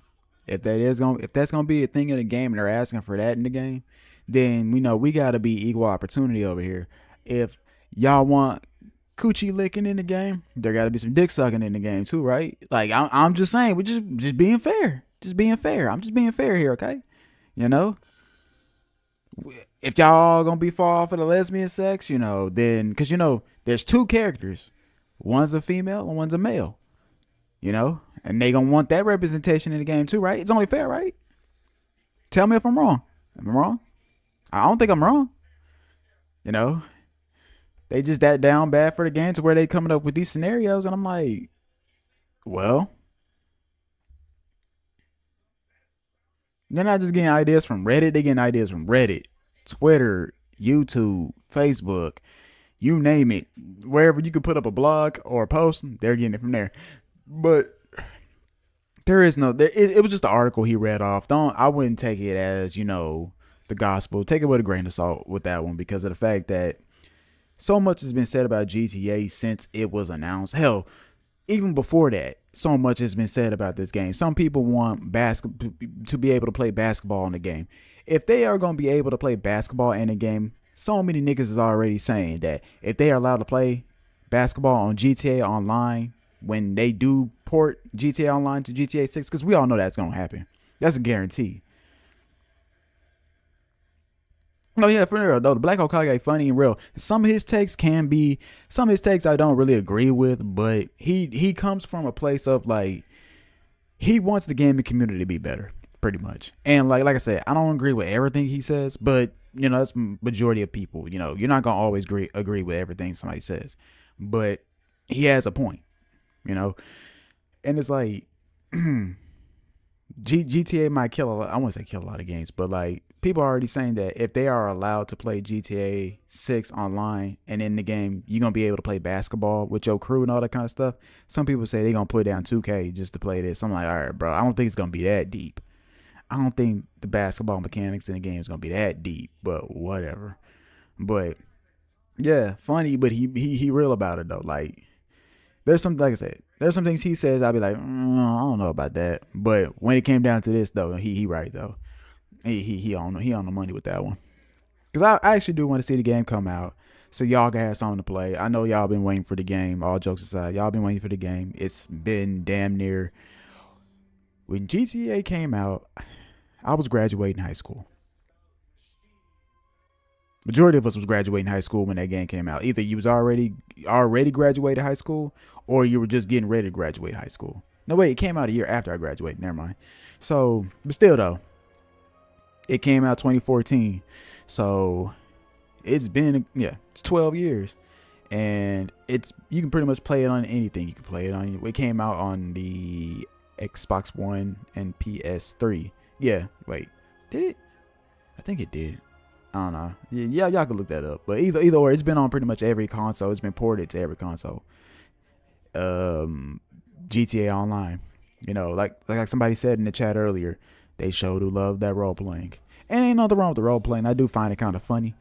if that's going to be a thing in the game and they're asking for that in the game, then we gotta be equal opportunity over here. If y'all want coochie licking in the game, there gotta be some dick sucking in the game too, right? Like I'm just saying, we're just being fair. Just being fair. I'm just being fair here, okay? If y'all gonna be far off of the lesbian sex, then because there's two characters. One's a female and one's a male. And they gonna want that representation in the game too, right? It's only fair, right? Tell me if I'm wrong. Am I wrong? I don't think I'm wrong. They just that down bad for the game to where they coming up with these scenarios, and I'm like, well, they're not just getting ideas from Reddit. They're getting ideas from Reddit, Twitter, YouTube, Facebook, you name it. Wherever you could put up a blog or a post, they're getting it from there. But there is no, it was just an article he read off. I wouldn't take it as, the gospel. Take it with a grain of salt with that one, because of the fact that so much has been said about GTA since it was announced. Hell, even before that, so much has been said about this game. Some people want to be able to play basketball in the game. If they are going to be able to play basketball in the game, so many niggas is already saying that if they are allowed to play basketball on GTA Online, when they do port GTA Online to GTA 6, because we all know that's going to happen. That's a guarantee. No, yeah, for real though, the Black Hokage funny and real. Some of his takes I don't really agree with, but he comes from a place of like, he wants the gaming community to be better, pretty much. And like I said, I don't agree with everything he says, but that's majority of people. You're not gonna always agree with everything somebody says, but he has a point. And it's like GTA might kill a lot. I won't say kill a lot of games, but like, people are already saying that if they are allowed to play GTA 6 online and in the game, you're going to be able to play basketball with your crew and all that kind of stuff. Some people say they're going to put down 2K just to play this. I'm like, all right, bro, I don't think it's going to be that deep. I don't think the basketball mechanics in the game is going to be that deep, but whatever. But yeah, funny, but he real about it though. Like, there's some, like I said, there's some things he says, I'll be like, I don't know about that. But when it came down to this though, he right though. He on the money with that one. Because I actually do want to see the game come out, so y'all can have something to play. I know y'all been waiting for the game. All jokes aside, y'all been waiting for the game. It's been damn near. When GTA came out, I was graduating high school. Majority of us was graduating high school when that game came out. Either you was already graduated high school, or you were just getting ready to graduate high school. No, wait, it came out a year after I graduated. Never mind. So, but still though. It came out 2014, so it's been it's 12 years, and you can pretty much play it on anything. You can play it on. It came out on the Xbox One and PS3. Yeah, wait, did it? I think it did. I don't know. Yeah, y'all can look that up. But either way, it's been on pretty much every console. It's been ported to every console. GTA Online, like somebody said in the chat earlier. They sure do love that role playing. And ain't nothing wrong with the role playing. I do find it kind of funny.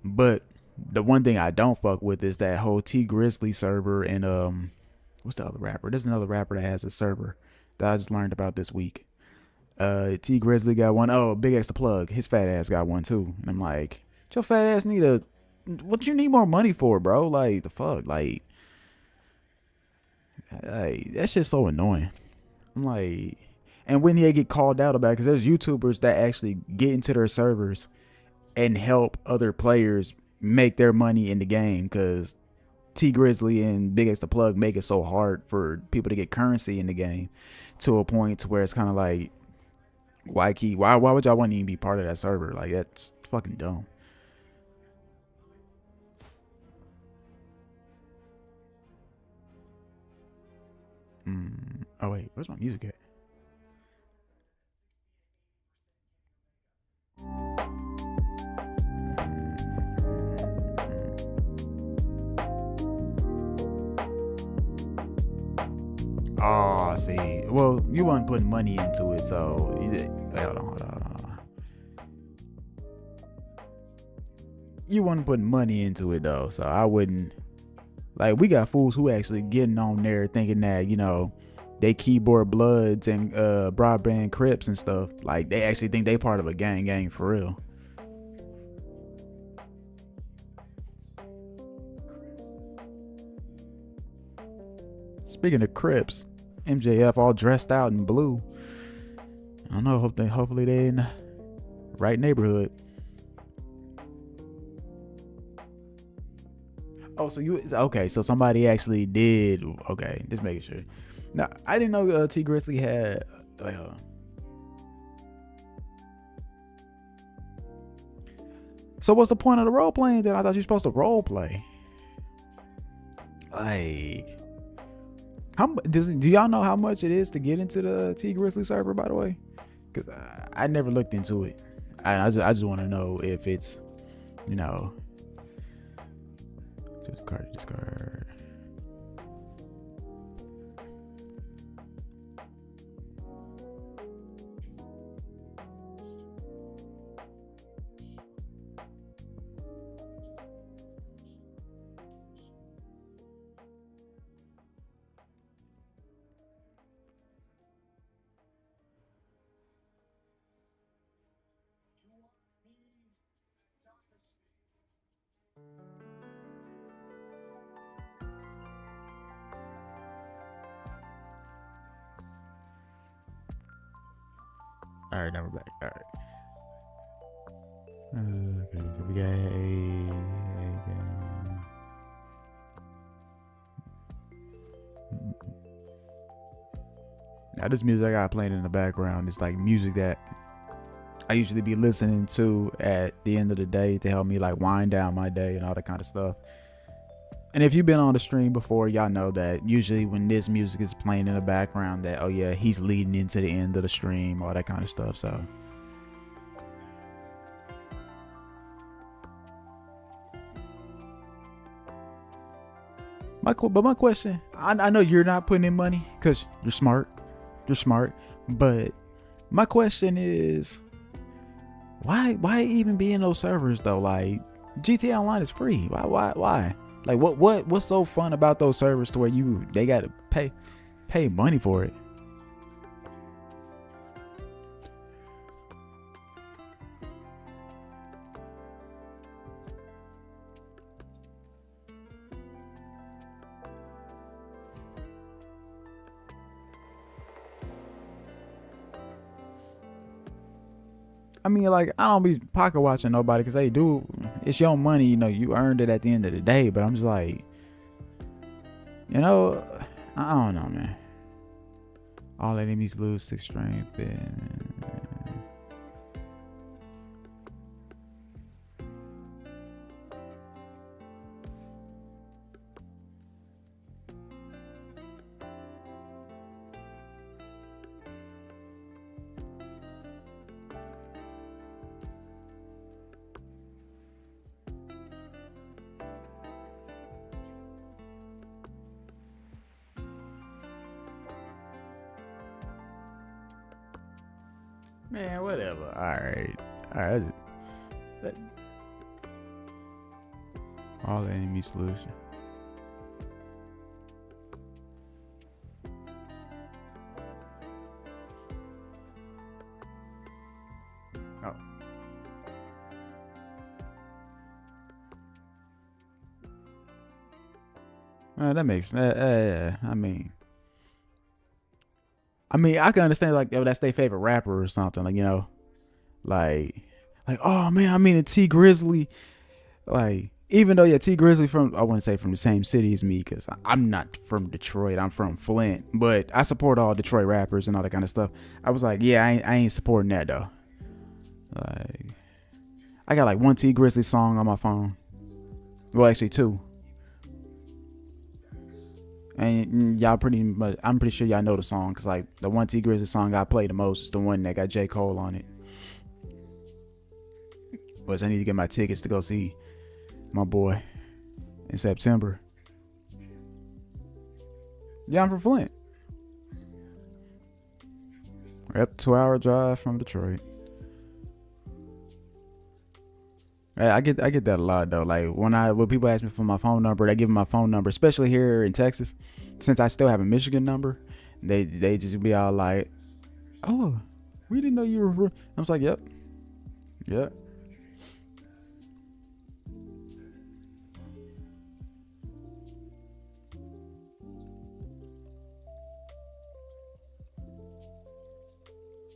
But the one thing I don't fuck with is that whole T Grizzly server and what's the other rapper? There's another rapper that has a server that I just learned about this week. T Grizzly got one. Oh, Big X the Plug. His fat ass got one too. And I'm like, your fat ass what you need more money for, bro? Like the fuck? Like that shit's so annoying. I'm like, and when they get called out about it, because there's YouTubers that actually get into their servers and help other players make their money in the game, because T Grizzly and Big X the Plug make it so hard for people to get currency in the game to a point to where it's kind of like, why would y'all want to even be part of that server? Like, that's fucking dumb. Oh wait, where's my music at? Oh, see. Well, you weren't putting money into it, so hold on. You weren't putting money into it though, so I wouldn't. Like, we got fools who actually getting on there thinking that, they keyboard bloods and broadband crips and stuff. Like, they actually think they part of a gang for real. Speaking of Crips, MJF all dressed out in blue. I don't know. Hopefully they in the right neighborhood. Oh, so okay? So somebody actually did. Okay, just making sure. Now I didn't know T Grizzly had. Wait, hold on. So what's the point of the role playing? Then I thought you were supposed to role play. Like, do y'all know how much it is to get into the T Grizzly server? By the way, because I never looked into it. I just want to know if it's, you know, discard. All right, now we're back. All right. Okay, so we got now this music I got playing in the background is like music that I usually be listening to at the end of the day to help me like wind down my day and all that kind of stuff. And if you've been on the stream before, y'all know that usually when this music is playing in the background that, oh yeah, he's leading into the end of the stream, all that kind of stuff. So my question, I know you're not putting in money because you're smart, but my question is, why even be in those servers though? Like GTA Online is free. Why? Like what's so fun about those servers to where they gotta pay money for it? I mean, like, I don't be pocket watching nobody because they do. It's your money, you know. You earned it at the end of the day. But I'm just like, you know, I don't know, man. All enemies lose 6 strength. Man, whatever. All right. All enemies lose. Oh. That makes. I mean, I can understand like if that's their favorite rapper or something, like, you know, like oh man, I mean, a T Grizzly, like, even though T Grizzly I wouldn't say from the same city as me because I'm not from Detroit, I'm from Flint, but I support all Detroit rappers and all that kind of stuff. I was like, yeah, I ain't supporting that though. Like, I got like 1 T Grizzly song on my phone, well actually 2. And y'all pretty much, I'm pretty sure y'all know the song because like the 1 T Grizzly song I play the most is the one that got J. Cole on it. Which I need to get my tickets to go see my boy in September. Yeah, I'm from Flint. Yep, 2-hour drive from Detroit. I get that a lot though. Like when people ask me for my phone number, they give me my phone number, especially here in Texas. Since I still have a Michigan number, they just be all like, "Oh, we didn't know you were." I was like, "Yep."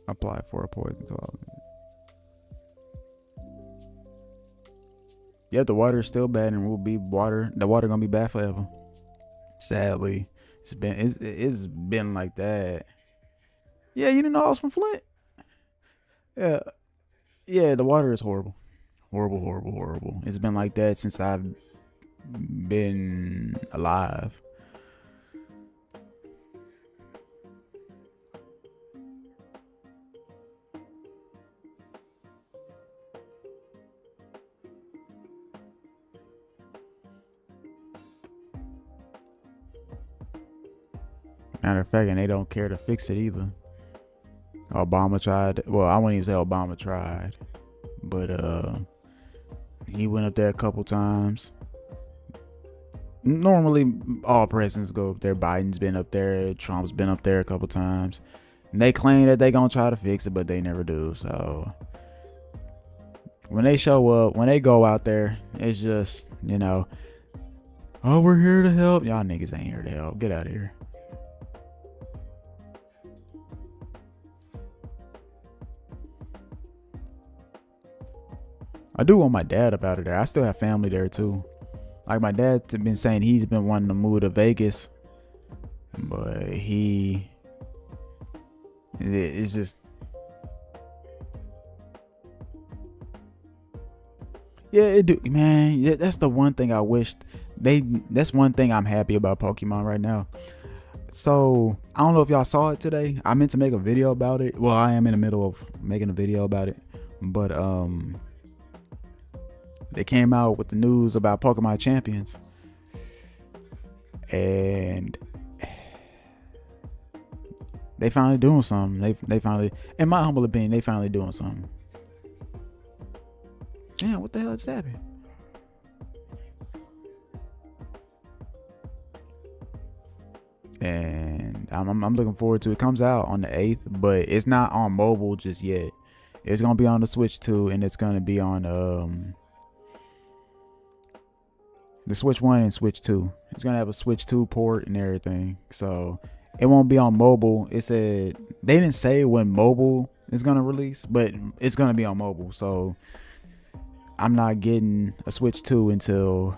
Apply for a poison to all. Yeah, the water is still bad and will be water. The water gonna be bad forever. Sadly, it's been like that. Yeah, you didn't know I was from Flint. Yeah, the water is horrible, horrible. It's been like that since I've been alive. Matter of fact, and they don't care to fix it either. Obama tried. Well, I wouldn't even say Obama tried, but he went up there a couple times. Normally, all presidents go up there. Biden's been up there. Trump's been up there a couple times. And they claim that they gonna try to fix it, but they never do. So when they show up, when they go out there, it's just, you know, oh, we're here to help. Y'all niggas ain't here to help. Get out of here. I do want my dad up out of there. I still have family there too. Like my dad's been saying he's been wanting to move to Vegas, but it's just, yeah, it do, man. Yeah, that's the one thing I wished that's one thing I'm happy about Pokemon right now. So I don't know if y'all saw it today. I meant to make a video about it. Well, I am in the middle of making a video about it, but they came out with the news about Pokemon Champions, and they finally doing something. They finally, in my humble opinion, they finally doing something. Damn, what the hell just happened? And I'm looking forward to it. It comes out on the 8th, but it's not on mobile just yet. It's gonna be on the Switch 2, and it's gonna be on the Switch 1 and Switch 2. It's gonna have a Switch 2 port and everything, so it won't be on mobile. It said they didn't say when mobile is gonna release, but it's gonna be on mobile. So I'm not getting a Switch 2 until,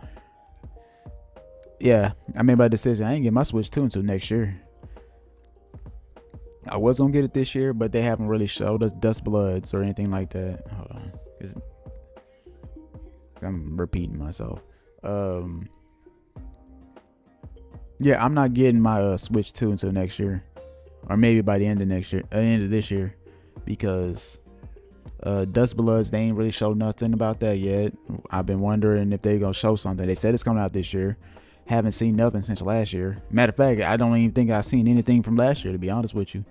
yeah, I made my decision. I ain't getting my Switch 2 until next year. I was gonna get it this year, but they haven't really showed us Dust Bloods or anything like that. Hold on, I'm repeating myself. Yeah, I'm not getting my Switch 2 until next year, or maybe by the end of next year, end of this year, because Dust Bloods, they ain't really showed nothing about that yet. I've been wondering if they gonna show something. They said it's coming out this year. Haven't seen nothing since last year. Matter of fact, I don't even think I've seen anything from last year, to be honest with you.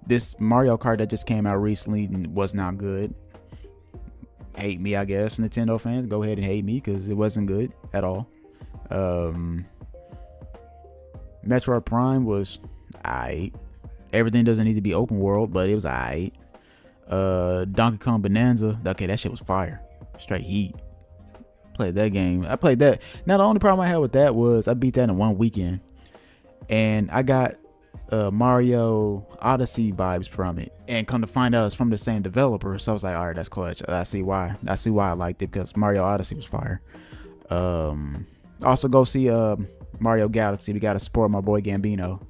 This Mario Kart that just came out recently was not good. Hate me, I guess. Nintendo fans, go ahead and hate me because it wasn't good at all. Metroid Prime was aight. Everything doesn't need to be open world, but it was aight. Donkey Kong Bonanza, okay, that shit was fire. Straight heat. Played that game. I played that. Now the only problem I had with that was I beat that in one weekend, and I got Mario Odyssey vibes from it, and come to find out it's from the same developer. So I was like, all right, that's clutch. I see why I liked it, because Mario Odyssey was fire. Also go see Mario Galaxy. We gotta support my boy Gambino,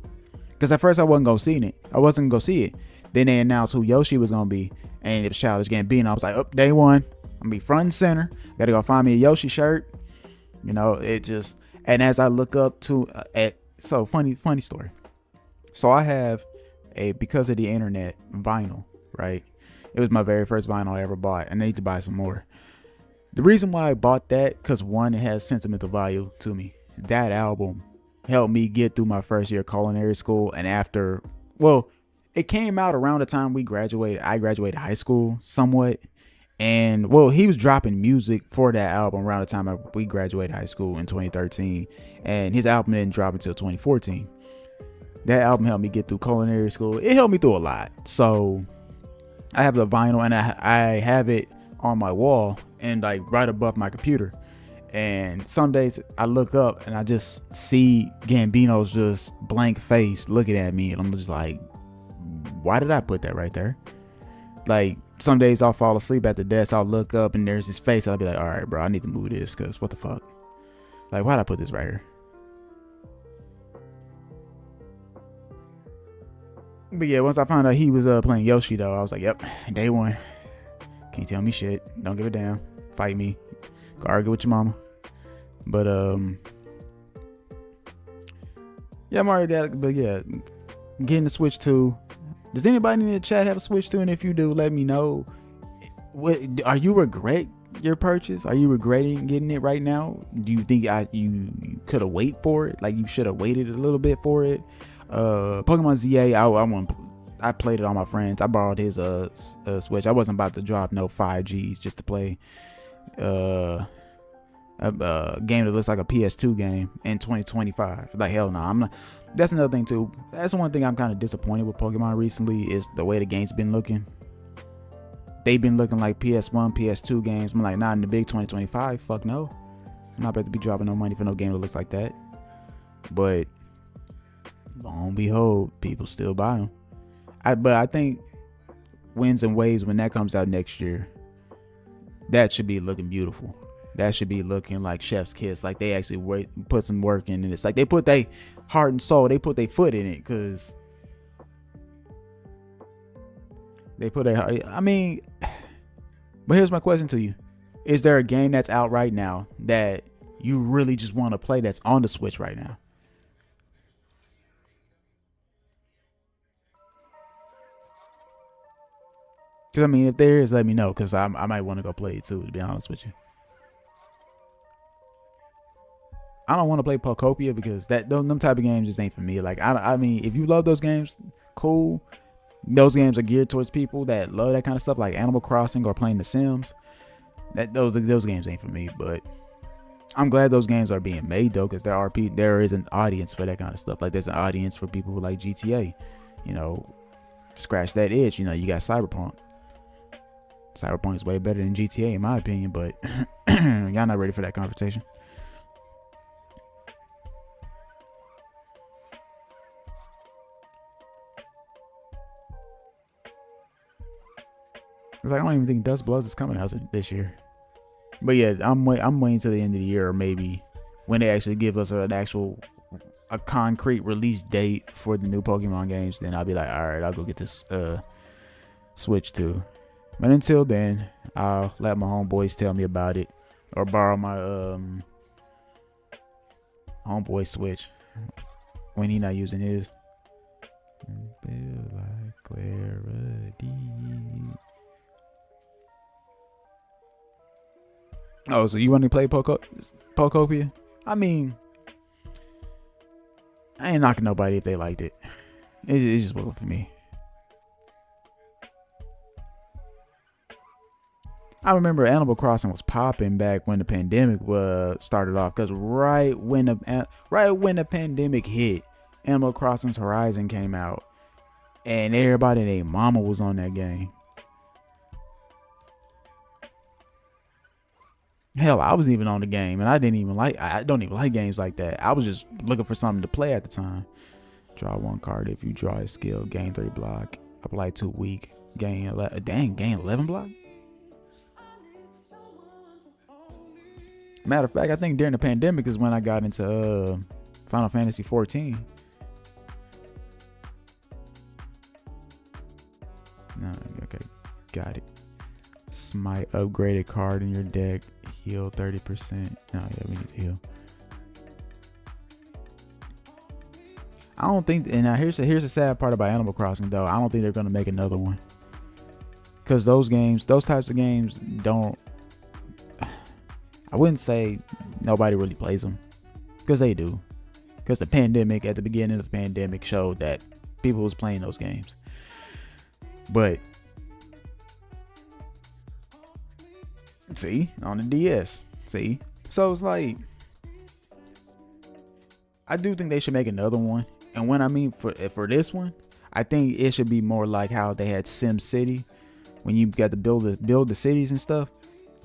because at first I wasn't gonna see it. Then they announced who Yoshi was gonna be, and it was Childish Gambino. I was like, oh, day one, I'm gonna be front and center. Gotta go find me a Yoshi shirt. You know, it just, and as I look up to so funny story. So I have a Because of the Internet vinyl, right? It was my very first vinyl I ever bought, and I need to buy some more. The reason why I bought that, because one, it has sentimental value to me. That album helped me get through my first year of culinary school, and after, well, it came out around the time we graduated. I graduated high school somewhat, and well, he was dropping music for that album around the time we graduated high school in 2013, and his album didn't drop until 2014. That album helped me get through culinary school. It helped me through a lot. So I have the vinyl, and I have it on my wall and like right above my computer. And some days I look up and I just see Gambino's just blank face looking at me, and I'm just like, why did I put that right there? Like, some days I'll fall asleep at the desk, I'll look up and there's his face, I'll be like, all right, bro, I need to move this, because what the fuck? Like, why'd I put this right here? But yeah, once I found out he was playing Yoshi, though, I was like, yep, day one. Can't tell me shit. Don't give a damn. Fight me. Go argue with your mama. But, yeah, Mario Deadlock, but yeah, getting the Switch 2. Does anybody in the chat have a Switch 2? And if you do, let me know. What are you regret your purchase? Are you regretting getting it right now? Do you think you could have waited for it? Like, you should have waited a little bit for it? Pokemon ZA, I played it on my friends. I borrowed his Switch. I wasn't about to drop no 5Gs just to play a game that looks like a PS2 game in 2025. Like, hell no, I'm not. That's another thing too. That's one thing I'm kind of disappointed with Pokemon recently, is the way the game's been looking. They've been looking like PS1, PS2 games. I'm like, not in the big 2025. Fuck no. I'm not about to be dropping no money for no game that looks like that. But lo and behold, people still buy them. But I think Winds and Waves, when that comes out next year, that should be looking beautiful. That should be looking like chef's kiss. Like, they actually put some work in it. It's like they put their heart and soul. They put their foot in it, because they put a. I mean, but here's my question to you: is there a game that's out right now that you really just want to play that's on the Switch right now? Because, I mean, if there is, let me know, because I might want to go play it too, to be honest with you. I don't want to play Pokopia, because them type of games just ain't for me. Like, I mean, if you love those games, cool. Those games are geared towards people that love that kind of stuff, like Animal Crossing or playing The Sims. Those games ain't for me. But I'm glad those games are being made, though, because there is an audience for that kind of stuff. Like, there's an audience for people who like GTA. You know, scratch that itch. You know, you got Cyberpunk. Cyberpunk is way better than GTA in my opinion, but y'all not ready for that conversation. It's like, I don't even think Dust Bloods is coming out this year. But yeah, I'm waiting till the end of the year, or maybe when they actually give us a concrete release date for the new Pokemon games. Then I'll be like, all right, I'll go get this Switch 2. But until then, I'll let my homeboys tell me about it, or borrow my homeboy Switch when he not using his. Feel like clarity. Oh, so you want to play Pokopia? I mean, I ain't knocking nobody if they liked it. It just wasn't for me. I remember Animal Crossing was popping back when the pandemic started off, because right when the pandemic hit, Animal Crossing's Horizon came out, and everybody and their mama was on that game. Hell, I was even on the game, and I don't even like games like that. I was just looking for something to play at the time. Draw 1 card if you draw a skill, gain 3 block, apply 2 weak, gain 11 block. Matter of fact, I think during the pandemic is when I got into Final Fantasy 14. No, okay, got it. Smite upgraded card in your deck, heal 30%. Oh yeah, we need to heal. I don't think, and now here's the sad part about Animal Crossing though. I don't think they're gonna make another one, because those types of games don't. I wouldn't say nobody really plays them, because they do. Because at the beginning of the pandemic showed that people was playing those games. But see, on the DS, see, so it's like, I do think they should make another one. And when I mean for this one, I think it should be more like how they had Sim City, when you got to build the cities and stuff.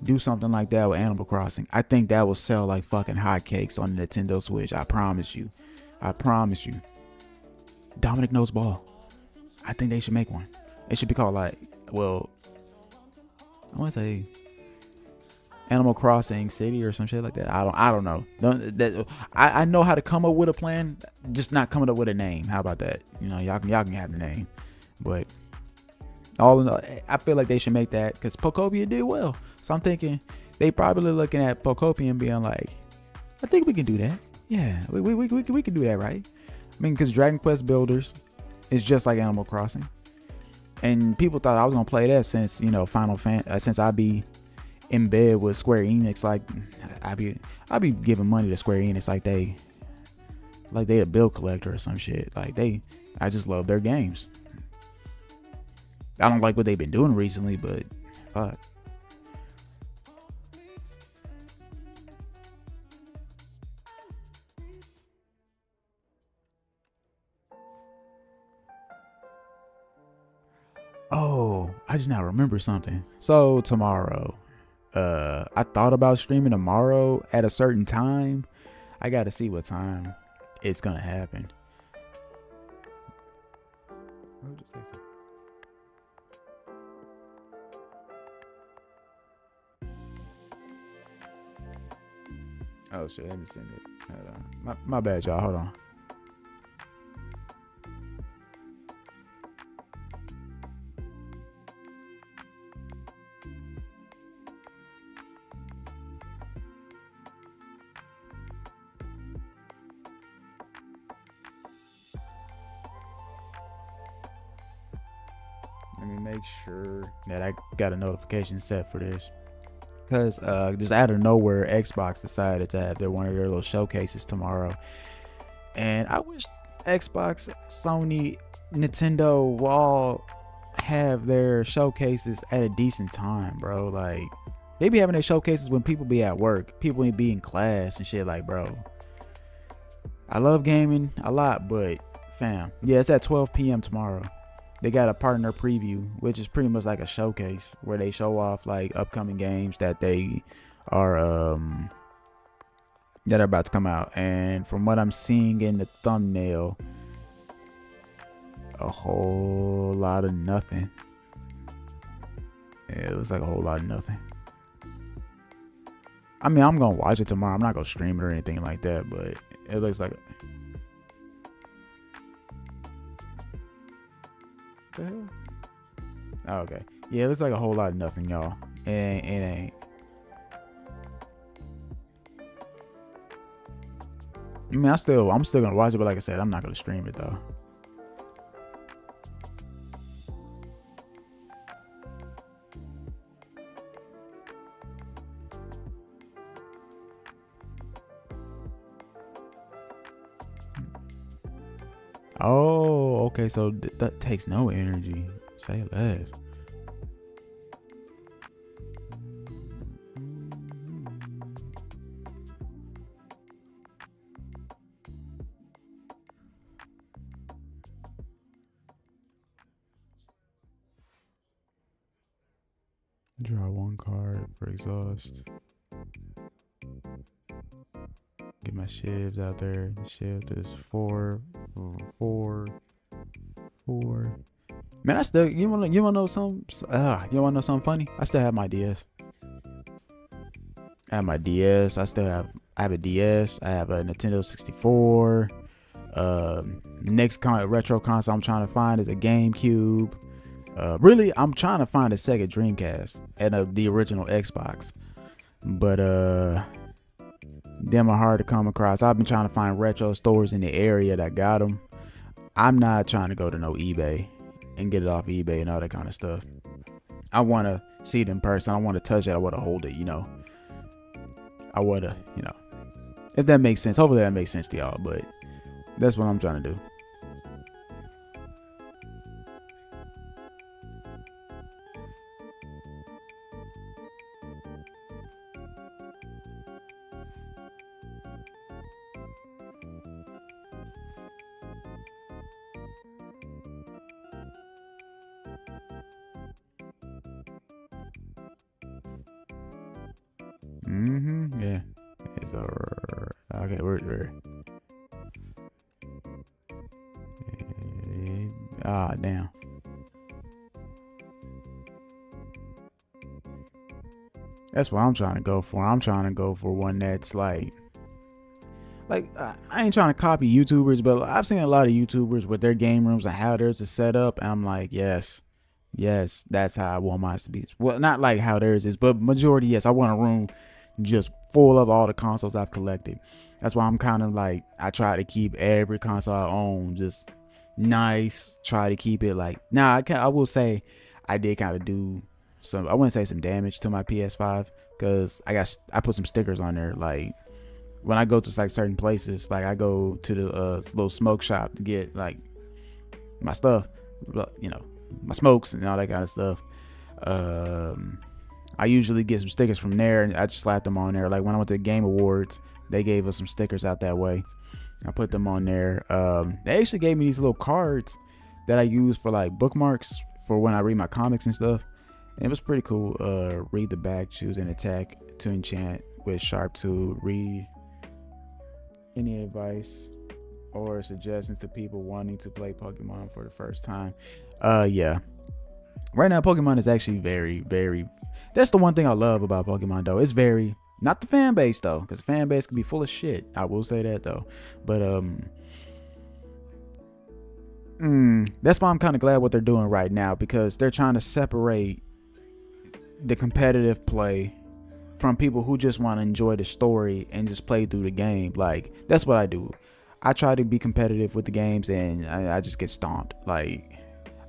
Do something like that with Animal Crossing. I think that will sell like fucking hotcakes on the Nintendo Switch. I promise you. Dominic knows ball. I think they should make one. It should be called like, well, I want to say Animal Crossing City or some shit like that. I don't know. I know how to come up with a plan, just not coming up with a name. How about that? You know, y'all can have the name, but all in all, I feel like they should make that because Pokopia did well. So I'm thinking they probably looking at Pokopia and being like, I think we can do that. Yeah, we can do that, right? I mean, because Dragon Quest Builders is just like Animal Crossing, and people thought I was gonna play that since, you know, since I be in bed with Square Enix. Like I be giving money to Square Enix like they a bill collector or some shit. Like I just love their games. I don't like what they've been doing recently, but fuck. Oh, I just now remember something. So tomorrow, I thought about streaming tomorrow at a certain time. I gotta see what time it's gonna happen. Oh shit, let me send it. Hold on. My bad, y'all. Hold on. Let me make sure that I got a notification set for this. Because just out of nowhere, Xbox decided to have one of their little showcases tomorrow. And I wish Xbox, Sony, Nintendo will all have their showcases at a decent time, bro. Like, they be having their showcases when people be at work. People be in class and shit. Like, bro, I love gaming a lot, but fam, yeah, it's at 12 p.m. tomorrow. They got a partner preview, which is pretty much like a showcase where they show off like upcoming games that they are about to come out. And from what I'm seeing in the thumbnail, a whole lot of nothing. Yeah, it looks like a whole lot of nothing. I mean, I'm gonna watch it tomorrow. I'm not gonna stream it or anything like that, but it looks like. The hell? Oh, okay. Yeah, it looks like a whole lot of nothing, y'all. It ain't. I mean, I'm still gonna watch it, but like I said, I'm not gonna stream it though. Oh, okay. So that takes no energy. Say less. Draw one card for exhaust. Get my shivs out there. The shift is 4. Man, I still you wanna know something? You wanna know something funny? I still have my DS. I have my DS. I have a DS. I have a Nintendo 64. Next retro console I'm trying to find is a GameCube. Really, I'm trying to find a Sega Dreamcast and the original Xbox, but them are hard to come across. I've been trying to find retro stores in the area that got them. I'm not trying to go to no eBay and get it off eBay and all that kind of stuff. I want to see it in person. I want to touch it. I want to hold it, you know. I want to, you know, if that makes sense. Hopefully that makes sense to y'all, but that's what I'm trying to do. Yeah. It's okay. We're Ah, damn. That's what I'm trying to go for. I'm trying to go for one that's like I ain't trying to copy YouTubers, but I've seen a lot of YouTubers with their game rooms and how theirs is set up, and I'm like, yes, that's how I want mine to be. Well, not like how theirs is, but majority, yes, I want a room just full of all the consoles I've collected. That's why I'm kind of like, I try to keep every console I own just nice. Try to keep it like, I will say I did kind of do some, I wouldn't say some damage to my PS5, because I put some stickers on there. Like when I go to like certain places, like I go to the little smoke shop to get like my stuff, you know, my smokes and all that kind of stuff. I usually get some stickers from there, and I just slap them on there. Like when I went to the Game Awards, they gave us some stickers out that way. I put them on there. They actually gave me these little cards that I use for like bookmarks for when I read my comics and stuff. And it was pretty cool. Read the back, choose an attack to enchant with sharp 2. Read any advice or suggestions to people wanting to play Pokemon for the first time. Yeah. Right now, Pokemon is actually very, very... That's the one thing I love about Pokemon, though. It's very... Not the fan base, though, because the fan base can be full of shit. I will say that, though. But, that's why I'm kind of glad what they're doing right now, because they're trying to separate the competitive play from people who just want to enjoy the story and just play through the game. Like, that's what I do. I try to be competitive with the games, and I just get stomped. Like...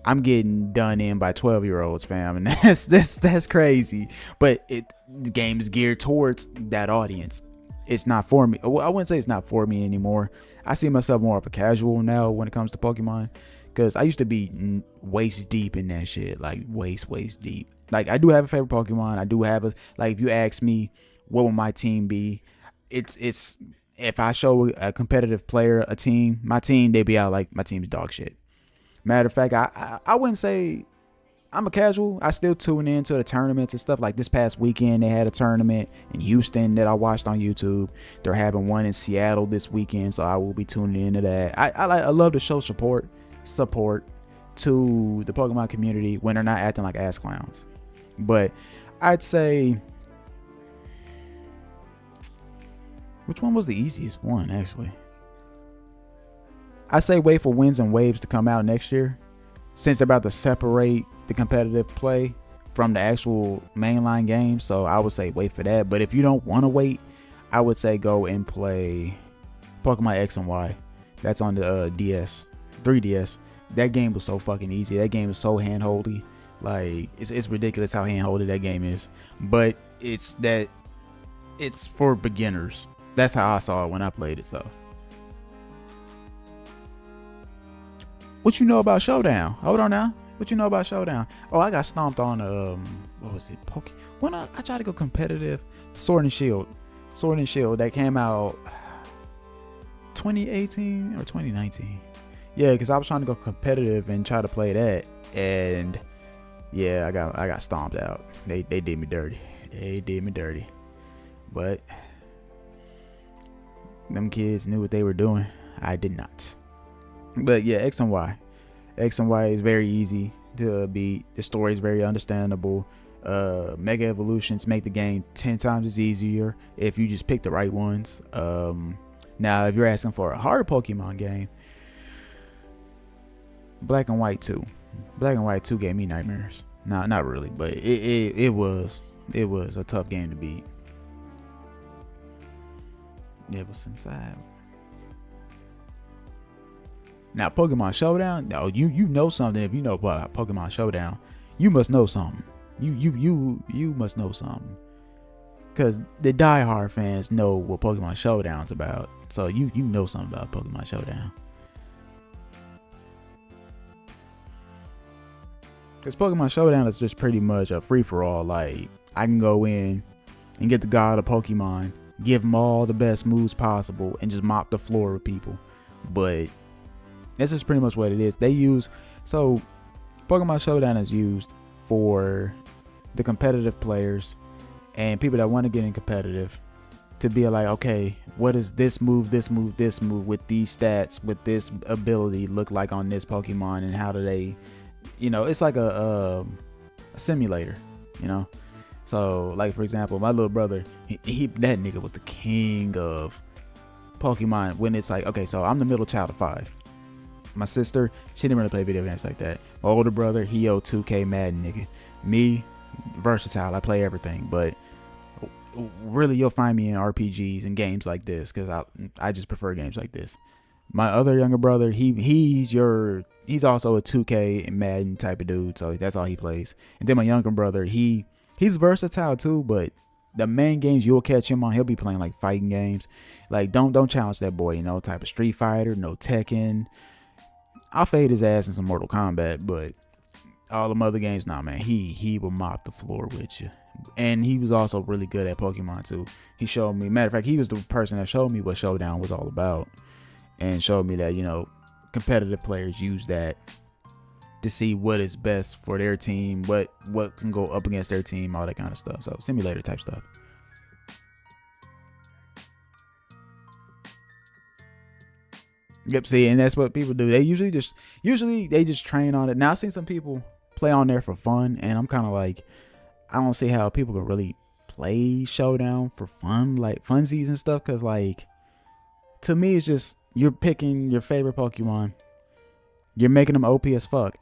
I'm getting done in by 12-year-olds, fam, and that's crazy. But the game is geared towards that audience. It's not for me. Well, I wouldn't say it's not for me anymore. I see myself more of a casual now when it comes to Pokemon, because I used to be waist deep in that shit, like waist deep. Like I do have a favorite Pokemon. I do have like if you ask me what would my team be, it's if I show a competitive player a team, my team, they'd be out like my team's dog shit. Matter of fact, I wouldn't say I'm a casual. I still tune into the tournaments and stuff. Like this past weekend, they had a tournament in Houston that I watched on YouTube. They're having one in Seattle this weekend, so I will be tuning into that. I love to show support to the Pokemon community when they're not acting like ass clowns. But I'd say, which one was the easiest one, actually? I say wait for Winds and Waves to come out next year, since they're about to separate the competitive play from the actual mainline game. So I would say wait for that. But if you don't want to wait, I would say go and play Pokemon X and Y. That's on the 3DS. That game was so fucking easy. That game is so handholdy. Like it's ridiculous how handholdy that game is. But it's for beginners. That's how I saw it when I played it. So. What you know about Showdown? Hold on now. What you know about Showdown? Oh, I got stomped on what was it? When I tried to go competitive, Sword and Shield that came out 2018 or 2019. Yeah, because I was trying to go competitive and try to play that, and yeah, I got stomped out. They did me dirty. But them kids knew what they were doing. I did not. But yeah, X and Y is very easy to beat. The story is very understandable. Mega evolutions make the game 10 times as easier if you just pick the right ones. Now if you're asking for a harder Pokemon game, Black and White 2 gave me nightmares. Not really, but it was a tough game to beat. It was inside. Now, Pokemon Showdown, no, you know something. If you know about Pokemon Showdown, you must know something. You must know something. Because the diehard fans know what Pokemon Showdown's about. So you know something about Pokemon Showdown. Because Pokemon Showdown is just pretty much a free-for-all. Like, I can go in and get the god of Pokemon, give them all the best moves possible, and just mop the floor with people. But that's just pretty much what it is. So Pokemon Showdown is used for the competitive players and people that want to get in competitive to be like, okay, what does this move with these stats, with this ability look like on this Pokemon, and how do they, it's like a simulator, So, like, for example, my little brother, he that nigga was the king of Pokemon. When it's like, okay, so I'm the middle child of 5. My sister, she didn't really play video games like that. My older brother, he 2K Madden nigga. Me, versatile, I play everything. But really, you'll find me in RPGs and games like this, because I just prefer games like this. My other younger brother, he's also a 2K and Madden type of dude, so that's all he plays. And then my younger brother, he's versatile too, but the main games you'll catch him on, he'll be playing like fighting games. Like, don't challenge that boy, type of Street Fighter, no Tekken. I'll fade his ass in some Mortal Kombat, but all them other games, nah, man, he will mop the floor with you. And he was also really good at Pokemon too. He showed me, matter of fact, he was the person that showed me what Showdown was all about, and showed me that, competitive players use that to see what is best for their team, what can go up against their team, all that kind of stuff. So simulator type stuff. Yep, see, and that's what people do. They usually just train on it. Now I've seen some people play on there for fun, and I'm kind of like, I don't see how people can really play Showdown for fun, like funsies and stuff, because like, to me, it's just, you're picking your favorite Pokemon, you're making them OP as fuck.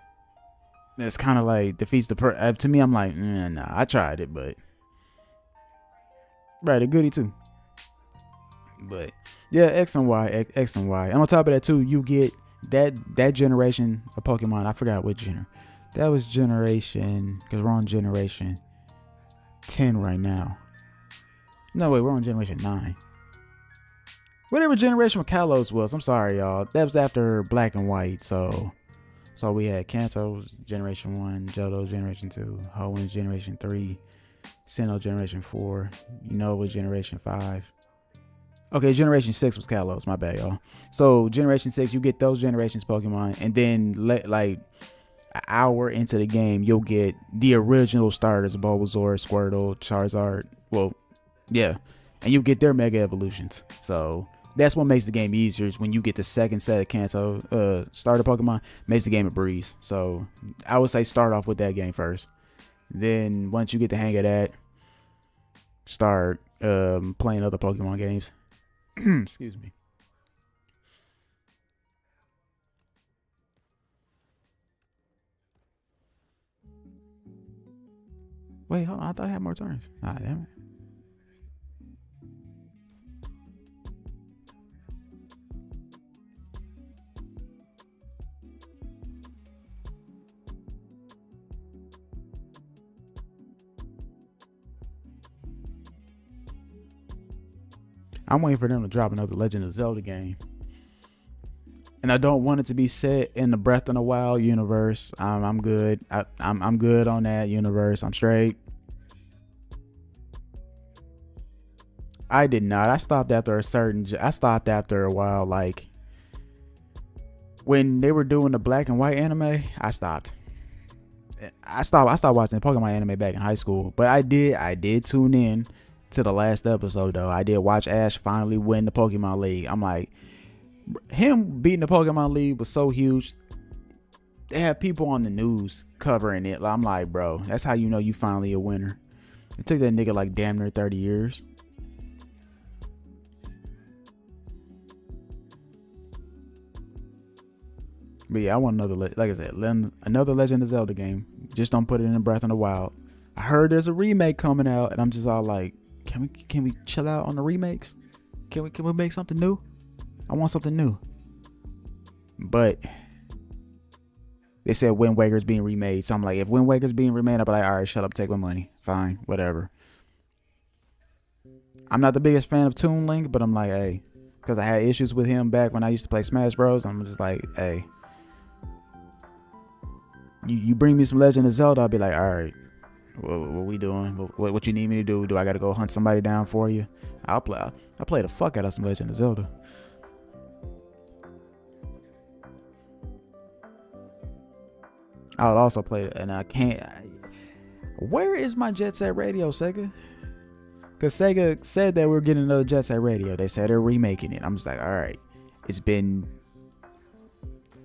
It's kind of like defeats the to me, I'm like, nah, I tried it, but right, a goodie too. But yeah, X and Y. And on top of that too, you get that generation of Pokemon. I forgot which gener. That was generation, because we're on generation 10 right now. No, wait, we're on generation 9. Whatever generation Kalos was, I'm sorry, y'all. That was after Black and White. So we had Kanto generation 1, Johto generation 2, Hoenn generation 3, Sinnoh generation 4, Unova generation 5. Okay, generation 6 was Kalos, my bad, y'all. So generation 6, you get those generations Pokemon, and then like an hour into the game, you'll get the original starters: Bulbasaur, Squirtle, Charizard. Well, yeah, and you get their Mega Evolutions. So that's what makes the game easier, is when you get the second set of Kanto starter Pokemon, makes the game a breeze. So I would say start off with that game first. Then once you get the hang of that, start playing other Pokemon games. Excuse me. Wait, hold on. I thought I had more turns. Ah, damn it. I'm waiting for them to drop another Legend of Zelda game. And I don't want it to be set in the Breath of the Wild universe. I'm good. I'm good on that universe. I'm straight. I did not. I stopped after a while. Like, when they were doing the Black and White anime, I stopped. I stopped watching the Pokemon anime back in high school. But I did tune in to the last episode though. I did watch Ash finally win the Pokemon League. I'm like, him beating the Pokemon League was so huge. They have people on the news covering it. I'm like, bro, that's how you know you finally a winner. It took that nigga like damn near 30 years. But yeah, I want another, like I said, another Legend of Zelda game. Just don't put it in Breath of the Wild. I heard there's a remake coming out, and I'm just all like, can we chill out on the remakes? Can we make something new? I want something new. But they said Wind Waker's being remade, so I'm like, if Wind Waker's being remade, I'll be like, all right, shut up, take my money, fine, whatever. I'm not the biggest fan of Toon Link, but I'm like, hey, because I had issues with him back when I used to play Smash Bros. I'm just like, hey, you bring me some Legend of Zelda, I'll be like, all right, what we doing? What you need me to do? Do I got to go hunt somebody down for you? I'll play the fuck out of some Legend of Zelda. I would also play it, and I can't. Where is my Jet Set Radio, Sega? Because Sega said that we're getting another Jet Set Radio. They said they're remaking it. I'm just like, all right. It's been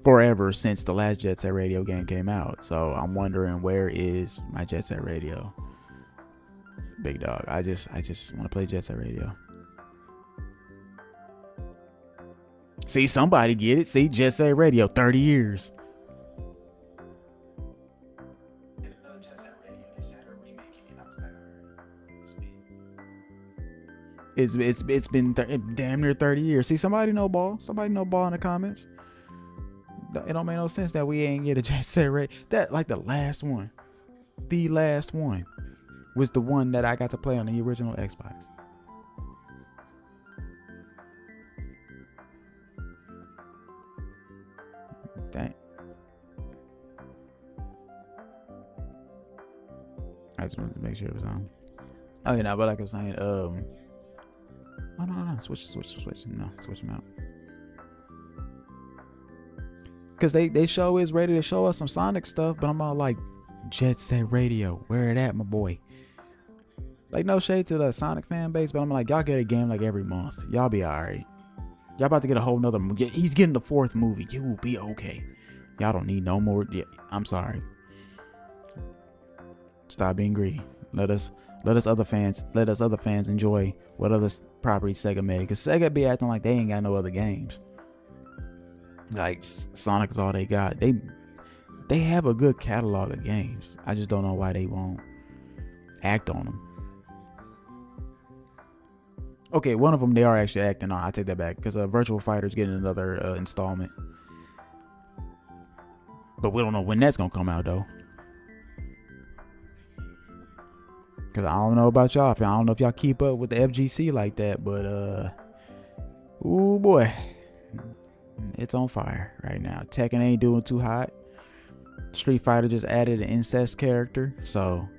forever since the last Jet Set Radio game came out. So I'm wondering, where is my Jet Set Radio? Big dog. I just want to play Jet Set Radio. See, somebody get it. See, Jet Set Radio, 30 years. It's been damn near 30 years. See, somebody know ball. Somebody know ball in the comments. It don't make no sense that we ain't get a Jet Set Radio. That, like, the last one was the one that I got to play on the original Xbox. Dang. I just wanted to make sure it was on. Oh yeah, no, but like I was saying, no, switch. No, switch them out. Cause they show is ready to show us some Sonic stuff, but I'm all like, Jet Set Radio, where it at, my boy? Like, no shade to the Sonic fan base, but I'm like, y'all get a game like every month. Y'all be alright. Y'all about to get a whole nother movie. He's getting the 4th movie. You will be okay. Y'all don't need no more. Yeah, I'm sorry. Stop being greedy. Let us other fans enjoy what other properties Sega made. Cause Sega be acting like they ain't got no other games. Like, Sonic is all they got. They have a good catalog of games. I just don't know why they won't act on them. Okay, one of them they are actually acting on. I take that back, because Virtual Fighter's getting another installment. But we don't know when that's gonna come out though. Cause I don't know about y'all. I don't know if y'all keep up with the FGC like that, but ooh boy, it's on fire right now. Tekken ain't doing too hot. Street Fighter just added an incest character, so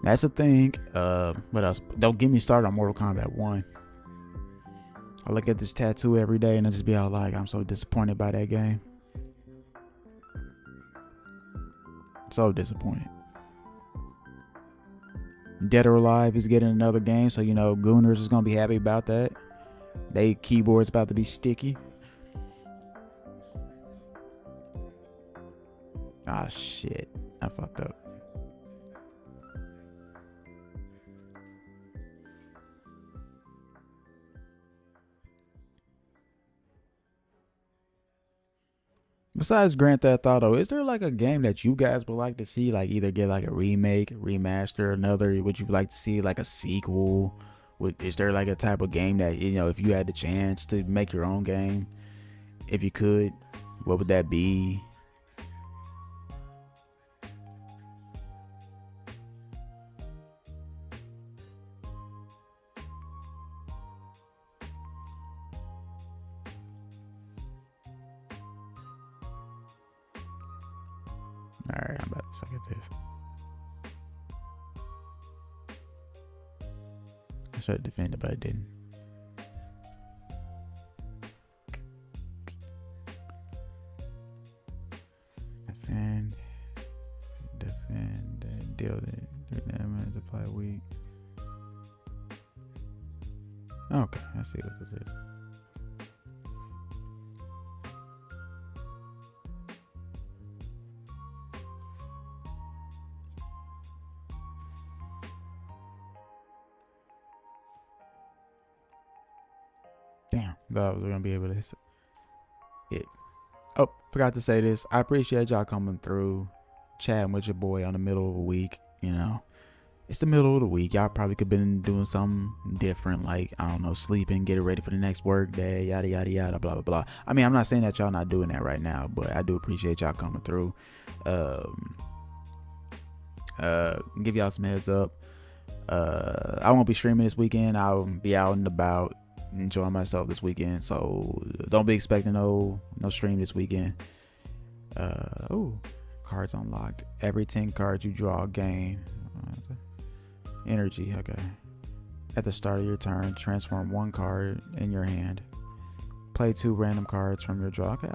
that's a thing. What else? Don't get me started on Mortal Kombat 1. I look at this tattoo every day and I just be all like, I'm so disappointed by that game. So disappointed. Dead or Alive is getting another game, so you know Gooners is gonna be happy about that. They keyboard's about to be sticky. Ah shit, I fucked up. Besides Grand Theft Auto, is there like a game that you guys would like to see, like either get like a remake, remaster, another? Would you like to see like a sequel? Is there like a type of game that, you know, if you had the chance to make your own game, if you could, what would that be? Alright, I'm about to suck at this. I should have defended, but I didn't. Defend, and deal the 3 damage, apply weak. Okay, I see what this is. Damn, thought I was gonna be able to hit. Oh, forgot to say this. I appreciate y'all coming through, chatting with your boy on the middle of the week. You know, it's the middle of the week. Y'all probably could have been doing something different, like, I don't know, sleeping, getting ready for the next work day, yada yada yada, blah blah blah. I mean, I'm not saying that y'all not doing that right now, but I do appreciate y'all coming through. Give y'all some heads up. I won't be streaming this weekend. I'll be out and about, enjoying myself this weekend, so don't be expecting no stream this weekend. Oh, cards unlocked. Every 10 cards you draw, gain energy. Okay. At the start of your turn, transform 1 card in your hand. Play 2 random cards from your draw. Okay.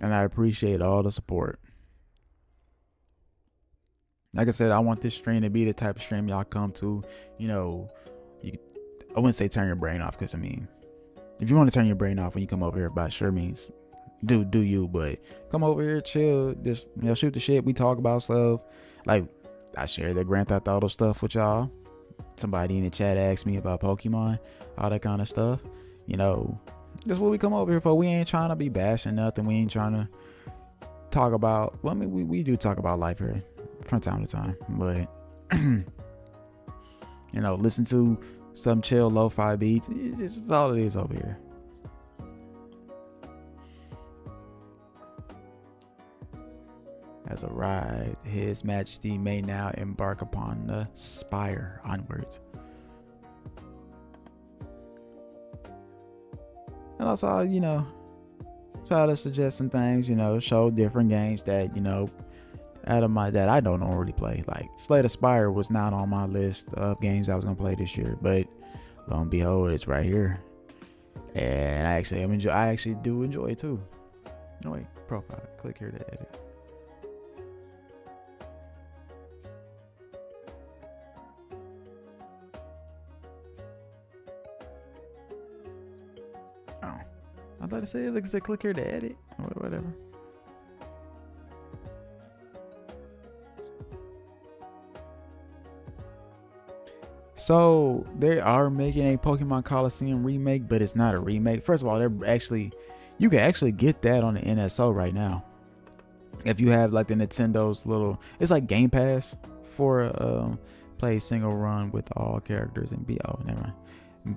and I appreciate all the support. Like I said, I want this stream to be the type of stream y'all come to. You know, I wouldn't say turn your brain off, because I mean, if you want to turn your brain off when you come over here, by sure means do you. But come over here, chill, just shoot the shit. We talk about stuff. Like I share the Grand Theft Auto stuff with y'all. Somebody in the chat asked me about Pokemon, all that kind of stuff. That's what we come over here for. We ain't trying to be bashing nothing. We ain't trying to talk about. Well, I mean, we do talk about life here from time to time, but listen to some chill lo-fi beats. It's just all it is over here. As a ride, His Majesty may now embark upon the Spire onwards. And also, try to suggest some things, show different games that, that I don't normally play. Like Slay the Spire was not on my list of games I was gonna play this year, but lo and behold, it's right here. And I actually do enjoy it too. No wait, profile. Click here to edit. Oh, I thought it said click here to edit or whatever. So they are making a Pokemon Coliseum remake, but it's not a remake. First of all, you can actually get that on the NSO right now. If you have like the Nintendo's it's like Game Pass for play single run with all characters and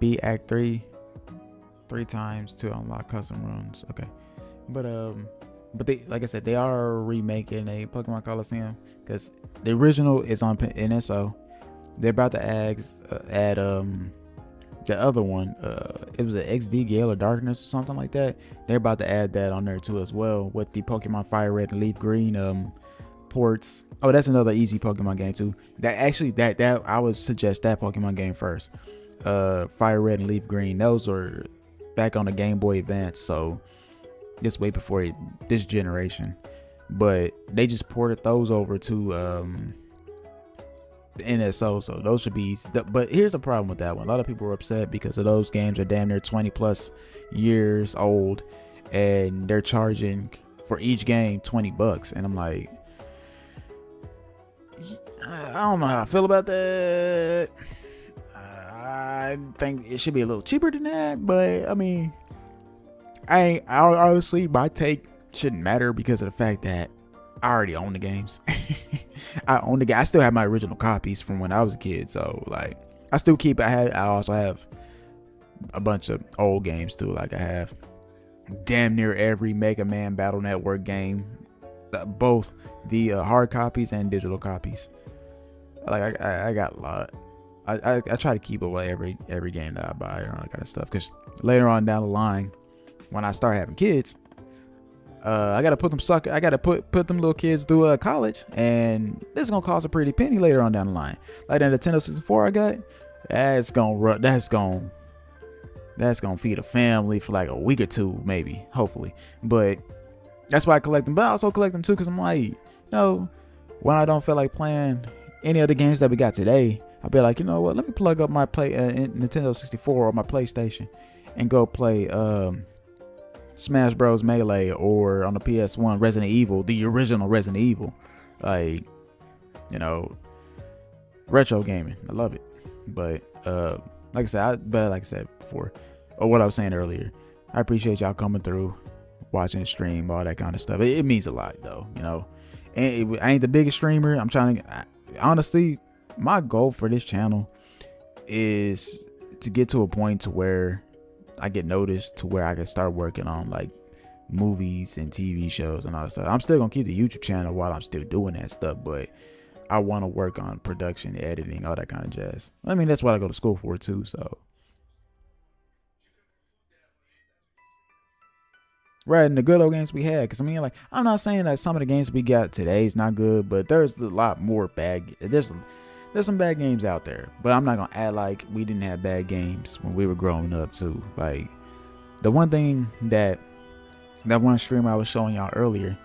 beat Act 3 times to unlock custom runs. Okay, but they, like I said, they are remaking a Pokemon Coliseum because the original is on NSO. They're about to add the other one. It was an XD Gale of Darkness or something like that. They're about to add that on there too as well with the Pokemon Fire Red and Leaf Green ports. Oh, that's another easy Pokemon game too. That I would suggest that Pokemon game first. Fire Red and Leaf Green. Those are back on the Game Boy Advance, so just wait before this generation. But they just ported those over to the NSO, so those should be easy. But here's the problem with that one. A lot of people were upset because of those games are damn near 20 plus years old, and they're charging for each game $20, and I'm like, I don't know how I feel about that. I think it should be a little cheaper than that, but I mean, I honestly, my take shouldn't matter because of the fact that I already own the games. I own the game. I still have my original copies from when I was a kid, so like I still keep. I also have a bunch of old games too. Like I have damn near every Mega Man Battle Network game, both the hard copies and digital copies. Like I got a lot. I try to keep away every game that I buy and all that kind of stuff, because later on down the line, when I start having kids, I gotta put them little kids through college, and this is gonna cost a pretty penny later on down the line. Like that Nintendo 64 I got, that's gonna feed a family for like a week or two, maybe, hopefully. But that's why I collect them. But I also collect them too, because I'm like, when I don't feel like playing any of the games that we got today, I'll be like, you know what? Let me plug up my Nintendo 64 or my PlayStation and go play Smash Bros. Melee, or on the PS1 Resident Evil, the original Resident Evil. Like, retro gaming. I love it. But like I said before, or what I was saying earlier, I appreciate y'all coming through, watching the stream, all that kind of stuff. It means a lot though, And I ain't the biggest streamer. I'm trying to, honestly, my goal for this channel is to get to a point to where I get noticed, to where I can start working on like movies and TV shows and all that stuff. I'm still gonna keep the YouTube channel while I'm still doing that stuff, but I want to work on production, editing, all that kind of jazz. I mean, that's what I go to school for too. So, right, and the good old games we had, because I mean, like, I'm not saying that some of the games we got today is not good, but there's a lot more bad. There's some bad games out there, but I'm not gonna act like we didn't have bad games when we were growing up too. Like, the one thing that that one streamer I was showing y'all earlier,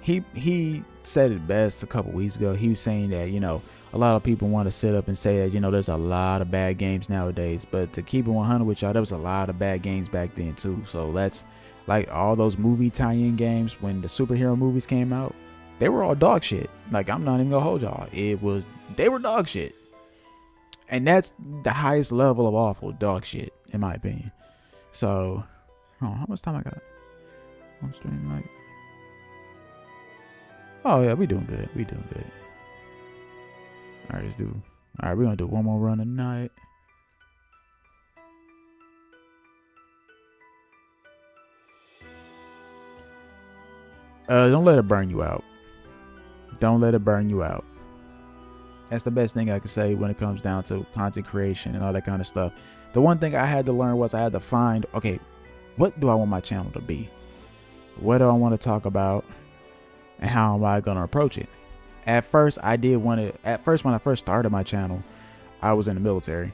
he said it best a couple weeks ago. He was saying that, you know, a lot of people want to sit up and say that, you know, there's a lot of bad games nowadays, but to keep it 100 with y'all, there was a lot of bad games back then too. So that's like all those movie tie-in games when the superhero movies came out, they were all dog shit. Like, I'm not even gonna hold y'all. They were dog shit. And that's the highest level of awful, dog shit, in my opinion. So, how much time I got on stream? Like, oh yeah, we doing good. We doing good. All right, we're gonna do one more run tonight. Don't let it burn you out. Don't let it burn you out. That's the best thing I can say when it comes down to content creation and all that kind of stuff. The one thing I had to learn was I had to find, okay, what do I want my channel to be? What do I want to talk about? And how am I going to approach it? At first, when I first started my channel, I was in the military.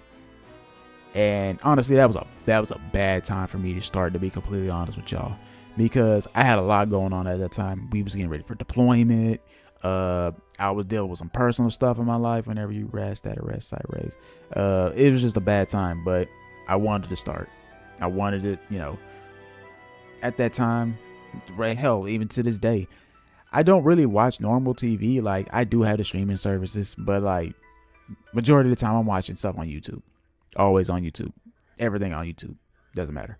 And honestly, that was a bad time for me to start, to be completely honest with y'all. Because I had a lot going on at that time. We was getting ready for deployment. I was dealing with some personal stuff in my life. Whenever you arrest, site raise. It was just a bad time, but I wanted to start. I wanted it, you know, at that time, right? Hell, even to this day, I don't really watch normal TV. Like, I do have the streaming services, but like majority of the time I'm watching stuff on YouTube. Always on YouTube. Everything on YouTube. Doesn't matter.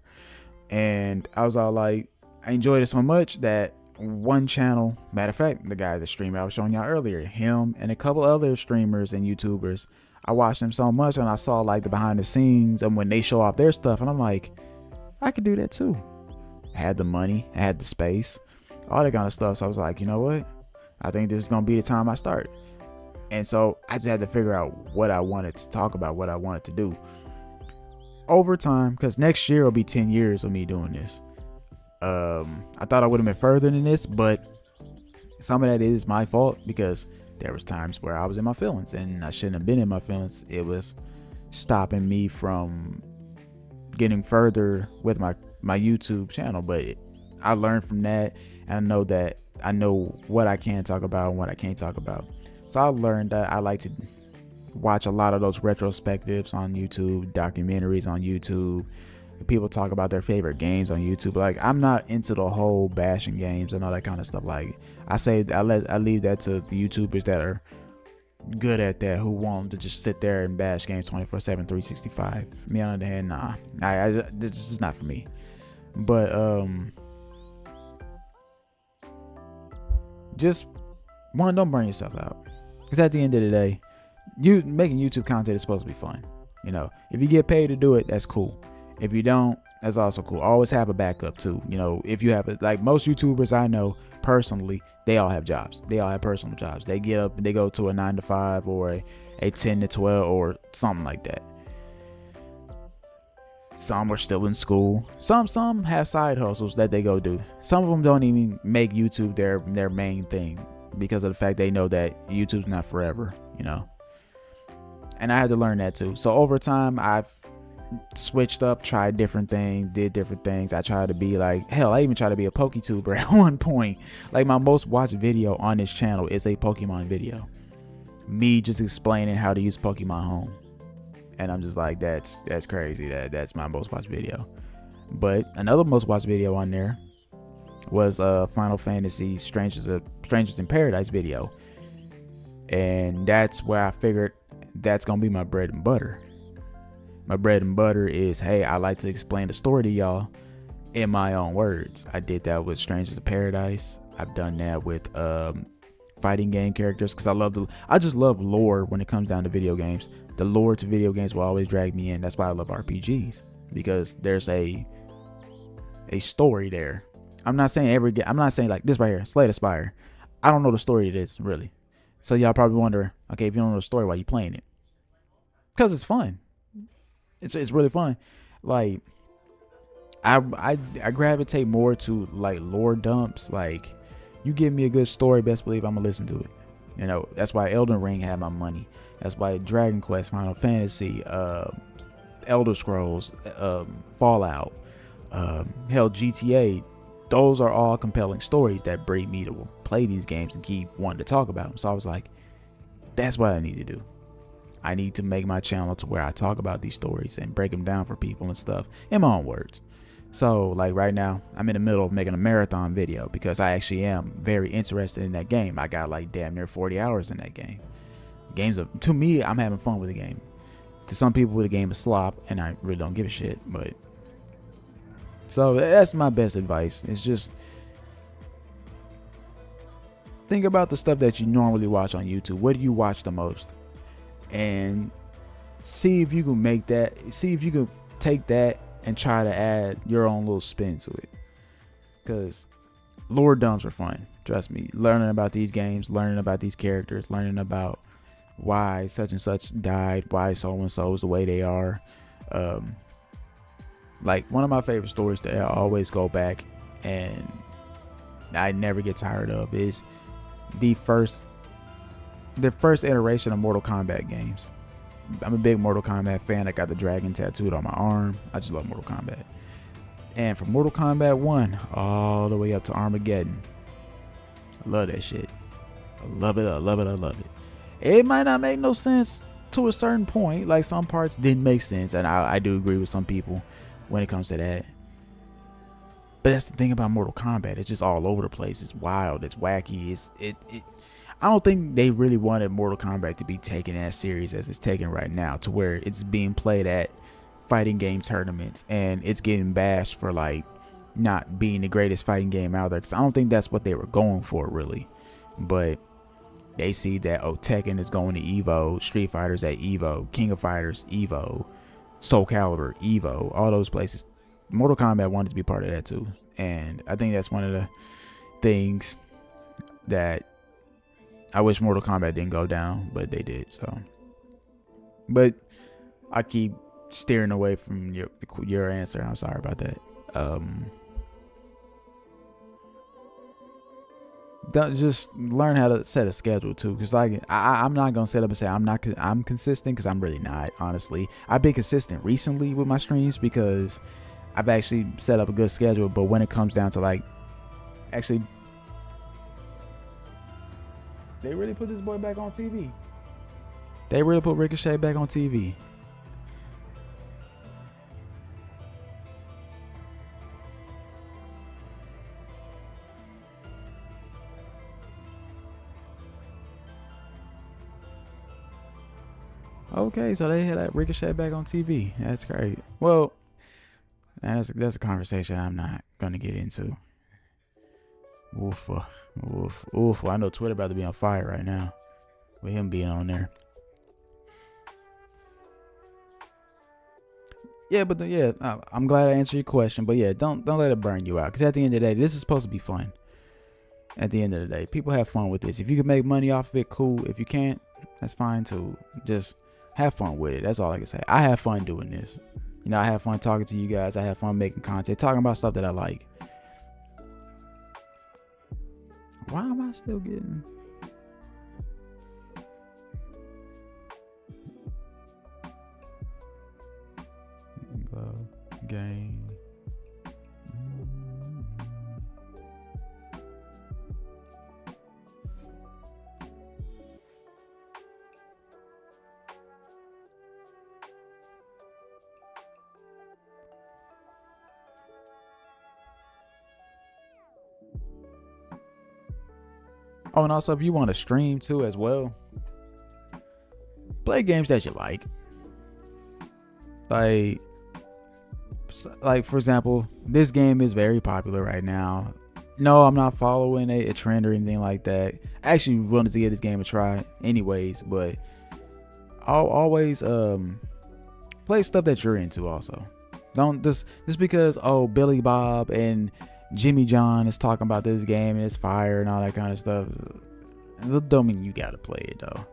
And I was all like, I enjoyed it so much that one channel, matter of fact, the guy that streamed I was showing y'all earlier, him and a couple other streamers and YouTubers, I watched them so much and I saw like the behind the scenes and when they show off their stuff, and I'm like, I could do that too. I had the money, I had the space, all that kind of stuff. So I was like, you know what? I think this is gonna be the time I start. And so I just had to figure out what I wanted to talk about, what I wanted to do. Over time, because next year will be 10 years of me doing this. I thought I would have been further than this, but some of that is my fault because there was times where I was in my feelings and I shouldn't have been in my feelings. It was stopping me from getting further with my YouTube channel, but I learned from that, and I know what I can talk about and what I can't talk about. So I learned that I like to watch a lot of those retrospectives on YouTube, documentaries on YouTube. People talk about their favorite games on YouTube. Like, I'm not into the whole bashing games and all that kind of stuff. Like, I leave that to the YouTubers that are good at that, who want to just sit there and bash games 24/7, 365. Me on the other hand, nah, this is not for me. But just don't burn yourself out, because at the end of the day, you making YouTube content is supposed to be fun. You know, if you get paid to do it, that's cool. If you don't, that's also cool. Always have a backup too. You know, if you have it, like most YouTubers I know personally, they all have jobs. They all have personal jobs. They get up and they go to a 9 to 5 or a 10 to 12 or something like that. Some are still in school. Some have side hustles that they go do. Some of them don't even make YouTube their main thing because of the fact they know that YouTube's not forever, you know. And I had to learn that too. So over time, I've switched up, tried different things, did different things. I tried to be like, hell, I even tried to be a PokeTuber at one point. Like, my most watched video on this channel is a Pokemon video. Me just explaining how to use Pokemon Home. And I'm just like, that's crazy. That's my most watched video. But another most watched video on there was Final Fantasy Strangers in Paradise video. And that's where I figured that's gonna be my bread and butter. My bread and butter is, hey, I like to explain the story to y'all in my own words. I did that with Strangers in Paradise. I've done that with fighting game characters, because I just love lore when it comes down to video games. The lore to video games will always drag me in. That's why I love RPGs, because there's a story there. I'm not saying like this right here, Slay the Spire. I don't know the story of this really. So y'all probably wonder, okay, if you don't know the story, why you playing it? Because it's fun. It's really fun. Like, I gravitate more to like lore dumps. Like, you give me a good story, best believe I'm gonna listen to it. You know, that's why Elden Ring had my money. That's why Dragon Quest, Final Fantasy, Elder Scrolls, Fallout, hell, GTA, those are all compelling stories that bring me to play these games and keep wanting to talk about them. So I was like, that's what I need to do. I need to make my channel to where I talk about these stories and break them down for people and stuff in my own words. So like right now, I'm in the middle of making a marathon video because I actually am very interested in that game. I got like damn near 40 hours in that game. To me, I'm having fun with the game. To some people, the game is slop, and I really don't give a shit. But so that's my best advice. It's just think about the stuff that you normally watch on YouTube. What do you watch the most? And see if you can make that. See if you can take that and try to add your own little spin to it. Because lore dumps are fun. Trust me. Learning about these games, learning about these characters, learning about why such and such died, why so and so is the way they are. Like one of my favorite stories that I always go back and I never get tired of is the first iteration of Mortal Kombat games. I'm a big Mortal Kombat fan. I got the dragon tattooed on my arm. I just love Mortal Kombat. And from Mortal Kombat 1 all the way up to Armageddon, I love that shit. I love it. I love it. I love it. It might not make no sense to a certain point. Like some parts didn't make sense, and I do agree with some people when it comes to that. But that's the thing about Mortal Kombat. It's just all over the place. It's wild. It's wacky. I don't think they really wanted Mortal Kombat to be taken as serious as it's taken right now, to where it's being played at fighting game tournaments and it's getting bashed for like not being the greatest fighting game out there. Because I don't think that's what they were going for really. But they see that Tekken is going to Evo, Street Fighter's at Evo, King of Fighters Evo, Soul Calibur Evo, all those places. Mortal Kombat wanted to be part of that too, and I think that's one of the things that I wish Mortal Kombat didn't go down, but they did. So, but I keep steering away from your answer. I'm sorry about that. Just learn how to set a schedule too, because like I'm not gonna set up and say I'm consistent, because I'm really not. Honestly, I've been consistent recently with my streams because I've actually set up a good schedule. But when it comes down to like actually, they really put this boy back on TV. They really put Ricochet back on TV. Okay, so they had that Ricochet back on TV. That's great. Well, that's a conversation I'm not gonna get into. Oof. I know Twitter about to be on fire right now with him being on there. Yeah, but I'm glad I answered your question. But yeah, don't let it burn you out, because at the end of the day, this is supposed to be fun. At the end of the day, people have fun with this. If you can make money off of it, cool. If you can't, that's fine too. Just have fun with it. That's all I can say. I have fun doing this. You know, I have fun talking to you guys. I have fun making content, talking about stuff that I like. Why am I still getting... game? Oh, and also if you want to stream too as well, play games that you like. Like for example, this game is very popular right now. No, I'm not following a trend or anything like that. I actually wanted to give this game a try anyways, but I'll always play stuff that you're into also. Don't just because Billy Bob and Jimmy John is talking about this game and it's fire and all that kind of stuff, it don't mean you gotta play it though.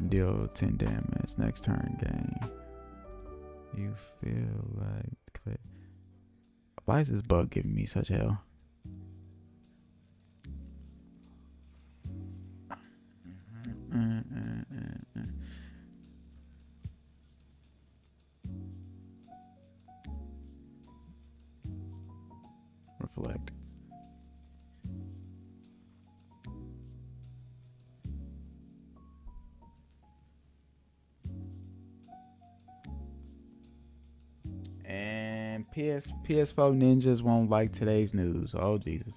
Deal 10 damage next turn game. You feel like why is this bug giving me such hell? PS4 ninjas won't like today's news. Oh Jesus.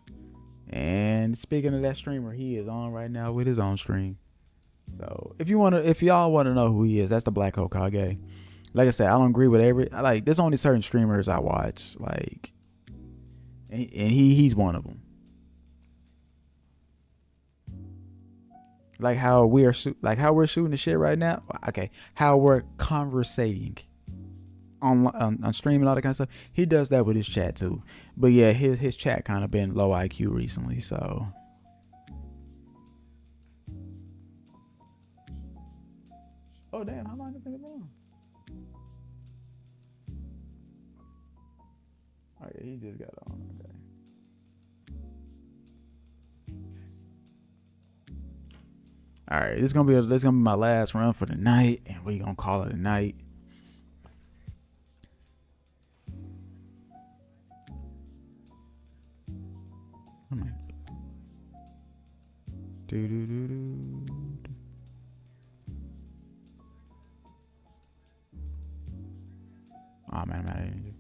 And speaking of that streamer, he is on right now with his own stream. So if y'all wanna know who he is, that's the Black Hokage. Like I said, I don't agree with there's only certain streamers I watch, like, and he's one of them. Like how we're shooting the shit right now. Okay, how we're conversating on stream and all that kind of stuff. He does that with his chat too. But yeah, his chat kind of been low IQ recently, so. Oh damn! How long has it been on? Oh yeah, he just got on. Okay. All right, this is gonna be my last run for the night, and we gonna call it a night. Oh man, I'm out of energy.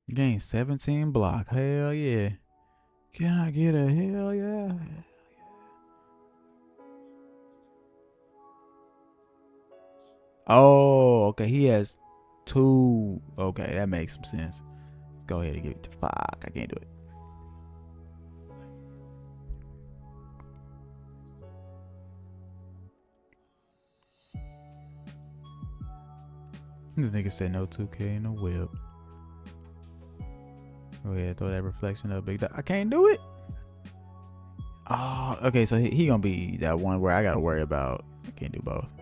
You gained 17 block. Hell yeah. Can I get a hell yeah? Oh, okay. He has 2. Okay, that makes some sense. Go ahead and give it to fuck. I can't do it. This nigga said no 2K, no whip. Go ahead, throw that reflection up, big dog. I can't do it. Oh, okay. So he gonna be that one where I gotta worry about. I can't do both.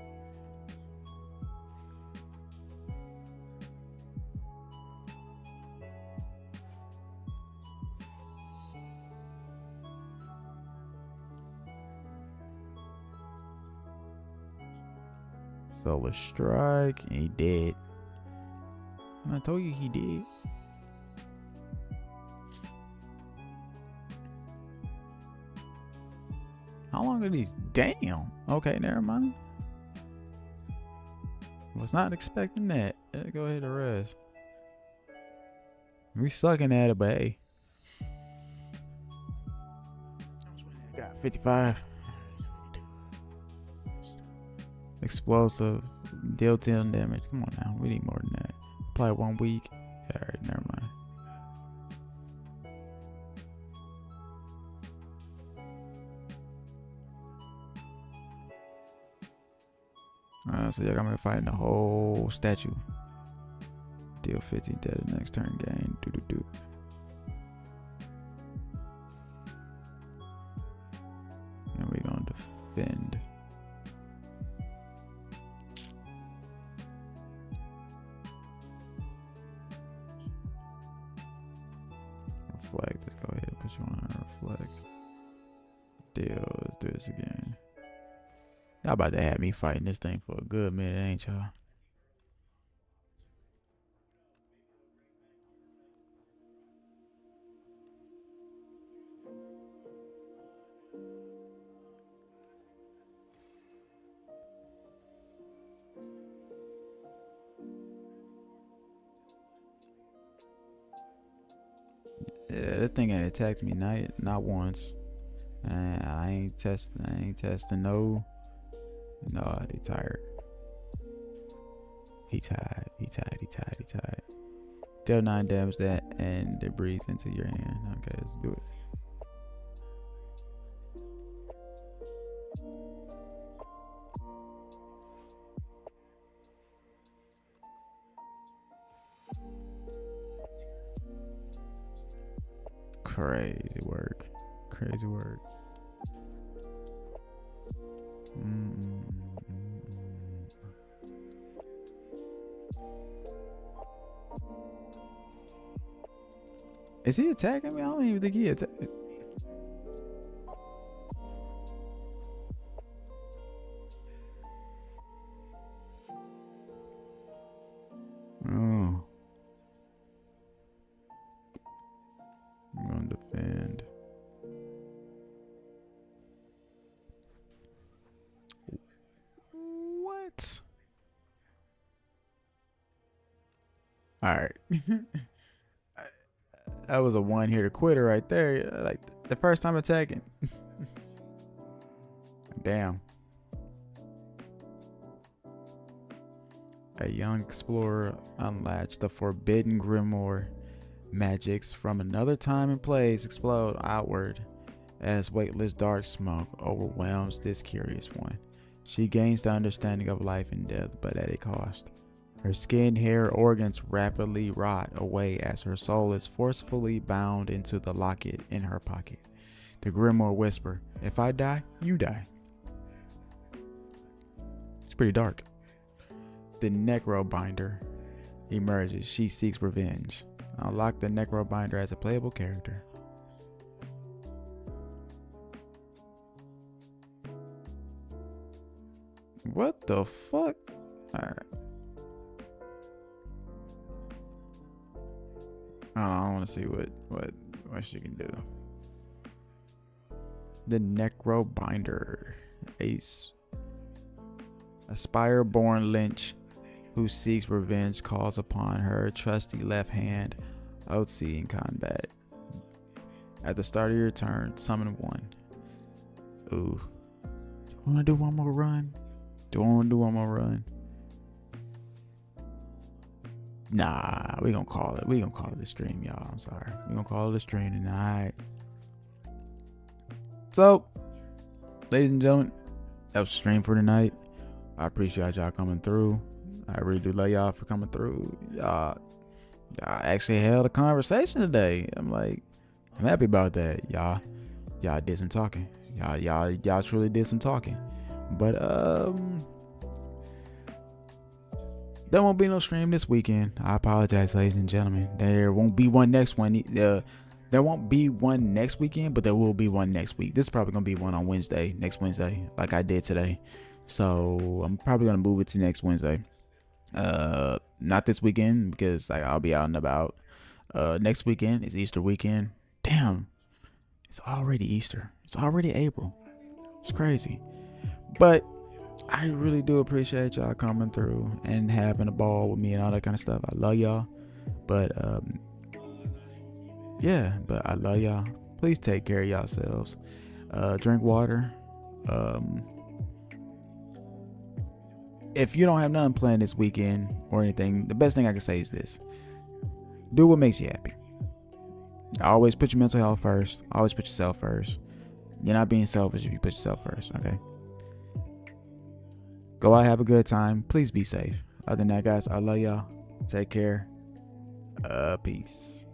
Solar strike, and he dead. I told you he did. How long are these? Damn. Okay, never mind. Was not expecting that. Go ahead and rest. We sucking at it, but hey. Got 55. Explosive. Deal 10 damage. Come on now. We need more than that. Apply 1 week. Alright, never mind. So y'all got me fighting the whole statue. Deal 50 dead the next turn gain. Do. And we gonna defend. Reflect. Let's go ahead and put you on reflect. Deal. Let's do this again. Y'all about to have me fighting this thing for a good minute, ain't y'all? Yeah, that thing ain't attacked me not once. I ain't testing no. No, he tired. He tired. Deal 9 damage that and it breathes into your hand. Okay, let's do it. Crazy work. Is he attacking me? I don't even think he attacked. All right. That was a one hitter quitter right there. Like the first time attacking. Damn. A young explorer unlatched the forbidden grimoire. Magics from another time and place explode outward as weightless dark smoke overwhelms this curious one. She gains the understanding of life and death, but at a cost. Her skin, hair, organs rapidly rot away as her soul is forcefully bound into the locket in her pocket. The grimoire whisper, "If I die, you die." It's pretty dark. The Necrobinder emerges. She seeks revenge. Unlock the Necrobinder as a playable character. What the fuck? Alright. I want to see what she can do. The Necrobinder. A Spire-born Lynch who seeks revenge calls upon her trusty left hand, Otzi, in combat. At the start of your turn, summon one. Ooh. Do I want to do one more run? Nah, we gonna call it a stream, y'all. I'm sorry. We gonna call it a stream tonight. So, ladies and gentlemen, that was the stream for tonight. I appreciate y'all coming through. I really do love y'all for coming through. Y'all actually held a conversation today. I'm happy about that. Y'all did some talking. Y'all truly did some talking. But there won't be no stream this weekend. I apologize, ladies and gentlemen. There won't be one next one. There won't be one next weekend, but there will be one next week. This is probably gonna be one on Wednesday, next Wednesday, like I did today. So I'm probably gonna move it to next Wednesday. Not this weekend because I'll be out and about. Next weekend is Easter weekend. Damn, it's already Easter. It's already April. It's crazy. But I really do appreciate y'all coming through and having a ball with me and all that kind of stuff. I love y'all. But but I love y'all. Please take care of yourselves. Drink water. If you don't have nothing planned this weekend or anything, the best thing I can say is this: do what makes you happy. Always put your mental health first. Always put yourself first. You're not being selfish if you put yourself first, okay? Go out, have a good time. Please be safe. Other than that, guys, I love y'all. Take care. Peace.